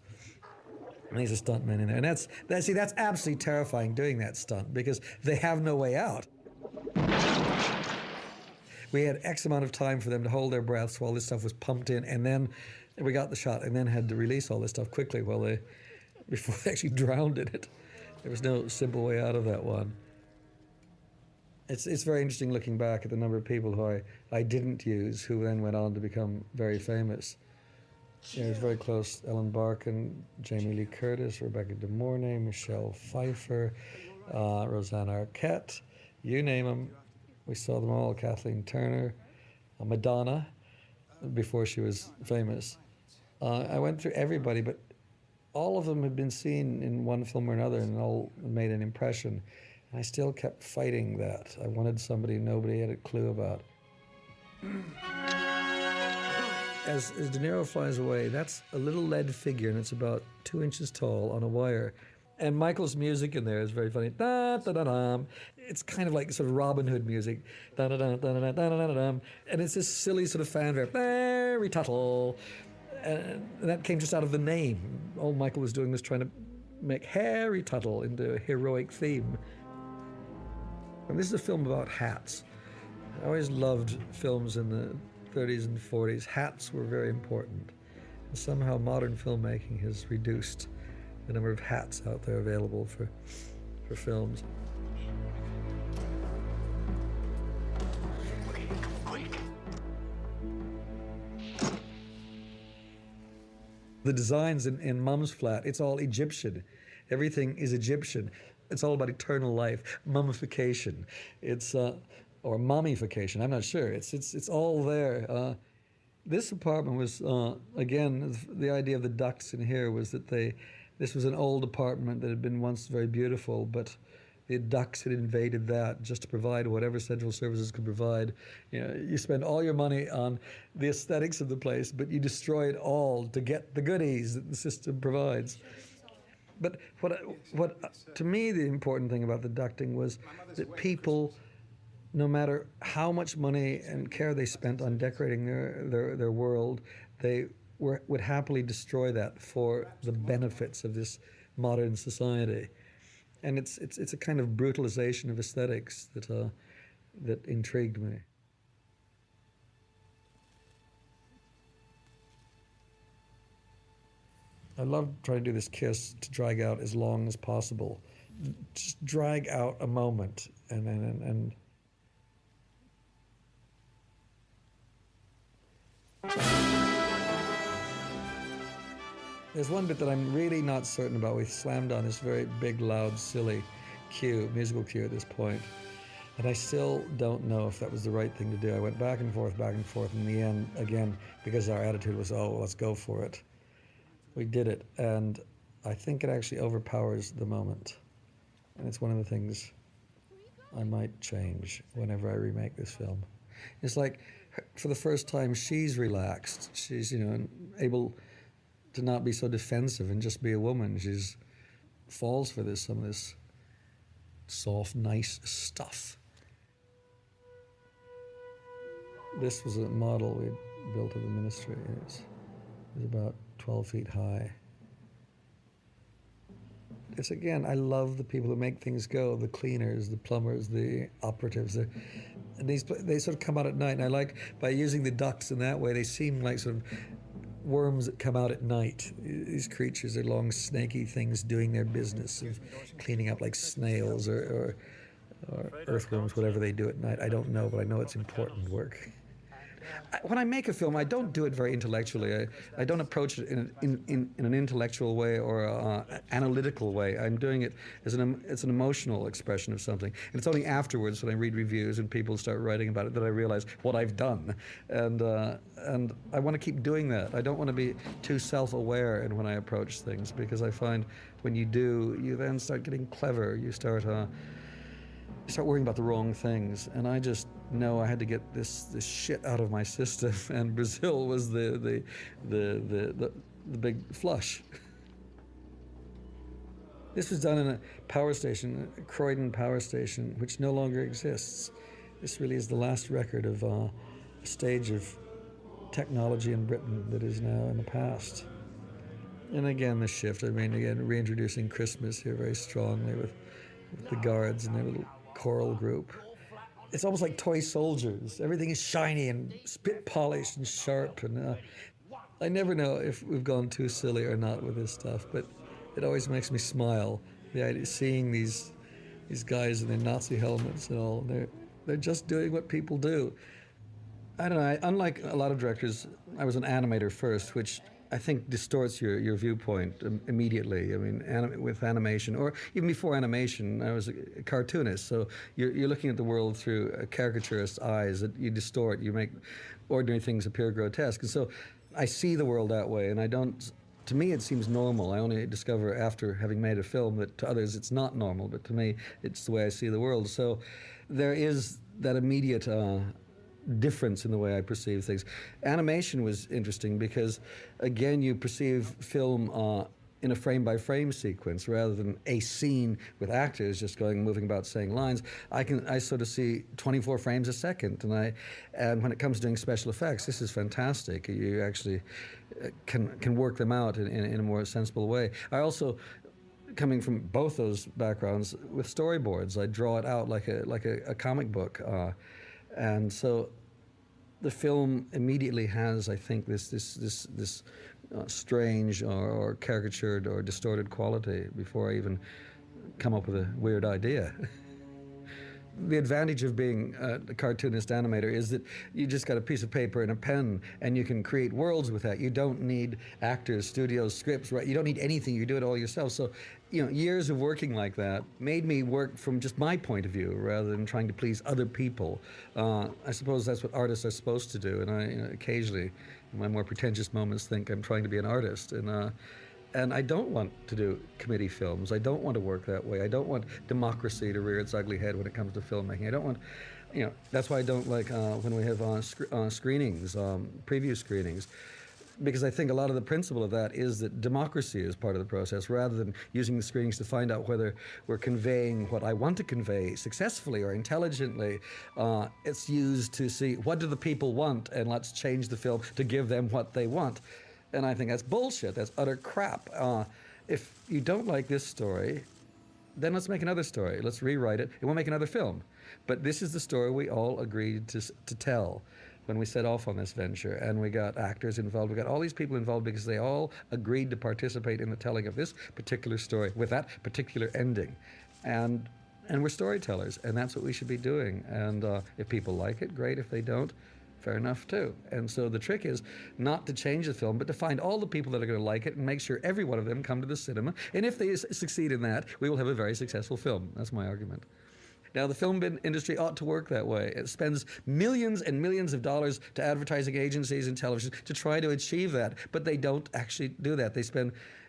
And these are stuntmen in there. And that's absolutely terrifying doing that stunt because they have no way out. We had X amount of time for them to hold their breaths while this stuff was pumped in, and then we got the shot and then had to release all this stuff quickly before they actually drowned in it. There was no simple way out of that one. It's very interesting looking back at the number of people who I didn't use who then went on to become very famous. It was very close. Ellen Barkin, Jamie Lee Curtis, Rebecca De Mornay, Michelle Pfeiffer, Roseanne Arquette, you name them. We saw them all. Kathleen Turner, Madonna, before she was famous. I went through everybody, but all of them had been seen in one film or another and all made an impression. And I still kept fighting that. I wanted somebody nobody had a clue about. As De Niro flies away, that's a little lead figure, and it's about 2 inches tall on a wire. And Michael's music in there is very funny. Da, da, da, da. It's kind of like sort of Robin Hood music. Da, da, da, da, da, da, da, da, da. And it's this silly sort of fanfare. Harry Tuttle. And that came just out of the name. All Michael was doing was trying to make Harry Tuttle into a heroic theme. And this is a film about hats. I always loved films in the 30s and 40s. Hats were very important. And somehow modern filmmaking has reduced the number of hats out there available for films. The designs in Mum's flat, it's all Egyptian. Everything is Egyptian. It's all about eternal life, mummification. It's or mummification. I'm not sure. It's all there. This apartment was again the idea of the ducts in here was that this was an old apartment that had been once very beautiful, but the ducks had invaded that just to provide whatever central services could provide. You spend all your money on the aesthetics of the place, but you destroy it all to get the goodies that the system provides. But what to me the important thing about the ducting was that people, no matter how much money and care they spent on decorating their world, they would happily destroy that for the benefits of this modern society. And it's a kind of brutalization of aesthetics that intrigued me. I love trying to do this kiss to drag out as long as possible. Just drag out a moment and there's one bit that I'm really not certain about. We slammed on this very big, loud, silly musical cue at this point. And I still don't know if that was the right thing to do. I went back and forth, and in the end, again, because our attitude was, oh, let's go for it. We did it, and I think it actually overpowers the moment. And it's one of the things I might change whenever I remake this film. It's like, for the first time, she's relaxed. She's, able to not be so defensive and just be a woman. She's falls for some of this soft, nice stuff. This was a model we built at the ministry. It was about 12 feet high. It's again, I love the people who make things go, the cleaners, the plumbers, the operatives. They sort of come out at night, and I like, by using the ducts in that way, they seem like sort of worms that come out at night. These creatures are long, snaky things doing their business of cleaning up like snails or earthworms, whatever they do at night. I don't know, but I know it's important work. When I make a film, I don't do it very intellectually. I don't approach it in an intellectual way or analytical way. I'm doing it as it's an emotional expression of something. And it's only afterwards when I read reviews and people start writing about it that I realize what I've done. And I want to keep doing that. I don't want to be too self-aware in when I approach things, because I find when you do, you then start getting clever. You start worrying about the wrong things. And I just know I had to get this shit out of my system, and Brasil was the big flush. This was done in a power station, a Croydon power station, which no longer exists. This really is the last record of a stage of technology in Britain that is now in the past. And again, the shift, I mean, again, reintroducing Christmas here very strongly with the guards and their little choral group. It's almost like toy soldiers. Everything is shiny and spit polished and sharp. And I never know if we've gone too silly or not with this stuff, but it always makes me smile. The idea of seeing these guys in their Nazi helmets and all. They're just doing what people do. I don't know. Unlike a lot of directors, I was an animator first, which I think distorts your viewpoint immediately. I mean, with animation, or even before animation, I was a cartoonist. So you're looking at the world through a caricaturist's eyes. That you distort. You make ordinary things appear grotesque. And so I see the world that way, and I don't. To me, it seems normal. I only discover after having made a film that to others it's not normal, but to me, it's the way I see the world. So there is that immediate difference in the way I perceive things. Animation was interesting because, again, you perceive film in a frame-by-frame sequence rather than a scene with actors just moving about saying lines. I sort of see 24 frames a second, and when it comes to doing special effects, this is fantastic. You actually can work them out in a more sensible way. I also, coming from both those backgrounds, with storyboards, I draw it out like a comic book. And so the film immediately has, I think, this strange or caricatured or distorted quality before I even come up with a weird idea. The advantage of being a cartoonist animator is that you just got a piece of paper and a pen, and you can create worlds with that. You don't need actors, studios, scripts, right? You don't need anything. You do it all yourself. So, years of working like that made me work from just my point of view rather than trying to please other people. I suppose that's what artists are supposed to do, and I occasionally, in my more pretentious moments, think I'm trying to be an artist. And I don't want to do committee films. I don't want to work that way. I don't want democracy to rear its ugly head when it comes to filmmaking. I don't want, that's why I don't like when we have screenings, preview screenings, because I think a lot of the principle of that is that democracy is part of the process rather than using the screenings to find out whether we're conveying what I want to convey successfully or intelligently. It's used to see what do the people want, and let's change the film to give them what they want. And I think that's bullshit. That's utter crap. If you don't like this story, then let's make another story. Let's rewrite it, and we'll make another film. But this is the story we all agreed to tell when we set off on this venture. And we got actors involved. We got all these people involved because they all agreed to participate in the telling of this particular story with that particular ending. And we're storytellers, and that's what we should be doing. And if people like it, great. If they don't, fair enough too. And so the trick is not to change the film, but to find all the people that are going to like it and make sure every one of them come to the cinema. And if they succeed in that, we will have a very successful film. That's my argument. Now, the film industry ought to work that way. It spends millions and millions of dollars to advertising agencies and television to try to achieve that, but they don't actually do that.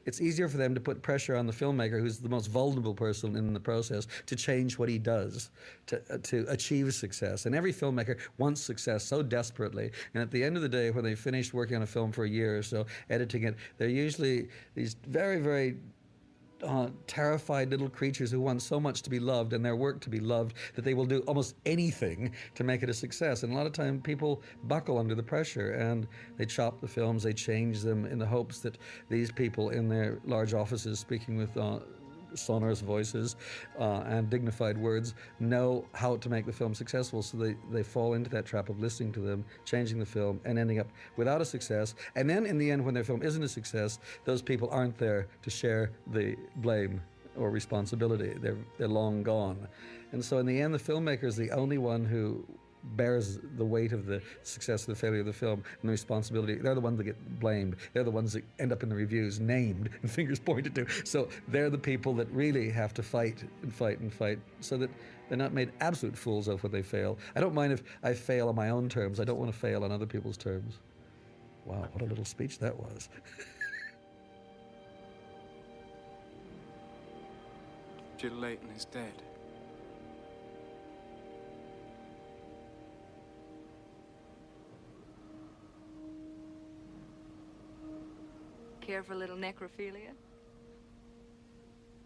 It's easier for them to put pressure on the filmmaker, who's the most vulnerable person in the process, to change what he does to achieve success. And every filmmaker wants success so desperately. And at the end of the day, when they've finished working on a film for a year or so, editing it, they're usually these very, very terrified little creatures who want so much to be loved and their work to be loved that they will do almost anything to make it a success. And a lot of time people buckle under the pressure and they chop the films, they change them in the hopes that these people in their large offices speaking with sonorous voices and dignified words know how to make the film successful, so they fall into that trap of listening to them, changing the film, and ending up without a success. And then in the end, when their film isn't a success, those people aren't there to share the blame or responsibility. They're long gone. And so in the end, the filmmaker is the only one who bears the weight of the success or the failure of the film and the responsibility. They're the ones that get blamed. They're the ones that end up in the reviews named and fingers pointed to. So they're the people that really have to fight and fight and fight so that they're not made absolute fools of when they fail. I don't mind if I fail on my own terms. I don't want to fail on other people's terms. Wow, what a little speech that was. Jill Layton is dead. Care for a little necrophilia?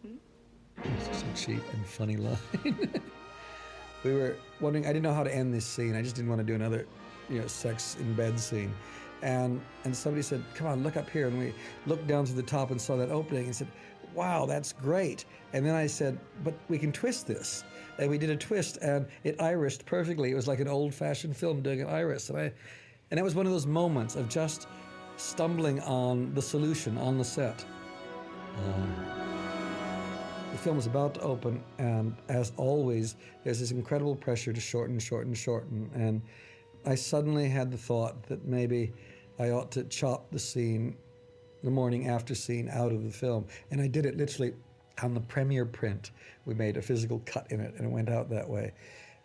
It's just a cheap and funny line. We were wondering, I didn't know how to end this scene. I just didn't want to do another, sex in bed scene. And somebody said, come on, look up here. And we looked down to the top and saw that opening and said, wow, that's great. And then I said, but we can twist this. And we did a twist and it irised perfectly. It was like an old-fashioned film doing an iris. And it was one of those moments of just stumbling on the solution on the set. The film was about to open, and as always, there's this incredible pressure to shorten, shorten, shorten. And I suddenly had the thought that maybe I ought to chop the scene, the morning after scene, out of the film. And I did it literally on the premiere print. We made a physical cut in it, and it went out that way.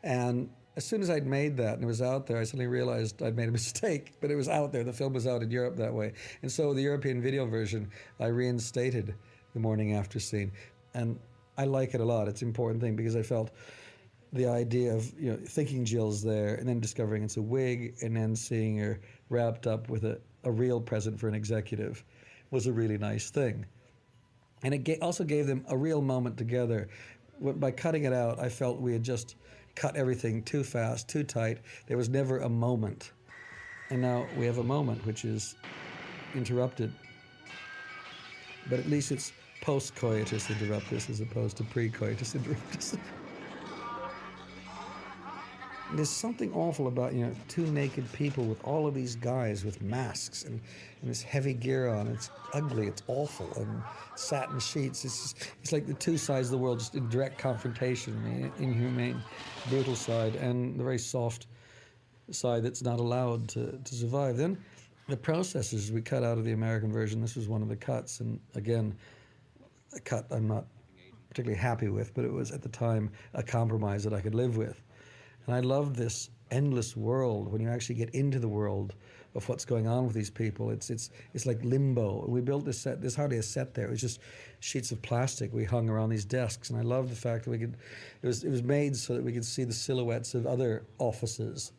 And as soon as I'd made that and it was out there, I suddenly realized I'd made a mistake, but it was out there. The film was out in Europe that way. And so the European video version, I reinstated the morning after scene. And I like it a lot. It's an important thing because I felt the idea of thinking Jill's there and then discovering it's a wig and then seeing her wrapped up with a real present for an executive was a really nice thing. And it also gave them a real moment together. By cutting it out, I felt we had just cut everything too fast, too tight. There was never a moment. And now we have a moment which is interrupted. But at least it's post-coitus interruptus as opposed to pre-coitus interruptus. There's something awful about, two naked people with all of these guys with masks and this heavy gear on. It's ugly, it's awful, and satin sheets. It's like the two sides of the world just in direct confrontation, the inhumane, brutal side, and the very soft side that's not allowed to survive. Then the processes we cut out of the American version, this was one of the cuts, and again, a cut I'm not particularly happy with, but it was at the time a compromise that I could live with. And I love this endless world when you actually get into the world of what's going on with these people. It's like limbo. We built this set. There's hardly a set there. It was just sheets of plastic we hung around these desks. And I love the fact that it was made so that we could see the silhouettes of other offices,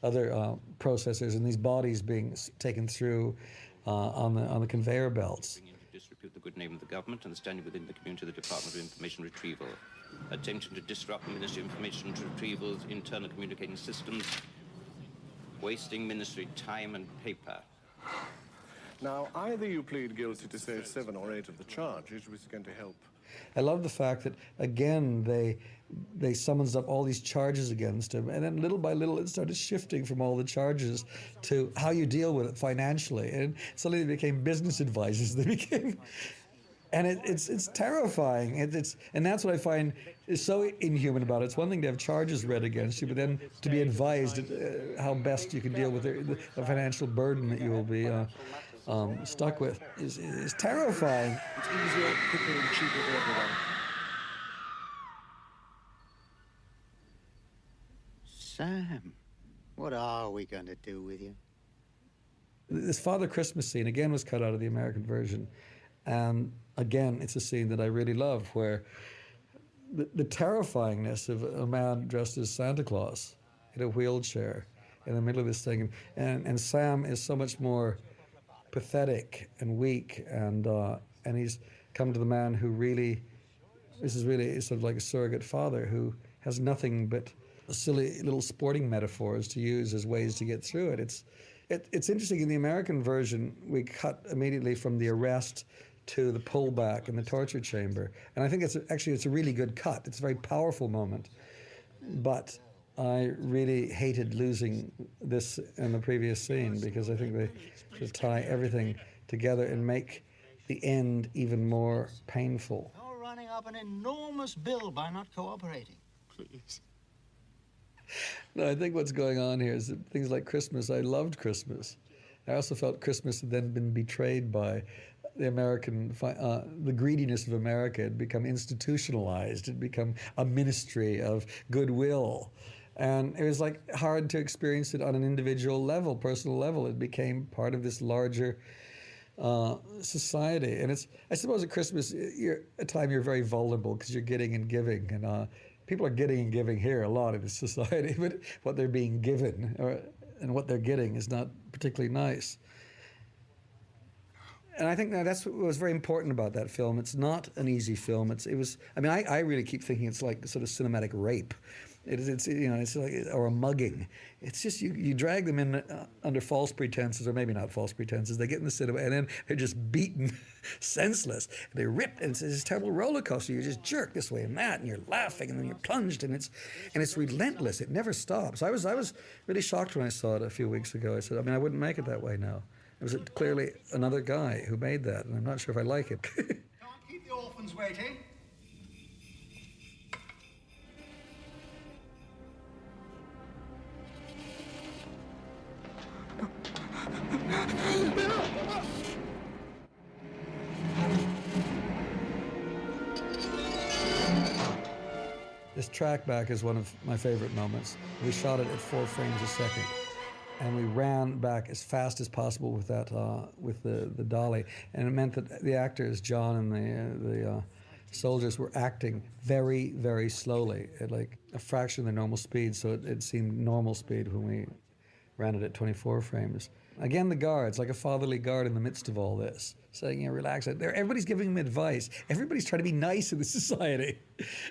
other processors, and these bodies being taken through on the conveyor belts. Disrepute the good name of the government and the standing within the community of the Department of Information Retrieval. Attempting to disrupt the Ministry of Information Retrieval's internal communicating systems, wasting ministry time and paper. Now, either you plead guilty to, say, 7 or 8 of the charges, which is going to help. I love the fact that, again, they summons up all these charges against him, and then little by little it started shifting from all the charges to how you deal with it financially. And suddenly they became business advisors. They became... And it's terrifying. And that's what I find is so inhuman about it. It's one thing to have charges read against you, but then to be advised how best you can deal with the financial burden that you will be stuck with is terrifying. It's easier, quicker, and cheaper for everyone. Sam, what are we going to do with you? This Father Christmas scene, again, was cut out of the American version. And again, it's a scene that I really love, where the terrifyingness of a man dressed as Santa Claus in a wheelchair in the middle of this thing. And Sam is so much more pathetic and weak, and he's come to the man who really, this is really sort of like a surrogate father who has nothing but silly little sporting metaphors to use as ways to get through it. It's interesting, in the American version, we cut immediately from the arrest to the pullback in the torture chamber. And I think it's a really good cut. It's a very powerful moment. But I really hated losing this in the previous scene because I think they should tie everything together and make the end even more painful. You're running up an enormous bill by not cooperating. Please. No, I think what's going on here is that things like Christmas, I loved Christmas. I also felt Christmas had then been betrayed by the the greediness of America. It had become institutionalized. It had become a ministry of goodwill. And it was like hard to experience it on an individual level, personal level. It became part of this larger society. And I suppose at Christmas, a time you're very vulnerable because you're getting and giving. And people are getting and giving here a lot in this society, but what they're being given and what they're getting is not particularly nice. And I think that's what was very important about that film. It's not an easy film. I really keep thinking it's like sort of cinematic rape. It's like, or a mugging. It's just you drag them in under false pretenses, or maybe not false pretenses. They get in the cinema and then they're just beaten senseless. They're ripped, and it's this terrible roller coaster. You're just jerked this way and that, and you're laughing, and then you're plunged, and it's relentless. It never stops. I was really shocked when I saw it a few weeks ago. I said, I wouldn't make it that way now. It was clearly another guy who made that, and I'm not sure if I like it. Can't keep the orphans waiting. This track back is one of my favorite moments. We shot it at 4 frames a second, and we ran back as fast as possible with that, with the dolly, and it meant that the actors, John and the soldiers, were acting very, very slowly at like a fraction of their normal speed, so it seemed normal speed when we ran it at 24 frames. Again, the guards, like a fatherly guard in the midst of all this, saying, relax. Everybody's giving him advice. Everybody's trying to be nice in this society.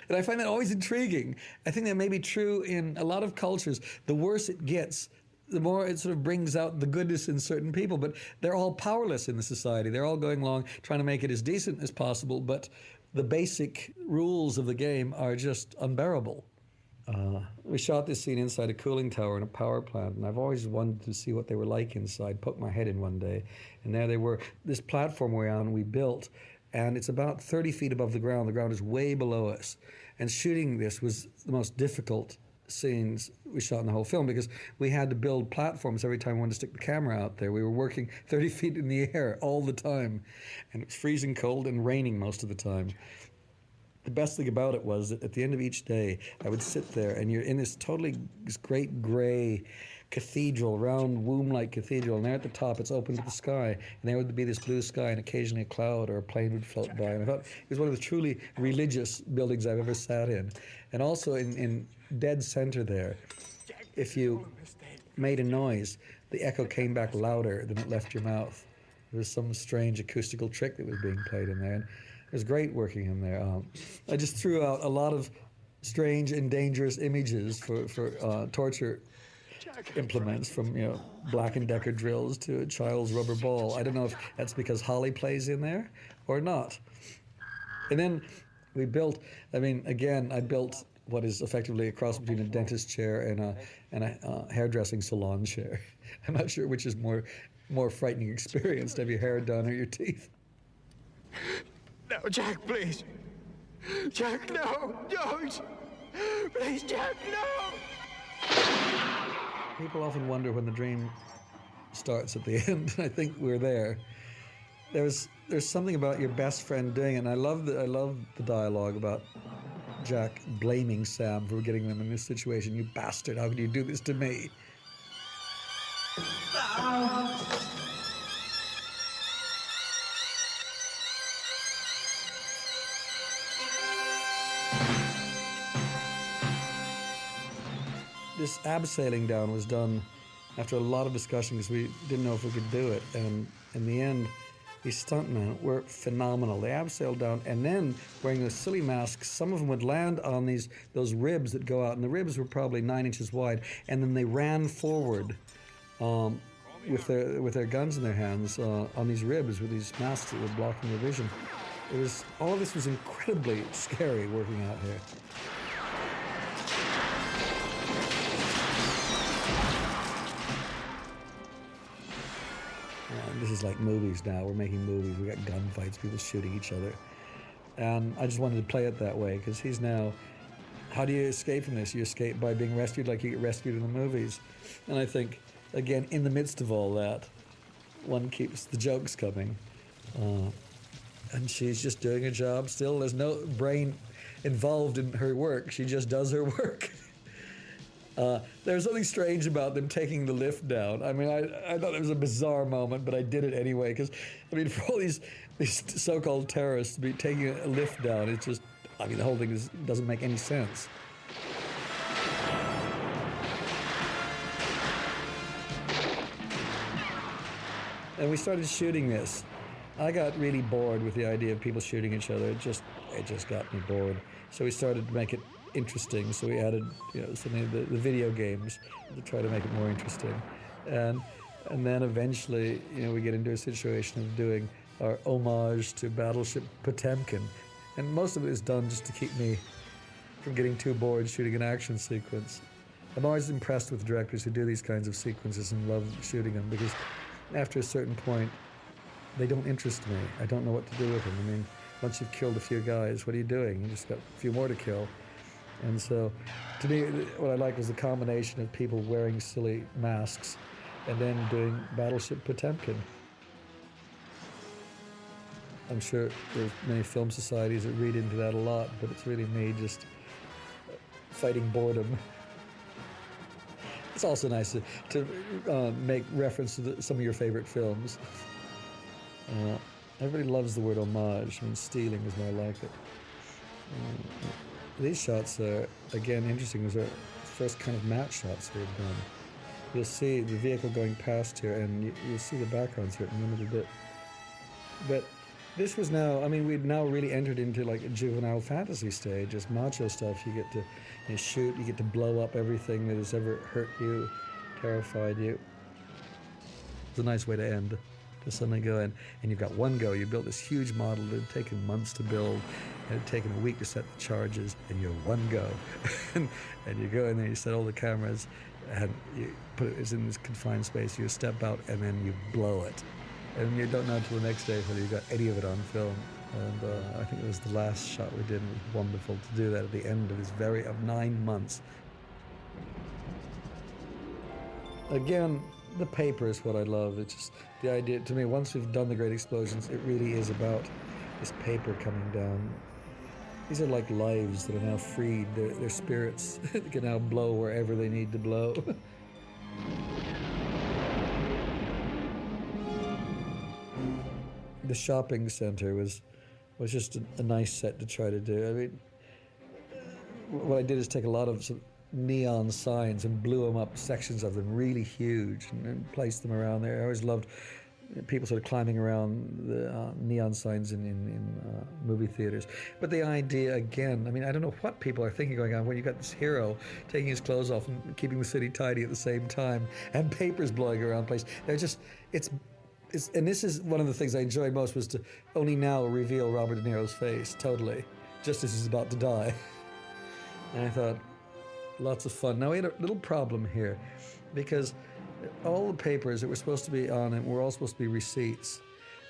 And I find that always intriguing. I think that may be true in a lot of cultures. The worse it gets, the more it sort of brings out the goodness in certain people. But they're all powerless in the society. They're all going along trying to make it as decent as possible, but the basic rules of the game are just unbearable. We shot this scene inside a cooling tower in a power plant, and I've always wanted to see what they were like inside. Poked my head in one day, and there they were. This platform we built, and it's about 30 feet above the ground. The ground is way below us. And shooting this was the most difficult scenes we shot in the whole film because we had to build platforms every time we wanted to stick the camera out there. We were working 30 feet in the air all the time, and it was freezing cold and raining most of the time. The best thing about it was that at the end of each day, I would sit there, and you're in this great gray cathedral, round womb-like cathedral, and there at the top, it's open to the sky, and there would be this blue sky, and occasionally a cloud or a plane would float by, and I thought it was one of the truly religious buildings I've ever sat in. And also in dead center there, if you made a noise, the echo came back louder than it left your mouth. There was some strange acoustical trick that was being played in there, and it was great working in there. I just threw out a lot of strange and dangerous images for torture implements, from Black & Decker drills to a child's rubber ball. I don't know if that's because Holly plays in there or not. And then we built, I built what is effectively a cross between a dentist chair and a hairdressing salon chair. I'm not sure which is more frightening experience, to have your hair done or your teeth. No, Jack, please. Jack, no, don't. Please, Jack, no. People often wonder when the dream starts at the end. I think we're there. There's something about your best friend doing it, and I love the dialogue about Jack blaming Sam for getting them in this situation. You bastard, how could you do this to me? This abseiling down was done after a lot of discussion because we didn't know if we could do it. And in the end, these stuntmen were phenomenal. They abseiled down, and then wearing those silly masks, some of them would land on those ribs that go out, and the ribs were probably 9 inches wide, and then they ran forward with their guns in their hands on these ribs with these masks that were blocking their vision. All of this was incredibly scary working out here. And this is like movies now. We're making movies. We got gunfights, people shooting each other. And I just wanted to play it that way because he's now, how do you escape from this? You escape by being rescued like you get rescued in the movies. And I think, again, in the midst of all that, one keeps the jokes coming. And she's just doing a job still. There's no brain involved in her work. She just does her work. There was something strange about them taking the lift down. I mean, I thought it was a bizarre moment, but I did it anyway. Because, I mean, for all these so-called terrorists to be taking a lift down, it's just, I mean, the whole thing doesn't make any sense. And we started shooting this. I got really bored with the idea of people shooting each other. It just got me bored. So we started to make it interesting. So we added, some of the video games to try to make it more interesting. And then eventually, we get into a situation of doing our homage to Battleship Potemkin. And most of it is done just to keep me from getting too bored shooting an action sequence. I'm always impressed with directors who do these kinds of sequences and love shooting them because after a certain point, they don't interest me. I don't know what to do with them. I mean, once you've killed a few guys, what are you doing? You just got a few more to kill. And so, to me, what I liked was the combination of people wearing silly masks and then doing Battleship Potemkin. I'm sure there's many film societies that read into that a lot, but it's really me just fighting boredom. It's also nice to make reference to some of your favorite films. Everybody loves the word homage. I mean, stealing is more like it. These shots are, again, interesting. These are first kind of matte shots we've done. You'll see the vehicle going past here, and you'll see the backgrounds here in a little bit. But this was now, I mean, we'd now really entered into like a juvenile fantasy stage. It's macho stuff. You get to shoot, you get to blow up everything that has ever hurt you, terrified you. It's a nice way to end. To suddenly go in, and you've got one go. You built this huge model that had taken months to build, and it had taken a week to set the charges, and you're one go. and you go in there, you set all the cameras, and you put it in this confined space. You step out, and then you blow it. And you don't know until the next day whether you got any of it on film. And I think it was the last shot we did, and it was wonderful to do that at the end of this of 9 months. Again, the paper is what I love. It's just the idea, to me, once we've done the great explosions, it really is about this paper coming down. These are like lives that are now freed. They're spirits that can now blow wherever they need to blow. The shopping center was just a nice set to try to do. I mean, what I did is take a lot of neon signs and blew them up, sections of them really huge, and placed them around there. I always loved people sort of climbing around the neon signs in movie theaters. But the idea, again, I mean, I don't know what people are thinking going on when you got this hero taking his clothes off and keeping the city tidy at the same time, and papers blowing around the place. They're just, and this is one of the things I enjoyed most, was to only now reveal Robert De Niro's face, totally, just as he's about to die. And I thought, lots of fun. Now, we had a little problem here, because all the papers that were supposed to be on it were all supposed to be receipts.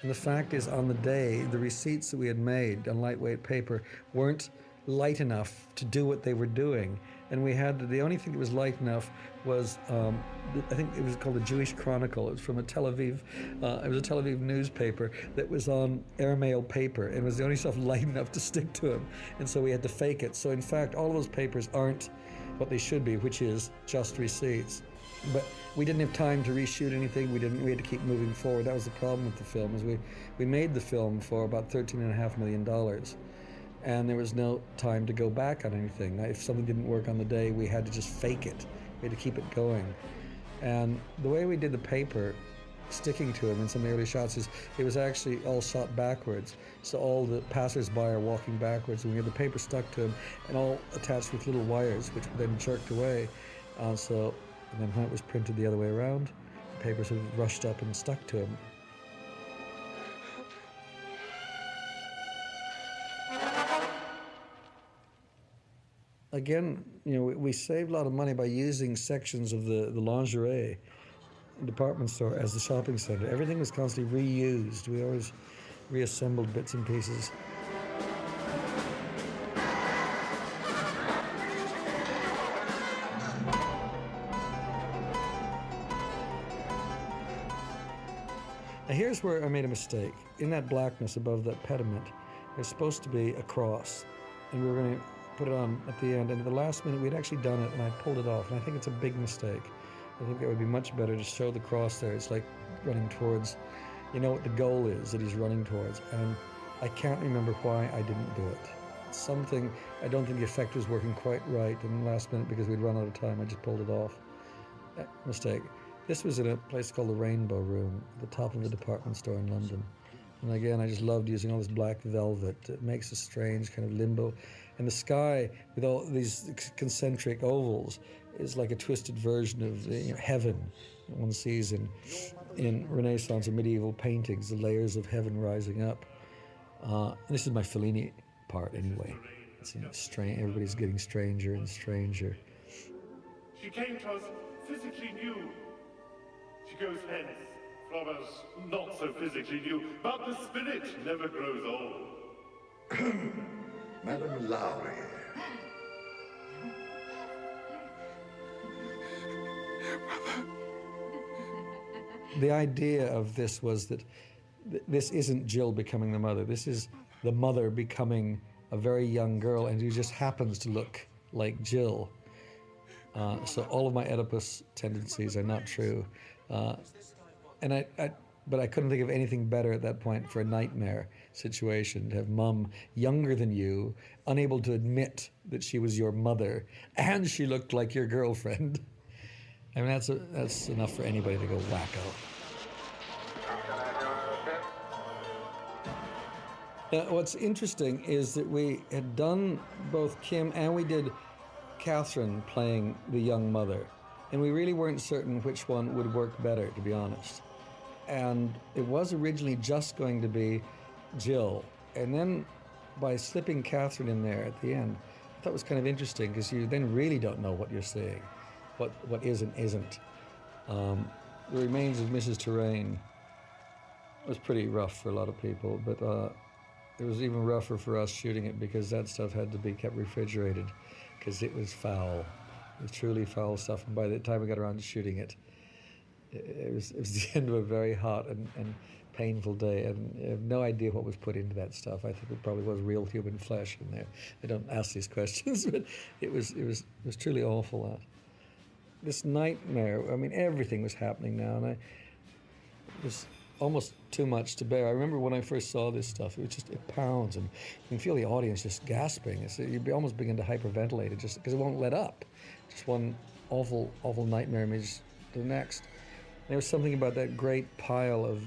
And the fact is, on the day, the receipts that we had made on lightweight paper weren't light enough to do what they were doing. And we had, the only thing that was light enough was, I think it was called the Jewish Chronicle. It was from a Tel Aviv, it was a Tel Aviv newspaper that was on airmail paper, and it was the only stuff light enough to stick to them. And so we had to fake it. So in fact, all of those papers aren't what they should be, which is just receipts. But we didn't have time to reshoot anything. We had to keep moving forward. That was the problem with the film, is we made the film for about $13.5 million. And there was no time to go back on anything. If something didn't work on the day, we had to just fake it. We had to keep it going. And the way we did the paper, sticking to him in some of the early shots, is it was actually all shot backwards. So all the passers-by are walking backwards, and we had the paper stuck to him and all attached with little wires, which were then jerked away. And then when it was printed the other way around, the papers have rushed up and stuck to him. Again, we saved a lot of money by using sections of the lingerie department store as the shopping center. Everything was constantly reused. We always reassembled bits and pieces. Now here's where I made a mistake. In that blackness above that pediment, there's supposed to be a cross, and we were going to put it on at the end, and at the last minute we'd actually done it, and I pulled it off, and I think it's a big mistake. I think it would be much better to show the cross there. It's like running towards, what the goal is that he's running towards, and I can't remember why I didn't do it. Something, I don't think the effect was working quite right, and last minute, because we'd run out of time, I just pulled it off. Mistake. This was in a place called the Rainbow Room, at the top of a department store in London. And again, I just loved using all this black velvet. It makes a strange kind of limbo. And the sky, with all these concentric ovals, is like a twisted version of heaven that one sees in Renaissance and medieval paintings, the layers of heaven rising up. This is my Fellini part, anyway. It's strange. Everybody's getting stranger and stranger. She came to us physically new. She goes hence from us not so physically new, but the spirit never grows old. Madame Lowry. The idea of this was that this isn't Jill becoming the mother. This is the mother becoming a very young girl, and who just happens to look like Jill. So all of my Oedipus tendencies are not true. But I couldn't think of anything better at that point for a nightmare situation, to have Mum younger than you, unable to admit that she was your mother, and she looked like your girlfriend. I mean, that's enough for anybody to go wacko. What's interesting is that we had done both Kim and we did Catherine playing the young mother, and we really weren't certain which one would work better, to be honest. And it was originally just going to be Jill, and then by slipping Catherine in there at the end, I thought it was kind of interesting, because you then really don't know what you're seeing, what is and isn't. The Remains of Mrs. Terrain was pretty rough for a lot of people, but it was even rougher for us shooting it, because that stuff had to be kept refrigerated, because it was foul. It was truly foul stuff, and by the time we got around to shooting it, it was the end of a very hot and painful day, and I have no idea what was put into that stuff. I think it probably was real human flesh in there. I don't ask these questions, but it was truly awful. This nightmare, I mean, everything was happening now, and it was almost too much to bear. I remember when I first saw this stuff, it pounds, and you can feel the audience just gasping. You'd almost begin to hyperventilate, just because it won't let up. Just one awful, awful nightmare image to the next. There was something about that great pile of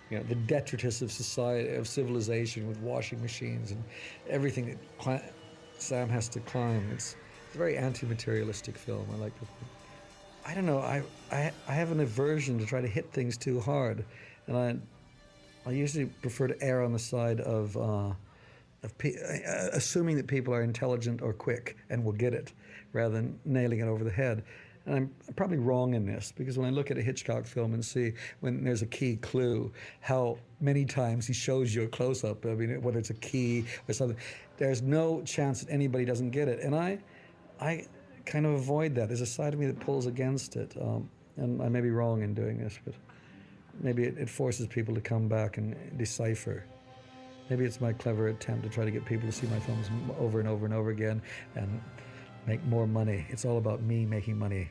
the detritus of society, of civilization, with washing machines and everything that Sam has to climb. It's a very anti-materialistic film. I like it. I don't know. I have an aversion to try to hit things too hard, and I usually prefer to err on the side of assuming that people are intelligent or quick and will get it, rather than nailing it over the head. And I'm probably wrong in this, because when I look at a Hitchcock film and see when there's a key clue, how many times he shows you a close-up, I mean, whether it's a key or something, there's no chance that anybody doesn't get it. And I kind of avoid that. There's a side of me that pulls against it. And I may be wrong in doing this, but maybe it forces people to come back and decipher. Maybe it's my clever attempt to try to get people to see my films over and over and over again and make more money. It's all about me making money.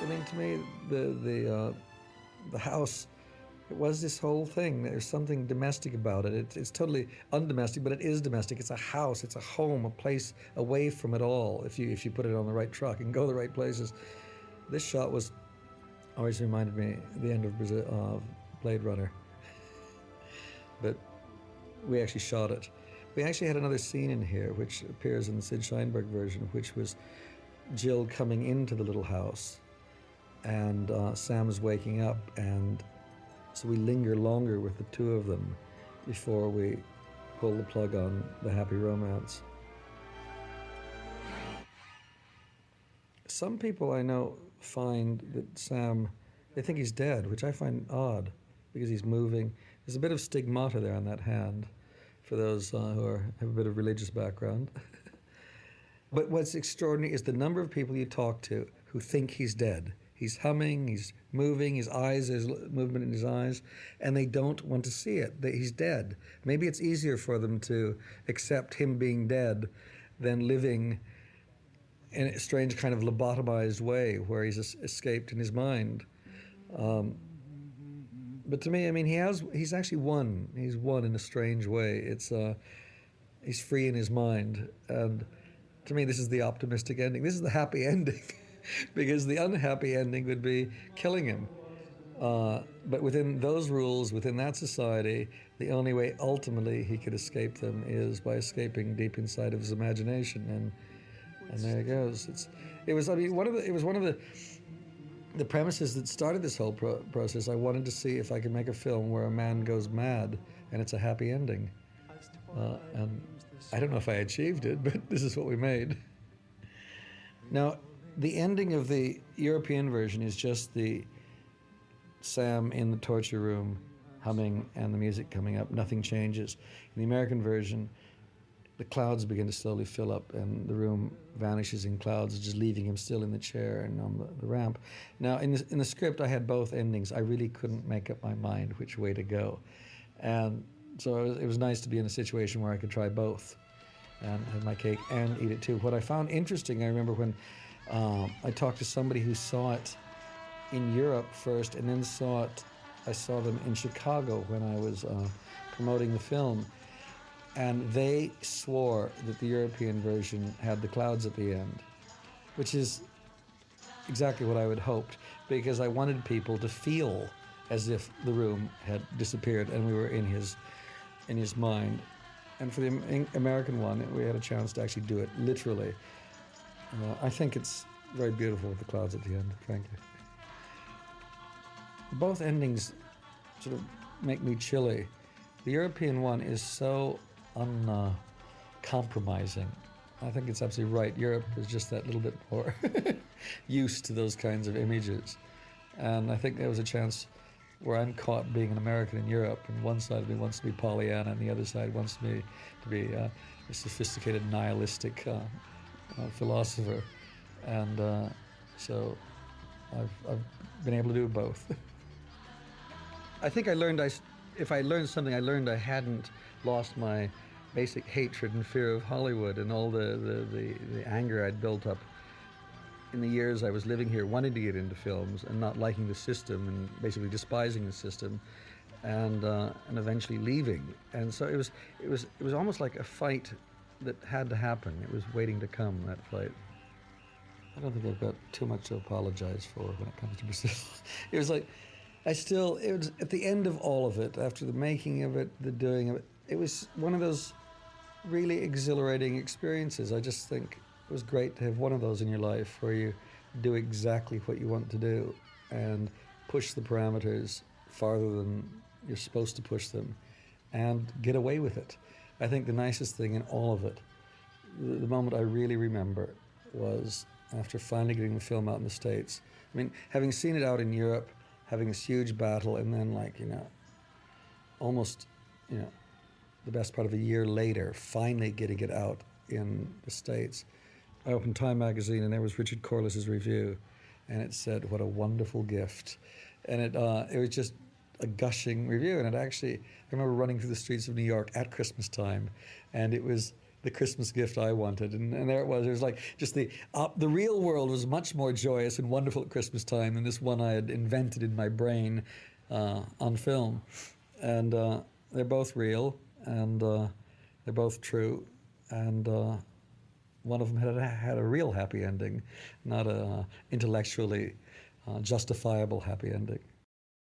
I mean, to me, the house, it was this whole thing. There's something domestic about it. It's totally undomestic, but it is domestic. It's a house, it's a home, a place away from it all. If you put it on the right truck and go the right places. This shot always reminded me the end of Brasil, Blade Runner. But we actually shot it. We actually had another scene in here, which appears in the Sid Sheinberg version, which was Jill coming into the little house, and Sam's waking up, and so we linger longer with the two of them before we pull the plug on the happy romance. Some people I know find that Sam, they think he's dead, which I find odd, because he's moving. There's a bit of stigmata there on that hand for those who have a bit of religious background. But what's extraordinary is the number of people you talk to who think he's dead. He's humming, he's moving, his eyes, there's movement in his eyes, and they don't want to see it, that he's dead. Maybe it's easier for them to accept him being dead than living in a strange kind of lobotomized way where he's escaped in his mind. But to me, I mean, he's actually won. He's won in a strange way. He's free in his mind. And to me, this is the optimistic ending. This is the happy ending, because the unhappy ending would be killing him. But within those rules, within that society, the only way ultimately he could escape them is by escaping deep inside of his imagination. And there it goes. It was one of the premises that started this whole process. I wanted to see if I could make a film where a man goes mad and it's a happy ending. And I don't know if I achieved it, but this is what we made. Now, the ending of the European version is just the Sam in the torture room humming and the music coming up. Nothing changes. In the American version, the clouds begin to slowly fill up and the room vanishes in clouds, just leaving him still in the chair and on the ramp. Now, in the script, I had both endings. I really couldn't make up my mind which way to go. And so it was nice to be in a situation where I could try both and have my cake and eat it too. What I found interesting, I remember when I talked to somebody who saw it in Europe first and then I saw them in Chicago when I was promoting the film. And they swore that the European version had the clouds at the end, which is exactly what I would hoped, because I wanted people to feel as if the room had disappeared and we were in his mind. And for the American one, we had a chance to actually do it literally. I think it's very beautiful with the clouds at the end, frankly. Both endings sort of make me chilly. The European one is so uncompromising. I think it's absolutely right. Europe is just that little bit more used to those kinds of images. And I think there was a chance where I'm caught being an American in Europe, and one side of me wants to be Pollyanna, and the other side wants me to be a sophisticated nihilistic philosopher. And so I've been able to do both. I think if I learned something, I learned I hadn't lost my basic hatred and fear of Hollywood and all the anger I'd built up in the years I was living here, wanting to get into films and not liking the system and basically despising the system, and eventually leaving. And so it was almost like a fight that had to happen. It was waiting to come, that fight. I don't think I've got too much to apologize for when it comes to Brazil. It was like, it was at the end of all of it, after the making of it, the doing of it, it was one of those really exhilarating experiences. I just think it was great to have one of those in your life where you do exactly what you want to do and push the parameters farther than you're supposed to push them and get away with it. I think the nicest thing in all of it, the moment I really remember, was after finally getting the film out in the States. I mean, having seen it out in Europe, having this huge battle, and then almost, the best part of a year later, finally getting it out in the States. I opened Time magazine and there was Richard Corliss's review, and it said, "What a wonderful gift." And it was just a gushing review, and I remember running through the streets of New York at Christmas time, and it was the Christmas gift I wanted, and there it was. It was like just the real world was much more joyous and wonderful at Christmas time than this one I had invented in my brain on film. And they're both real, and they're both true, and one of them had a real happy ending, not a intellectually justifiable happy ending.